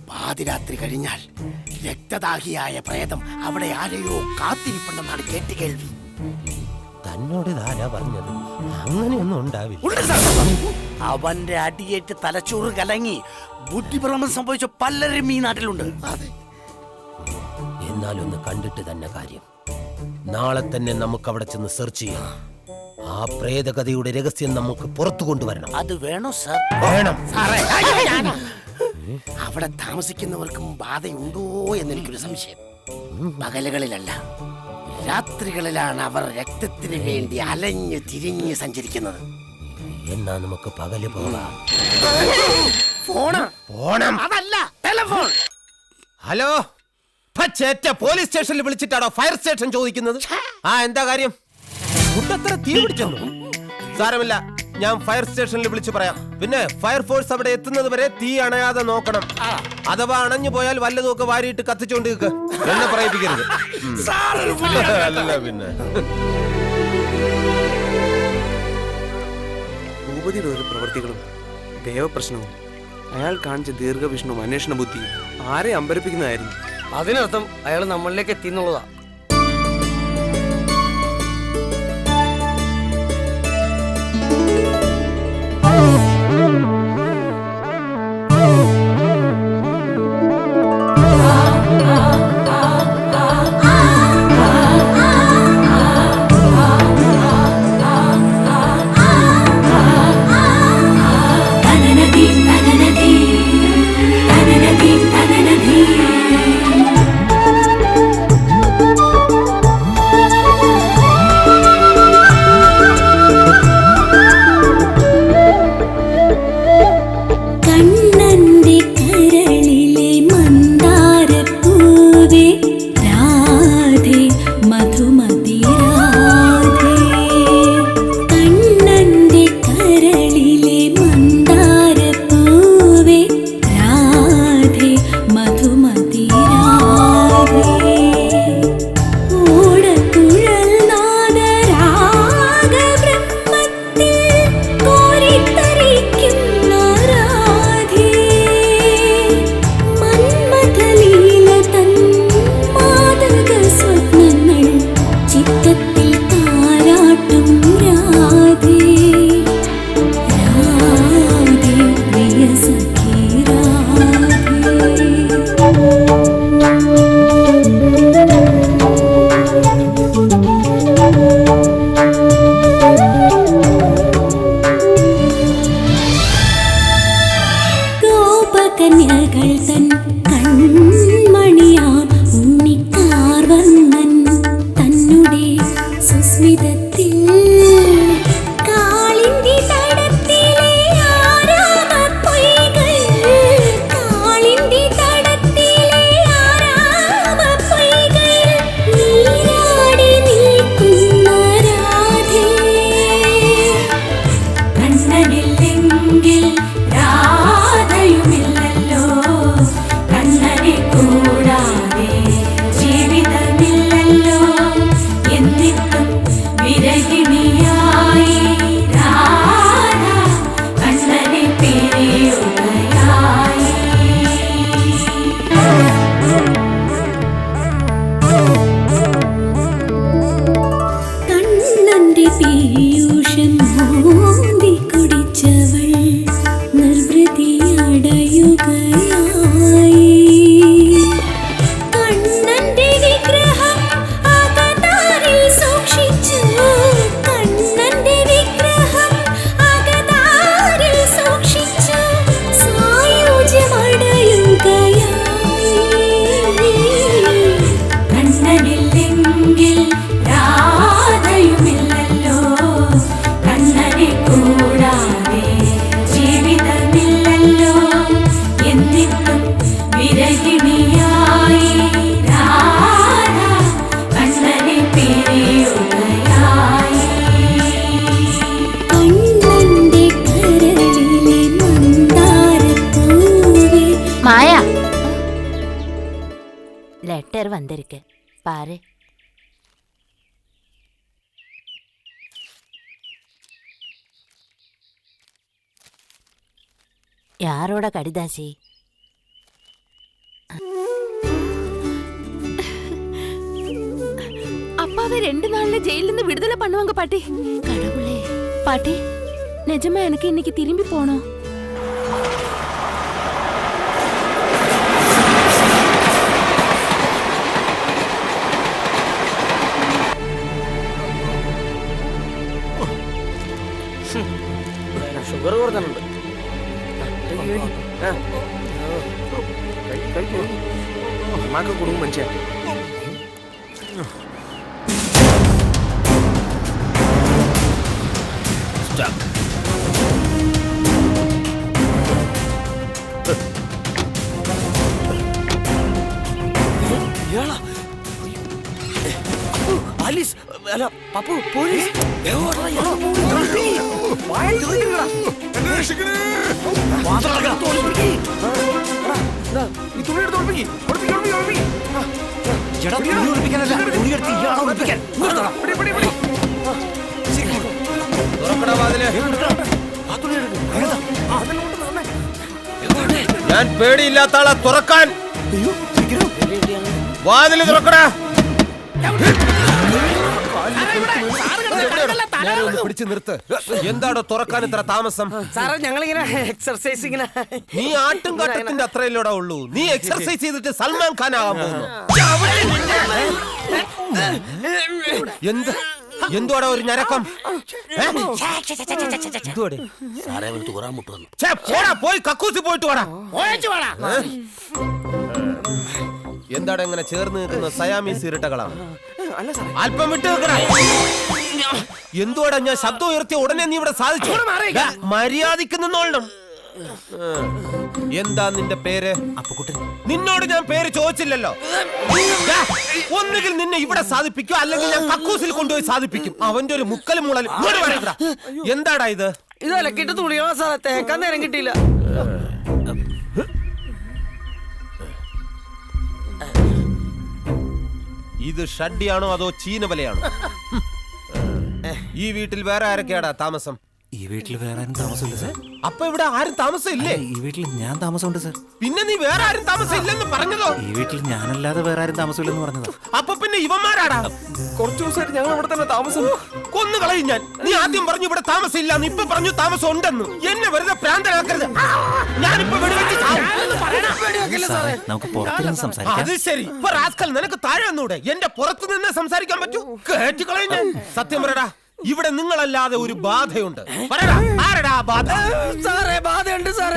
പാതിരാത്രി കഴിഞ്ഞാൽ രക്തദാഹിയായ പ്രേതം അവിടെ ആരെയോ കാത്തിരിപ്പുണ്ടെന്നാണ് കേട്ടുകേൾവി. തന്നോട് ഇതാരാ പറഞ്ഞത്? അങ്ങനെയൊന്നും ഉണ്ടാവില്ല. അവന്റെ അടിയേറ്റ് തലച്ചോറ് കലങ്ങി ബുദ്ധിഭ്രമം സംഭവിച്ച പലരും ഈ നാട്ടിലുണ്ട്. എന്നാലൊന്ന് കണ്ടിട്ട് തന്നെ കാര്യം. നാളെ തന്നെ നമുക്ക് അവിടെ ചെന്ന് സെർച്ച് ചെയ്യാം. ആ പ്രേതകഥയുടെ രഹസ്യം നമുക്ക് പുറത്തു കൊണ്ടുവരണം. അത് വേണോ സാർ? വേണം. അവിടെ താമസിക്കുന്നവർക്കും ബാധയുണ്ടോ എന്നെനിക്കൊരു സംശയം. പകലുകളിലല്ല, രാത്രികളിലാണ് അവർ രക്തത്തിന് വേണ്ടി അലഞ്ഞു തിരിഞ്ഞ് സഞ്ചരിക്കുന്നത്. എന്നാ നമുക്ക് പകല് പോകാം. പോണം. അതല്ല, ടെലിഫോൺ. ഹലോ, പോലീസ് സ്റ്റേഷനിൽ വിളിച്ചിട്ടാണോ ഫയർ സ്റ്റേഷൻ ചോദിക്കുന്നത്? എന്താ കാര്യം? കുട്ടത്ര തീ പിടിച്ചോ? സാരമില്ല, ഞാൻ ഫയർ സ്റ്റേഷനിൽ വിളിച്ചു പറയാം. പിന്നെ ഫയർഫോഴ്സ് അവിടെ എത്തുന്നത് വരെ തീ അണയാതെ നോക്കണം. അഥവാ അണഞ്ഞു പോയാൽ വല്ലതൊക്കെ വാരിയിട്ട് കത്തിച്ചോണ്ട് എന്നെ പറയിപ്പിക്കരുത്. അല്ല പിന്നെ ഭൂപതിയുടെ ഒരു പ്രവൃത്തികളും ദേവപ്രശ്നവും അയാൾ കാണിച്ച ദീർഘവിഷ്ണുവും അന്വേഷണ ബുദ്ധിയും ആരെ അമ്പരപ്പിക്കുന്നതായിരുന്നു. അതിനർത്ഥം അയാൾ നമ്മളിലേക്ക് എത്തിന്നുള്ളതാ. രാധയുമില്ലല്ലോ കണ്ണനെ കൂടാതെ കൂട്ടും വിരഹിണിയായി രാധ കണ്ണനെ പിരിയുകയായി. കണ്ണന്റെ കരളിലെ മന്ദാരപ്പൂവേ. மாயா லெட்டர் வந்திருக்கு பாரு. யாரோட கடிதாசி? அப்பாவை 2 நாள்ல ஜெயில இருந்து விடுதலை பண்ணுவாங்க பாட்டி. கடவுளே பாட்டி, நிஜமா எனக்கு இன்னைக்கு திரும்பி போனோம். ഷുഗർ കൊടുക്കുന്നുണ്ട്. അമ്മക്ക് കുടുംബം മനുഷ്യ. ആലീസ് അല്ല പപ്പു പോലീസ് ഞാൻ പേടിയില്ലാത്ത ആളെ തുറക്കാൻ. വാതില് തുറക്കടാ. പിടിച്ചു നിർത്ത്. എന്താടോ തുറക്കാൻ ഇത്ര താമസം? സാറേ ഞങ്ങളിങ്ങനെ എക്സർസൈസ് ഇങ്ങനെ. നീ ആട്ടും കാട്ടത്തിന്റെ അത്രയല്ലോടാ ഉള്ളൂ. നീ എക്സർസൈസ് ചെയ്തിട്ട് സൽമാൻ ഖാൻ ആകാൻ പോകുന്നു. എന്തുവാടാ ഒരു ഞരക്കം? സാറേ അവന് തൂറാൻ മുട്ടുവന്നു. പോയി കക്കൂസി പോയിട്ട് വാടാ. എന്താടാ ഇങ്ങനെ ചേർന്ന് നിൽക്കുന്ന സയാമീസ് ഇരട്ടകളാണ്? അല്പം വിട്ട് നിൽക്കടാ. എന്തുവാടാ ഞാൻ ശബ്ദം ഉയർത്തിയ ഉടനെ നീ ഇവിടെ സാധിച്ചു? മര്യാദയ്ക്ക് നിന്നോളണം. എന്താ നിന്റെ പേര്? അപ്പുക്കുട്ടൻ. നിന്നോട് ഞാൻ പേര് ചോദിച്ചില്ലല്ലോ. ഒന്നുകിൽ നിന്നെ ഇവിടെ സാധിപ്പിക്കും, അല്ലെങ്കിൽ ഞാൻ കക്കൂസിൽ കൊണ്ടുപോയി സാധിപ്പിക്കും. അവന്റെ ഒരു മുക്കൽ മൂളൽ. എന്താടാ ഇത്? ഇത് അലക്കിട്ട് തുണിയോ സാറേ, തേക്കാൻ നേരം കിട്ടിയില്ല. ഇത് ഷഡ്ഡിയാണോ അതോ ചീനവലയാണോ? ഈ വീട്ടിൽ വേറെ ആരൊക്കെയാടാ താമസം? ഈ വീട്ടിൽ വേറെ ആരും താമസമില്ല സാർ. അപ്പൊ ഇവിടെ ആരും താമസം ഇല്ലേ? ഈ വീട്ടിൽ ഞാൻ താമസമുണ്ട് സാർ. പിന്നെ നീ വേറെ ആരും താമസം ഇല്ലെന്ന് പറഞ്ഞതോ? ഈ വീട്ടിൽ ഞാനല്ലാതെ വേറെ ആരും താമസമില്ലെന്ന് പറഞ്ഞതോ? അപ്പൊ പിന്നെ ഇവന്മാരാടാ? കുറച്ചു ദിവസമായിട്ട് ഞങ്ങൾ ഇവിടെ തന്നെ താമസം. കൊന്നു കളയും ഞാൻ. നീ ആദ്യം പറഞ്ഞു ഇവിടെ താമസം ഇല്ലാന്ന്, ഇപ്പൊ പറഞ്ഞു താമസം ഉണ്ടെന്ന്. എന്നെ വെറുതെ പ്രാന്തനാക്കരുത്. ഞാനിപ്പോ വെടിവെച്ച് നമുക്ക് പുറത്തിരുന്ന് സംസാരിക്കാം. അത് ശരി. ഇപ്പൊ റാസ്കൽ നിനക്ക് താഴെ വന്നൂടെ? എന്റെ പുറത്ത് നിന്ന് സംസാരിക്കാൻ പറ്റൂ? കേട്ടുകളയും ഞാൻ. സത്യം പറയടാ, ഇവിടെ നിങ്ങളല്ലാതെ ഒരു ബാധയുണ്ട്. പറയടാ, ആരടാ ബാധ? സാറേ ബാധയുണ്ട് സാറേ.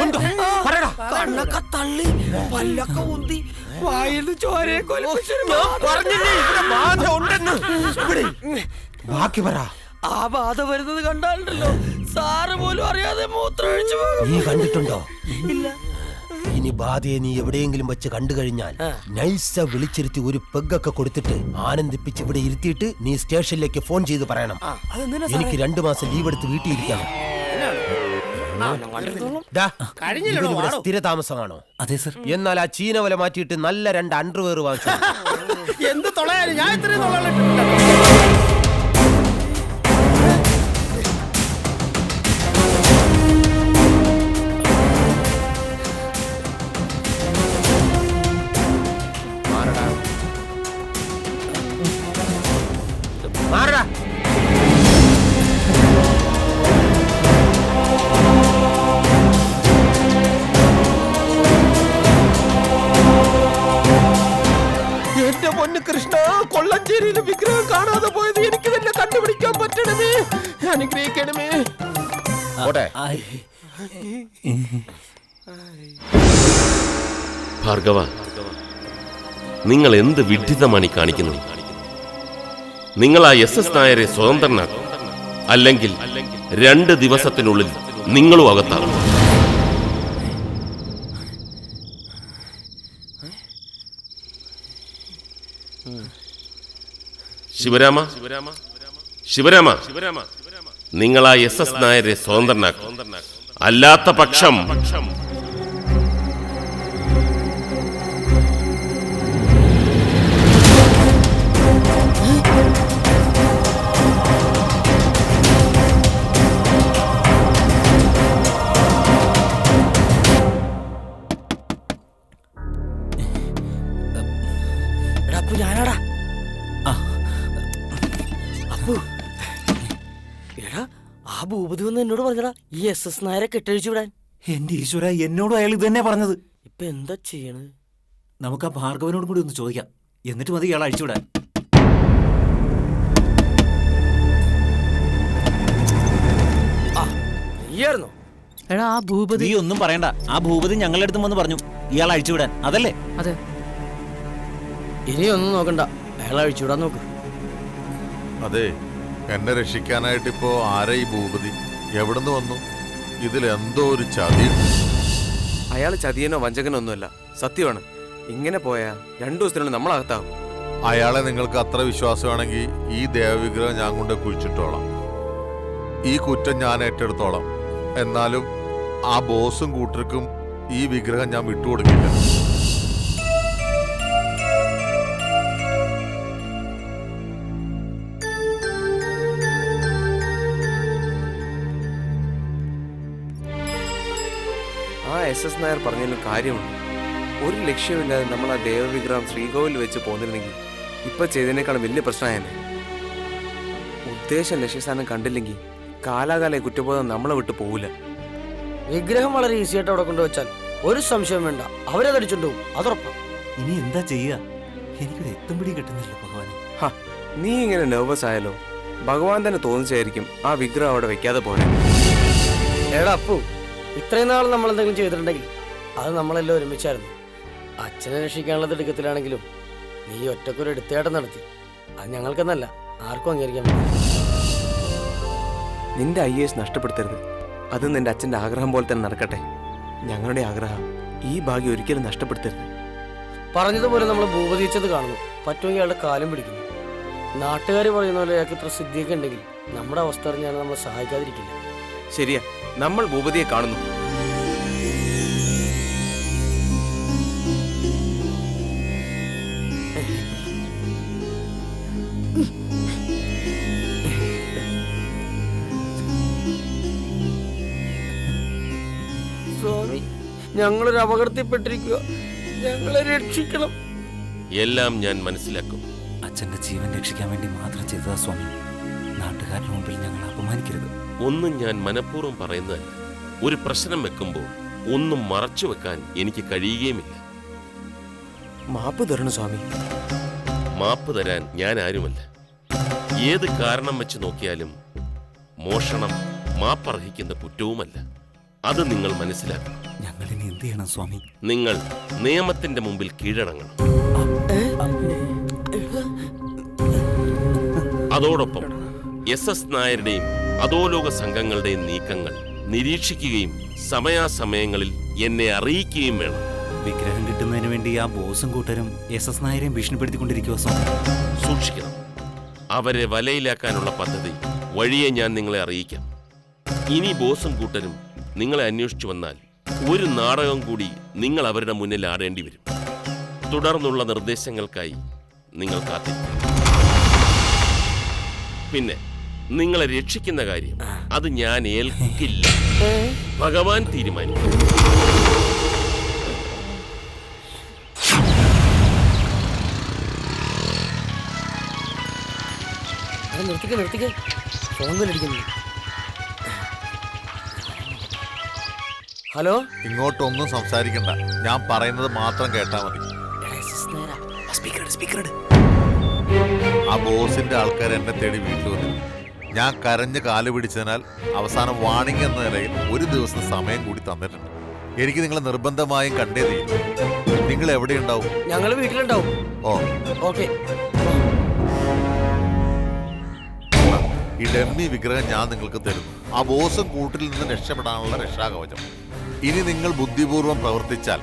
പറയടാ. കണ്ണൊക്കെ തള്ളി, പല്ലൊക്കെ ഉന്തി, വായിന്ന് ചോരയെ പറഞ്ഞില്ലേ ഇവിടെ ബാധ ഉണ്ടെന്ന്? ബാക്കി പറ. ആ ബാധ വരുന്നത് കണ്ടാലുണ്ടല്ലോ സാറ് പോലും അറിയാതെ മൂത്രമൊഴിച്ചു പോകും. നീ കണ്ടിട്ടുണ്ടോ? ഇല്ല. ഇനി ബാധയെ നീ എവിടെയെങ്കിലും വെച്ച് കണ്ടു കഴിഞ്ഞാൽ നൈസ വിളിച്ചിരുത്തി ഒരു പെഗ്ഗൊക്കെ കൊടുത്തിട്ട് ആനന്ദിപ്പിച്ച് ഇവിടെ ഇരുത്തിയിട്ട് നീ സ്റ്റേഷനിലേക്ക് ഫോൺ ചെയ്ത് പറയണം, എനിക്ക് 2 മാസം ലീവ് എടുത്ത് വീട്ടിൽ ഇരിക്കണം. ഇവിടെ സ്ഥിര താമസമാണോ? അതെ സർ. എന്നാൽ ആ ചീനവല മാറ്റിയിട്ട് നല്ല 2 അണ്ടർവെയർ വാങ്ങിച്ചു. എന്ത് തൊളയാലും ഞാൻ ഇത്രയും തൊള്ള. മാറടാ. എന്റെ പൊന്ന് കൃഷ്ണ, കൊള്ളഞ്ചേരിയിലെ വിഗ്രഹം കാണാതെ പോയത് എനിക്ക് തന്നെ കണ്ടുപിടിക്കാൻ പറ്റണമേ. അനുഗ്രഹിക്കണമേ. ഭാർഗവ, നിങ്ങൾ എന്ത് വിഡ്ഢിതമാണ് ഈ കാണിക്കുന്നത്? നിങ്ങൾ ആ SS നായരെ സ്വതന്ത്രനാക്കും, അല്ലെങ്കിൽ 2 ദിവസത്തിനുള്ളിൽ നിങ്ങളും അകത്താകും. ശിവരാമ, ശിവരാമ, നിങ്ങൾ ആ SS നായരെ സ്വതന്ത്രനാക്കും. അല്ലാത്ത പക്ഷം അപ്പു ഞാനാടാ. അപ്പു എടാ, ആ ഭൂപതി വന്ന് എന്നോട് പറഞ്ഞടാ ഈ SS നായരെ കെട്ടഴിച്ചു വിടാൻ. എന്റെ ഈശ്വര, എന്നോടും അയാൾ ഇത് തന്നെ പറഞ്ഞത്. ഇപ്പൊ എന്താ ചെയ്യണത്? നമുക്ക് ആ ഭാർഗവനോടും കൂടി ഒന്ന് ചോദിക്കാം, എന്നിട്ട് മതി ഇയാൾ അഴിച്ചുവിടാൻ. നീയായിരുന്നോ? എടാ, ആ ഭൂപതി. നീ ഒന്നും പറയണ്ട, ആ ഭൂപതി ഞങ്ങളുടെ അടുത്തും വന്ന് പറഞ്ഞു ഇയാൾ അഴിച്ചുവിടാൻ. അതല്ലേ? അതെ. ഇനിയൊന്നും നോക്കണ്ട, അയാൾ അഴിച്ചുവിടാൻ നോക്ക്. അതെ, എന്നെ രക്ഷിക്കാനായിട്ട് ഇപ്പോ ആരാ ഈ ഭൂപതി? എവിടുന്ന് വന്നു? ഇതിൽ എന്തോ ഒരു ചതി. അയാൾ ചതിയനോ വഞ്ചകനോ ഒന്നുമല്ല, സത്യമാണ്. ഇങ്ങനെ പോയാ 2 ദിവസത്തിനുള്ളിൽ നമ്മളകത്താവും. അയാളെ നിങ്ങൾക്ക് അത്ര വിശ്വാസമാണെങ്കിൽ ഈ ദേവവിഗ്രഹം ഞാൻ കൊണ്ട് കുഴിച്ചിട്ടോളാം. ഈ കുറ്റം ഞാൻ ഏറ്റെടുത്തോളാം. എന്നാലും ആ ബോസും കൂട്ടർക്കും ഈ വിഗ്രഹം ഞാൻ വിട്ടുകൊടുക്കില്ല. ആ SS നായർ പറഞ്ഞതിലും കാര്യമുണ്ട്. ഒരു ലക്ഷ്യമില്ലാതെ നമ്മൾ ആ ദേവവിഗ്രഹം ശ്രീകോവിൽ വെച്ച് പോന്നിരുന്നെങ്കിൽ ഇപ്പൊ ചെയ്തതിനേക്കാളും വലിയ പ്രശ്നമായെന്നെ. ഉദ്ദേശം ലക്ഷ്യസ്ഥാനം കണ്ടില്ലെങ്കിൽ കാലാകാല കുറ്റബോധം നമ്മളെ വിട്ടു പോവില്ല. വിഗ്രഹം വളരെ ഈസി ആയിട്ട് അവിടെ കൊണ്ടുവച്ചാൽ ഒരു സംശയം വേണ്ട, അവരതടിച്ചുണ്ടാവും, അതുറപ്പാ. ഇനി എന്താ ചെയ്യുക? എനിക്കൊരു എത്തും പിടി കിട്ടുന്നില്ല ഭഗവാനെ. നീ ഇങ്ങനെ നെർവസ് ആയാലോ? ഭഗവാൻ തന്നെ തോന്നിച്ചായിരിക്കും ആ വിഗ്രഹം അവിടെ വെക്കാതെ പോലെ. എടാ അപ്പു, ഇത്രയും നാൾ നമ്മൾ എന്തെങ്കിലും ചെയ്തിട്ടുണ്ടെങ്കിൽ അത് നമ്മളെല്ലാം ഒരുമിച്ചായിരുന്നു. അച്ഛനെ രക്ഷിക്കാനുള്ള തിടുക്കത്തിലാണെങ്കിലും നീ ഒറ്റക്കൊരു എടുത്തേട്ടം നടത്തി. അത് ഞങ്ങൾക്കെന്നല്ല, ആർക്കും അംഗീകരിക്കാൻ പറ്റില്ല. നിന്റെ IAS നഷ്ടപ്പെടുത്തരുത്. അത് നിന്റെ അച്ഛൻ്റെ ആഗ്രഹം പോലെ തന്നെ നടക്കട്ടെ. ഞങ്ങളുടെ ആഗ്രഹം ഈ ഭാഗ്യം ഒരിക്കലും നഷ്ടപ്പെടുത്തരുത്. പറഞ്ഞതുപോലെ നമ്മൾ ഭൂപതിച്ചത് കാണുന്നു, പറ്റുമെങ്കിൽ അയാളുടെ കാലം പിടിക്കുന്നു. നാട്ടുകാർ പറയുന്ന പോലെ അയാൾക്ക് ഇത്ര സിദ്ധിയൊക്കെ ഉണ്ടെങ്കിൽ നമ്മുടെ അവസ്ഥ അറിഞ്ഞാൽ നമ്മളെ സഹായിക്കാതിരിക്കില്ല. ശരിയാ, നമ്മൾ ഭൂപതിയെ കാണുന്നു. സ്വാമി, ഞങ്ങളൊരു അപകടത്തിൽപ്പെട്ടിരിക്കുക, ഞങ്ങളെ രക്ഷിക്കണം. എല്ലാം ഞാൻ മനസ്സിലാക്കും. അച്ഛന്റെ ജീവൻ രക്ഷിക്കാൻ വേണ്ടി മാത്രം ചെയ്തതാ സ്വാമി. നാട്ടുകാരുടെ മുമ്പിൽ ഞങ്ങൾ അപമാനിക്കരുത്. ഒന്നും ഞാൻ മനഃപൂർവ്വം പറയുന്നതല്ല. ഒരു പ്രശ്നം വെക്കുമ്പോൾ ഒന്നും മറച്ചു വെക്കാൻ എനിക്ക് കഴിയുകയുമില്ല. മാപ്പ് തരണം സ്വാമി. മാപ്പ് തരാൻ ഞാൻ ആരുമല്ല. ഏത് കാരണം വെച്ച് നോക്കിയാലും മോഷണം മാപ്പർഹിക്കുന്ന കുറ്റവുമല്ല. അത് നിങ്ങൾ മനസ്സിലാക്കണം. ഞങ്ങൾ ഇനി എന്ത് ചെയ്യണം സ്വാമി? നിങ്ങൾ നിയമത്തിന്റെ മുമ്പിൽ കീഴടങ്ങണം. അതോടൊപ്പം SS നായരുടെയും അധോലോക സംഘങ്ങളുടെയും നീക്കങ്ങൾ നിരീക്ഷിക്കുകയും സമയാസമയങ്ങളിൽ എന്നെ അറിയിക്കുകയും വേണം. വിഗ്രഹം കിട്ടുന്നതിന് വേണ്ടി ആ ബോസും കൂട്ടരും SS നായരെയും ഭീഷണിപ്പെടുത്തിക്കൊണ്ടിരിക്കുക സ്വാമി. സൂക്ഷിക്കണം. അവരെ വലയിലാക്കാനുള്ള പദ്ധതി വഴിയെ ഞാൻ നിങ്ങളെ അറിയിക്കാം. ഇനി ബോസും കൂട്ടരും നിങ്ങളെ അന്വേഷിച്ചു വന്നാൽ ഒരു നാടകം കൂടി നിങ്ങൾ അവരുടെ മുന്നിൽ ആടേണ്ടി വരും. തുടർന്നുള്ള നിർദ്ദേശങ്ങൾക്കായി നിങ്ങൾ കാത്തിരിക്കും. പിന്നെ നിങ്ങളെ രക്ഷിക്കുന്ന കാര്യം അത് ഞാൻ ഏൽക്കില്ല. ഭഗവാൻ തീരുമാനിക്കും. നിർത്തിക്കേ, ഫോൺ വിളിക്കുന്നു. ഹലോ, ഇങ്ങോട്ടൊന്നും സംസാരിക്കണ്ട, ഞാൻ പറയുന്നത് മാത്രം കേട്ടാ മതി. ആ ബോസിന്റെ ആൾക്കാർ എന്നെ തേടി വീട്ടിൽ വന്നിരുന്നു. ഞാൻ കരഞ്ഞ് കാല് പിടിച്ചതിനാൽ അവസാനം വാണിംഗ് എന്ന നിലയിൽ 1 ദിവസം സമയം കൂടി തന്നിട്ടുണ്ട്. എനിക്ക് നിങ്ങളെ നിർബന്ധമായും കണ്ടേ തീരും. നിങ്ങൾ എവിടെയുണ്ടാവും? ഞങ്ങൾ വീട്ടിലുണ്ടാവും. ഓ, ഓക്കെ. ഈ ഡമ്മി വിഗ്രഹം ഞാൻ നിങ്ങൾക്ക് തരുന്നു. ആ ബോസും കൂട്ടിൽ നിന്ന് രക്ഷപ്പെടാനുള്ള രക്ഷാകവചം. ഇനി നിങ്ങൾ ബുദ്ധിപൂർവ്വം പ്രവർത്തിച്ചാൽ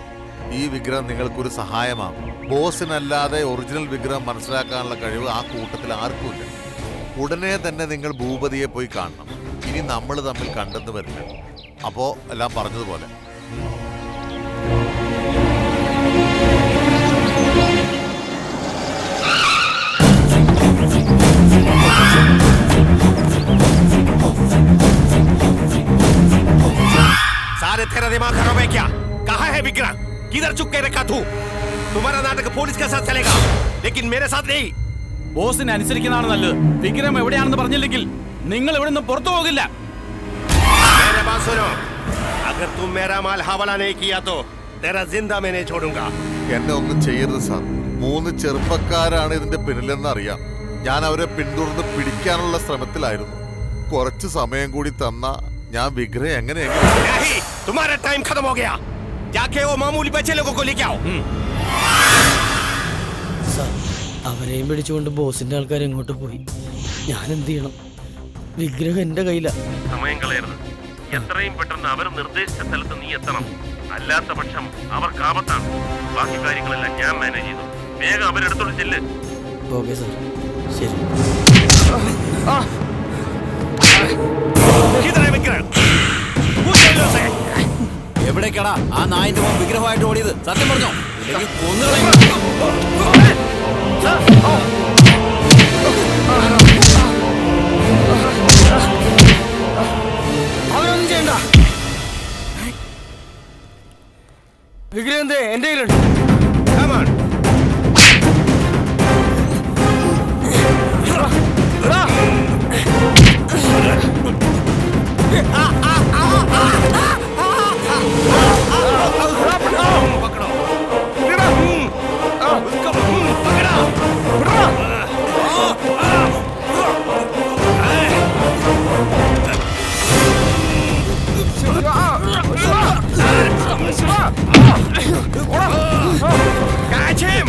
ഈ വിഗ്രഹം നിങ്ങൾക്കൊരു സഹായമാകും. ബോസിനല്ലാതെ ഒറിജിനൽ വിഗ്രഹം മനസ്സിലാക്കാനുള്ള കഴിവ് ആ കൂട്ടത്തിൽ ആർക്കുമില്ല. ഉടനെ തന്നെ നിങ്ങൾ ഭൂപതിയെ പോയി കാണണം. ഇനി നമ്മൾ തമ്മിൽ കണ്ടെന്ന് വരില്ല. അപ്പോ എല്ലാം പറഞ്ഞതുപോലെ. सारे तेरा दिमाग खराब है क्या? कहाँ है विक्रम? किधर चुप के रखा तू? तुम्हारा नाटक पुलिस के साथ चलेगा, लेकिन मेरे साथ नहीं. ബോസിനെ അനുസരിക്കുന്നതാണ് നല്ലത്. വിഗ്രഹം എവിടെയാണെന്ന് പറഞ്ഞില്ലെങ്കിൽ നിങ്ങൾ ഇവിടെ നിന്ന് പുറത്തു പോകില്ല. मेरे बात सुनो. अगर तुम मेरा माल हवाला नहीं किया तो तेरा जिंदा मैं नहीं छोड़ूंगा. എന്നെ ഒന്നും ചെയ്യരുത് സാർ. 3 ചെറുപ്പക്കാരാണ് ഇതിന്റെ പിന്നിലെന്ന് അറിയാം. ഞാൻ അവരെ പിന്തുടർന്ന് പിടിക്കാനുള്ള ശ്രമത്തിലായിരുന്നു. കുറച്ച് സമയം കൂടി തന്ന ഞാൻ വിഗ്രഹം എങ്ങനെയെങ്കിലും. नहीं, तुम्हारा टाइम खत्म हो गया. जाके वो मामूली बच्चे लोगों को लेके आओ. സാർ, അവരെയും പിടിച്ചുകൊണ്ട് ബോസിന്റെ ആൾക്കാർ എങ്ങോട്ട് പോയി? ഞാൻ എന്ത് ചെയ്യണം? വിഗ്രഹം എന്റെ കയ്യില. സമയം കളയരുത്. എത്രയും പെട്ടെന്ന് അവർ നിർദ്ദേശിച്ച സ്ഥലത്ത് നീ എത്തണം. അല്ലാത്ത പക്ഷം അവർക്ക് ആപത്താണ്. ബാക്കി കാര്യങ്ങളെല്ലാം ഞാൻ മാനേജ് ചെയ്തു. വേഗം അവരെടുത്തോണ്ട് ചെല്ല്. ഓക്കെ സാർ, ശരി. എവിടേക്കാടാ ആ നായിന്റെ മോൻ വിഗ്രഹമായിട്ട് ഓടിയത്? സത്യം പറഞ്ഞോ, ഇല്ലെങ്കിൽ കൊന്നുകളയും. അവരൊന്നും ചെയ്യണ്ട. വിഗ്രഹം എന്തേ എന്റെ കയ്യിലുണ്ട്. Catch him!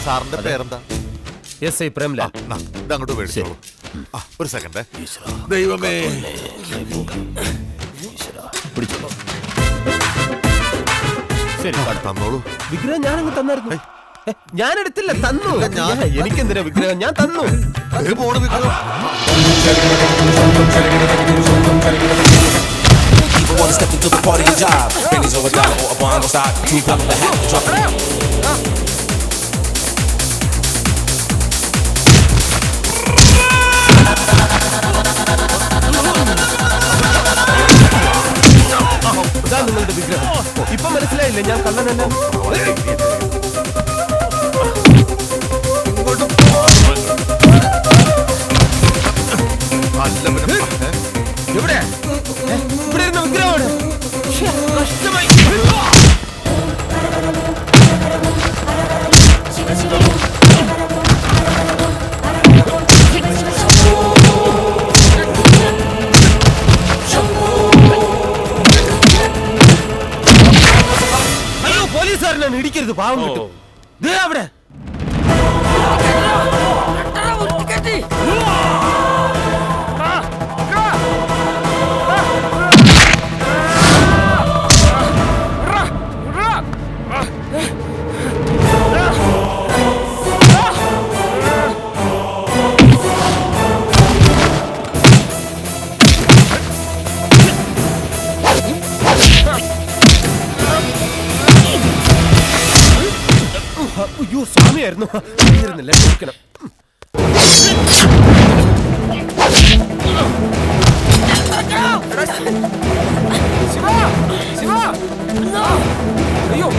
സാറിന്റെ പേരെന്താ? S I Premlal. ഇതങ്ങോട്ട് മേടിച്ചോളൂ. ഒരു സെക്കൻഡ്. ദൈവമേ, തന്നോളൂ. വിഗ്രഹം ഞാനങ്ങ് തന്നായിരുന്നു. ഞാൻ എടുത്തില്ല, തന്നു. എനിക്കെന്തിനാ വിഗ്രഹം? ഞാൻ തന്നു. പോണ വിഗ്രഹം. People wanna step into the party and jive. Pennies over dollar or a bond on side. Two pop the hat, drop it. ഇതാ നിങ്ങളുടെ വിഗ്രഹം. ഇപ്പൊ മനസ്സിലായില്ലേ ഞാൻ കള്ളനല്ല? എവിടെ ഇവിടെ ഇരുന്ന വിഗ്രഹമാണ്. കഷ്ടമായി. അയ്യോ, പോലീസുകാരനാണ്, ഇടിക്കരുത്, പാവം കിട്ടും. ദേ അവിടെ അറിയായിരുന്നു അറിയിരുന്നില്ല, ക്ഷമിക്കണം. അയ്യോ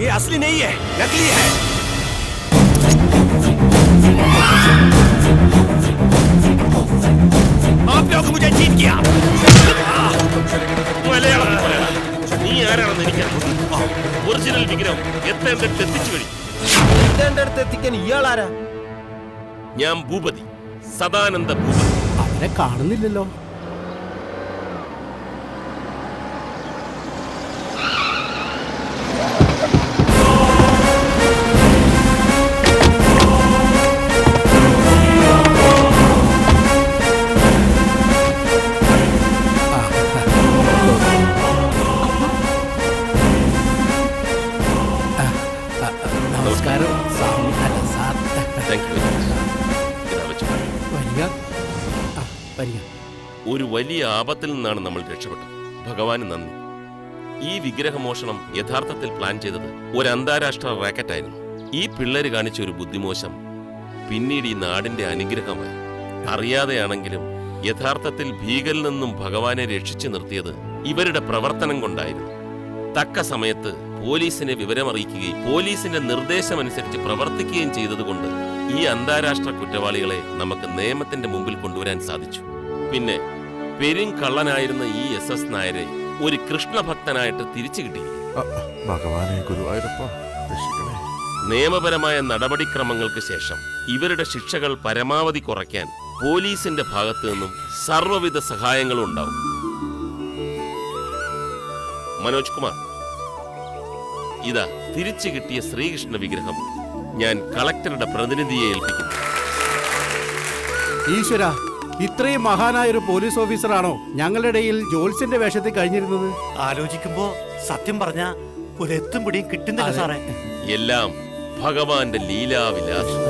ये असली नहीं है, नकली है। आप लोग मुझे चीट किया। നീ ആരാണെന്ന് എനിക്കറിയാം. ഒറിജിനൽ വിഗ്രഹം എത്തേണ്ടടുത്ത് എത്തിച്ചു കഴിഞ്ഞു. എത്തേണ്ടടുത്ത് എത്തിക്കാൻ ഇയാളാരാ? ഞാൻ ഭൂപതി, സദാനന്ദ ഭൂപതി. അവനെ കാണുന്നില്ലല്ലോ. നമസ്കാരം സ്വാമി. അല്ല sir. Thank you very much. ഇതാ വെച്ചോ. വരിക. വരിക. ഒരു വലിയ ആപത്തിൽ നിന്നാണ് നമ്മൾ രക്ഷപ്പെട്ടത്. ഭഗവാന് നന്ദി. ഈ വിഗ്രഹമോഷണം യഥാർത്ഥത്തിൽ പ്ലാൻ ചെയ്തത് ഒരു അന്താരാഷ്ട്ര റാക്കറ്റായിരുന്നു. ഈ പിള്ളേര് കാണിച്ച ഒരു ബുദ്ധിമോശം പിന്നീട് ഈ നാടിന്റെ അനുഗ്രഹമായി. അറിയാതെയാണെങ്കിലും യഥാർത്ഥത്തിൽ ഭീകരിൽ നിന്നും ഭഗവാനെ രക്ഷിച്ചു നിർത്തിയത് ഇവരുടെ പ്രവർത്തനം കൊണ്ടായിരുന്നു. തക്ക സമയത്ത് പോലീസിനെ വിവരമറിയിക്കുകയും പോലീസിന്റെ നിർദ്ദേശമനുസരിച്ച് പ്രവർത്തിക്കുകയും ചെയ്തതുകൊണ്ട് ഈ അന്താരാഷ്ട്ര കുറ്റവാളികളെ നമുക്ക് നിയമത്തിന്റെ മുമ്പിൽ കൊണ്ടുവരാൻ സാധിച്ചു. പിന്നെ പെരുങ്കള്ളനായിരുന്ന ഈ SS നായരെ ഒരു കൃഷ്ണഭക്തനായിട്ട് തിരിച്ചു കിട്ടി. ഭഗവാനെ ഗുരുവായൂരപ്പ രക്ഷിക്കണേ. നിയമപരമായ നടപടിക്രമങ്ങൾക്ക് ശേഷം ഇവരുടെ ശിക്ഷകൾ പരമാവധി കുറയ്ക്കാൻ പോലീസിന്റെ ഭാഗത്തു നിന്നും സർവ്വവിധ സഹായങ്ങളും ഉണ്ടാവും. മനോജ് കുമാർ, ഇതാ തിരിച്ചു കിട്ടിയ ശ്രീകൃഷ്ണ വിഗ്രഹം ഞാൻ കളക്ടറുടെ പ്രതിനിധിയെ ഏൽപ്പിക്കുന്നു. ഈശ്വര, ഇത്രയും മഹാനായ ഒരു പോലീസ് ഓഫീസറാണോ ഞങ്ങളുടെ ഇടയിൽ ജോത്സ്യന്റെ വേഷത്തിൽ കഴിഞ്ഞിരുന്നത്? ആലോചിക്കുമ്പോ സത്യം പറഞ്ഞ ഒരു എത്തും പിടിയും കിട്ടുന്നില്ല സാറേ. എല്ലാം ഭഗവാന്റെ ലീലാവിലാസം.